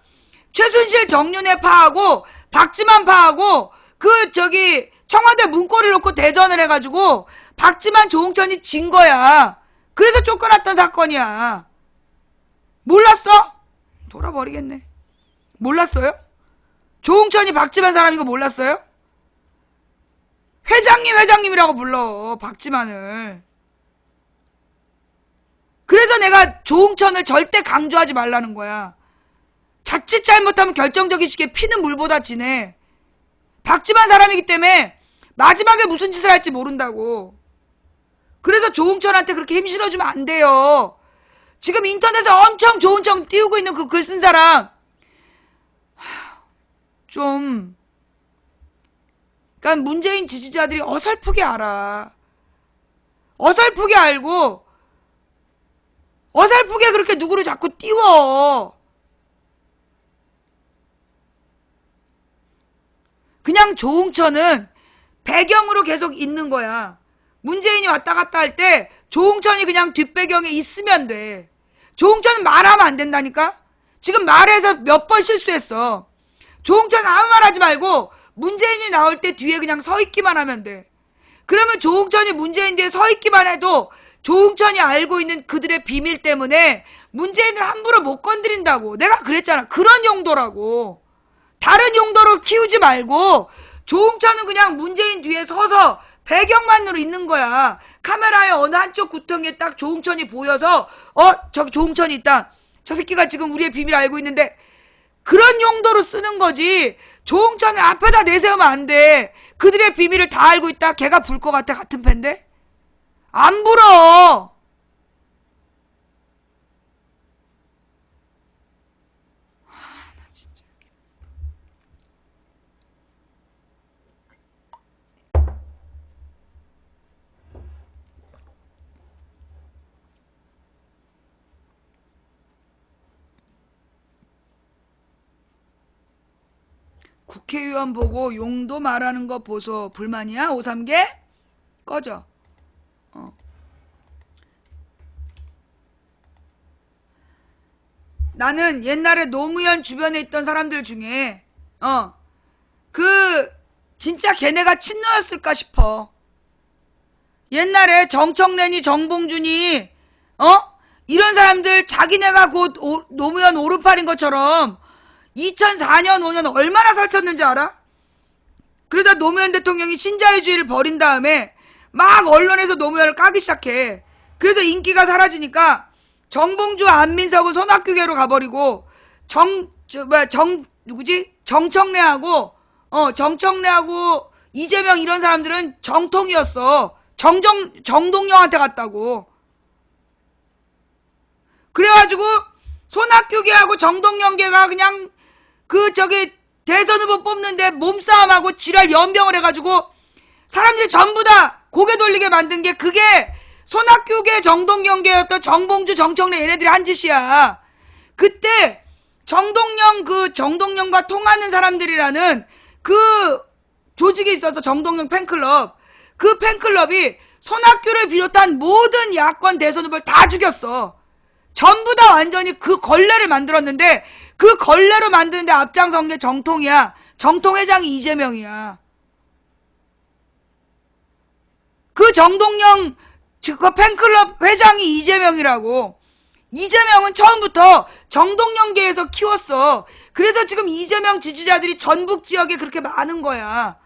최순실 정윤회 파하고 박지만 파하고 청와대 문고리를 놓고 대전을 해가지고 박지만 조응천이 진 거야. 그래서 쫓겨났던 사건이야. 몰랐어? 돌아버리겠네. 몰랐어요? 조응천이 박지만 사람인 거 몰랐어요? 회장님이라고 불러 박지만을. 그래서 내가 조응천을 절대 강조하지 말라는 거야. 자칫 잘못하면 결정적인 시기에 피는 물보다 진해. 박지만 사람이기 때문에 마지막에 무슨 짓을 할지 모른다고. 그래서 조응천한테 그렇게 힘 실어주면 안 돼요. 지금 인터넷에 엄청 조응천 띄우고 있는 그 글 쓴 사람 그러니까 문재인 지지자들이 어설프게 알아. 어설프게 알고 어설프게 그렇게 누구를 자꾸 띄워. 그냥 조응천은 배경으로 계속 있는 거야. 문재인이 왔다 갔다 할 때 조응천이 그냥 뒷배경에 있으면 돼. 조응천은 말하면 안 된다니까? 지금 말해서 몇 번 실수했어. 조응천 아무 말 하지 말고 문재인이 나올 때 뒤에 그냥 서 있기만 하면 돼. 그러면 조응천이 문재인 뒤에 서 있기만 해도 조응천이 알고 있는 그들의 비밀 때문에 문재인을 함부로 못 건드린다고. 내가 그랬잖아. 그런 용도라고. 다른 용도로 키우지 말고 조응천은 그냥 문재인 뒤에 서서 배경만으로 있는 거야. 카메라의 어느 한쪽 구덩이에 딱 조응천이 보여서 저기 조응천이 있다. 저 새끼가 지금 우리의 비밀 알고 있는데 그런 용도로 쓰는 거지. 조응천을 앞에다 내세우면 안 돼. 그들의 비밀을 다 알고 있다. 걔가 불 것 같아. 같은 팬데? 안 불어. 국회의원 보고 용도 말하는 거 보소. 불만이야? 5-3개? 꺼져. 나는 옛날에 노무현 주변에 있던 사람들 중에 진짜 걔네가 친노였을까 싶어. 옛날에 정청래니 정봉준이 이런 사람들 자기네가 곧 노무현 오른팔인 것처럼 2004년 5년 얼마나 설쳤는지 알아? 그러다 노무현 대통령이 신자유주의를 버린 다음에 막 언론에서 노무현을 까기 시작해. 그래서 인기가 사라지니까 정봉주 안민석은 손학규계로 가버리고 정청래하고 이재명 이런 사람들은 정통이었어. 정동영한테 갔다고. 그래가지고 손학규계하고 정동영계가 그냥 대선 후보 뽑는데 몸싸움하고 지랄 연병을 해가지고 사람들이 전부 다 고개 돌리게 만든 게 그게 손학규계 정동영계였던 정봉주 정청래 얘네들이 한 짓이야. 그때 정동영과 통하는 사람들이라는 그 조직이 있어서 정동영 팬클럽. 그 팬클럽이 손학규를 비롯한 모든 야권 대선 후보를 다 죽였어. 전부 다 완전히 그 걸레를 만들었는데 그 걸레로 만드는데 앞장선 게 정통이야. 정통 회장이 이재명이야. 그 정동영 그 팬클럽 회장이 이재명이라고. 이재명은 처음부터 정동영계에서 키웠어. 그래서 지금 이재명 지지자들이 전북 지역에 그렇게 많은 거야.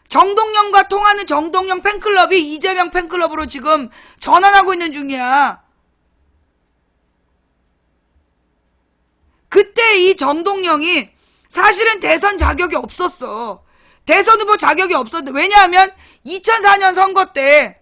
정동영과 통하는 정동영 팬클럽이 이재명 팬클럽으로 지금 전환하고 있는 중이야. 그때 이 정동영이 사실은 대선 자격이 없었어. 대선 후보 자격이 없었는데 왜냐하면 2004년 선거 때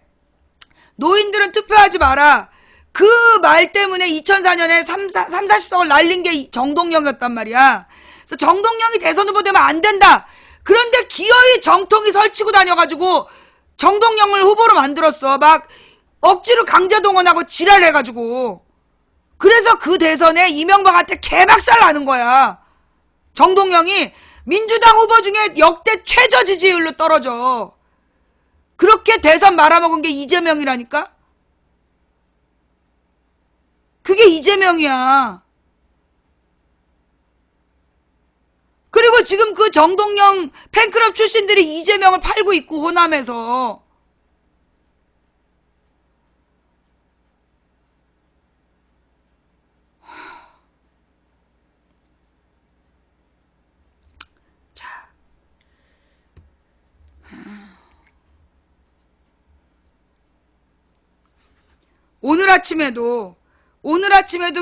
노인들은 투표하지 마라. 그 말 때문에 2004년에 40석을 날린 게 정동영이었단 말이야. 그래서 정동영이 대선 후보 되면 안 된다. 그런데 기어이 정통이 설치고 다녀가지고 정동영을 후보로 만들었어. 막 억지로 강제동원하고 지랄해가지고. 그래서 그 대선에 이명박한테 개박살 나는 거야. 정동영이 민주당 후보 중에 역대 최저 지지율로 떨어져. 그렇게 대선 말아먹은 게 이재명이라니까? 그게 이재명이야. 그리고 지금 그 정동영 팬클럽 출신들이 이재명을 팔고 있고 호남에서. 오늘 아침에도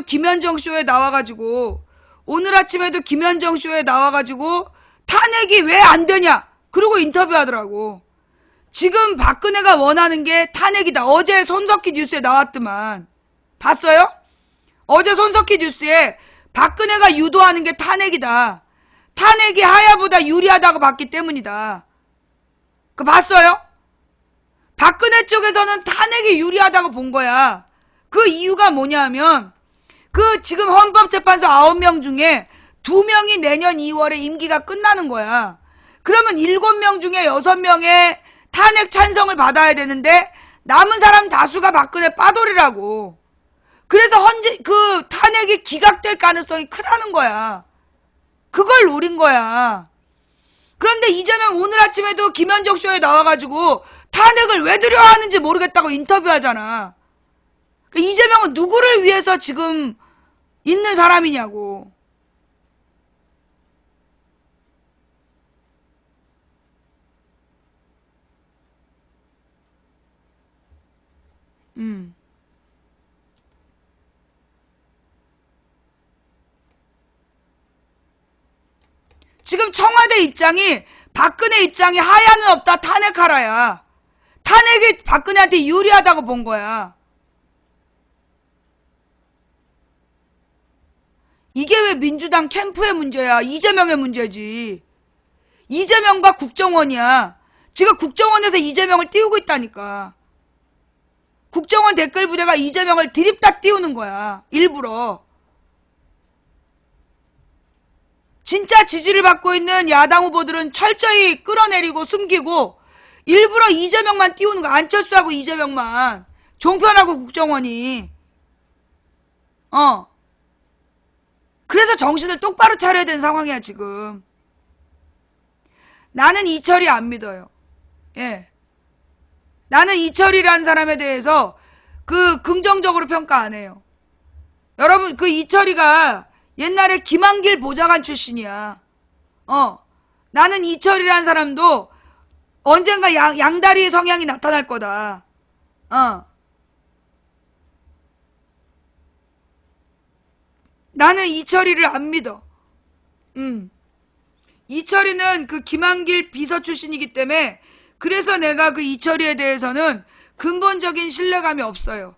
김현정 쇼에 나와가지고 탄핵이 왜 안 되냐 그러고 인터뷰하더라고. 지금 박근혜가 원하는 게 탄핵이다. 어제 손석희 뉴스에 나왔더만. 봤어요? 어제 손석희 뉴스에 박근혜가 유도하는 게 탄핵이다. 탄핵이 하야보다 유리하다고 봤기 때문이다. 그거 봤어요? 박근혜 쪽에서는 탄핵이 유리하다고 본 거야. 그 이유가 뭐냐면 지금 헌법재판소 9명 중에 2명이 내년 2월에 임기가 끝나는 거야. 그러면 7명 중에 6명의 탄핵 찬성을 받아야 되는데 남은 사람 다수가 박근혜 빠돌이라고. 그래서 탄핵이 기각될 가능성이 크다는 거야. 그걸 노린 거야. 그런데 이재명 오늘 아침에도 김현정 쇼에 나와가지고 탄핵을 왜 두려워하는지 모르겠다고 인터뷰하잖아. 이재명은 누구를 위해서 지금 있는 사람이냐고. 음. 지금 청와대 입장이 박근혜 입장이 하야는 없다 탄핵하라야. 탄핵이 박근혜한테 유리하다고 본 거야. 이게 왜 민주당 캠프의 문제야. 이재명의 문제지. 이재명과 국정원이야. 지금 국정원에서 이재명을 띄우고 있다니까. 국정원 댓글 부대가 이재명을 드립다 띄우는 거야. 일부러. 진짜 지지를 받고 있는 야당 후보들은 철저히 끌어내리고 숨기고 일부러 이재명만 띄우는 거. 안철수하고 이재명만. 종편하고 국정원이. 그래서 정신을 똑바로 차려야 되는 상황이야 지금. 나는 이철이 안 믿어요. 예. 나는 이철이라는 사람에 대해서 긍정적으로 평가 안 해요. 여러분 이철이가 옛날에 김한길 보좌관 출신이야. 나는 이철이라는 사람도 언젠가 양다리의 성향이 나타날 거다. 나는 이철이를 안 믿어. 이철이는 김한길 비서 출신이기 때문에 그래서 내가 이철이에 대해서는 근본적인 신뢰감이 없어요.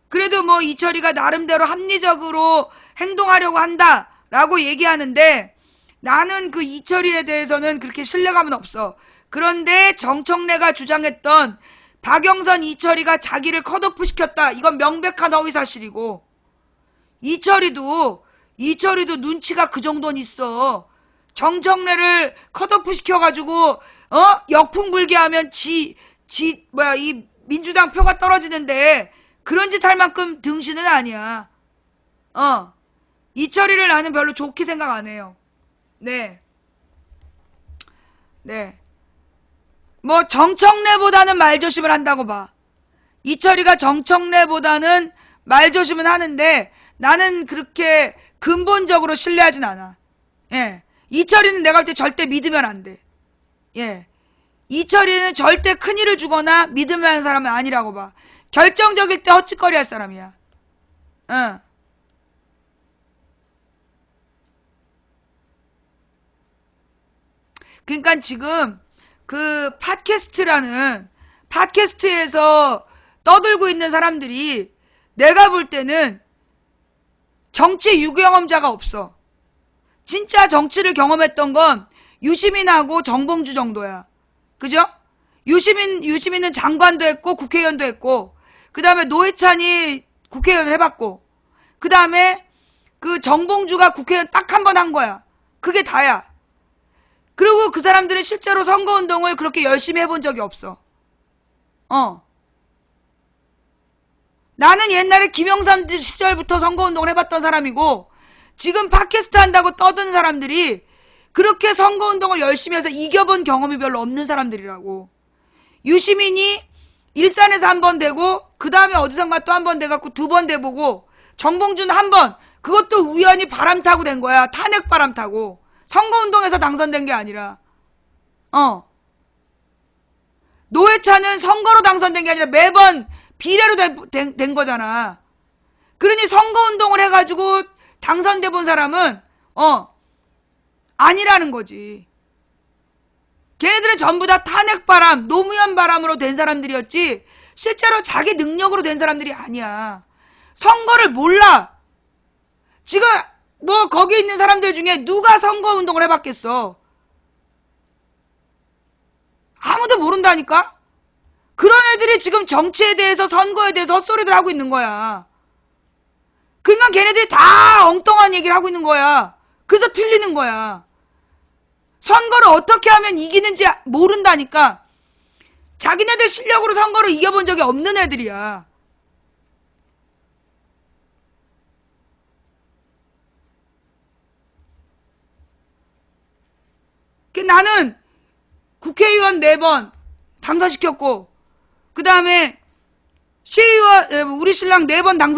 그래도 뭐 이철이가 나름대로 합리적으로 행동하려고 한다라고 얘기하는데 나는 이철이에 대해서는 그렇게 신뢰감은 없어. 그런데 정청래가 주장했던 박영선 이철이가 자기를 컷오프 시켰다. 이건 명백한 허위사실이고 이철이도 눈치가 그 정도는 있어. 정청래를 컷오프 시켜가지고 역풍불개하면 이 민주당 표가 떨어지는데 그런 짓 할 만큼 등신은 아니야. 이철이를 나는 별로 좋게 생각 안 해요. 네. 뭐 정청래보다는 말조심을 한다고 봐. 이철이가 정청래보다는 말조심은 하는데 나는 그렇게 근본적으로 신뢰하진 않아. 예. 이철이는 내가 볼 때 절대 믿으면 안 돼. 예. 이철이는 절대 큰일을 주거나 믿으면 하는 사람은 아니라고 봐. 결정적일 때 헛짓거리 할 사람이야. 그러니까 지금 팟캐스트에서 떠들고 있는 사람들이 내가 볼 때는 정치 유경험자가 없어. 진짜 정치를 경험했던 건 유시민하고 정봉주 정도야. 그죠? 유시민은 장관도 했고 국회의원도 했고 그 다음에 노회찬이 국회의원을 해봤고 그 다음에 정봉주가 국회의원 딱 한 번 한 거야. 그게 다야. 그리고 그 사람들은 실제로 선거운동을 그렇게 열심히 해본 적이 없어. 나는 옛날에 김영삼 시절부터 선거운동을 해봤던 사람이고 지금 팟캐스트 한다고 떠드는 사람들이 그렇게 선거운동을 열심히 해서 이겨본 경험이 별로 없는 사람들이라고. 유시민이 일산에서 한 번 되고 그 다음에 어디선가 또 한 번 돼갖고 두 번 돼보고 정봉주는 한 번 그것도 우연히 바람 타고 된 거야. 탄핵 바람 타고. 선거운동에서 당선된 게 아니라. 노회찬은 선거로 당선된 게 아니라 매번 비례로 된 거잖아. 그러니 선거운동을 해가지고 당선돼 본 사람은 아니라는 거지. 걔네들은 전부 다 탄핵바람, 노무현 바람으로 된 사람들이었지 실제로 자기 능력으로 된 사람들이 아니야. 선거를 몰라. 지금 뭐 거기 있는 사람들 중에 누가 선거운동을 해봤겠어. 아무도 모른다니까. 그런 애들이 지금 정치에 대해서 선거에 대해서 헛소리들 하고 있는 거야. 그러니까 걔네들이 다 엉뚱한 얘기를 하고 있는 거야. 그래서 틀리는 거야. 선거를 어떻게 하면 이기는지 모른다니까. 자기네들 실력으로 선거를 이겨본 적이 없는 애들이야. 나는 국회의원 4번 당선시켰고 그 다음에 시의원 우리 신랑 4번 당선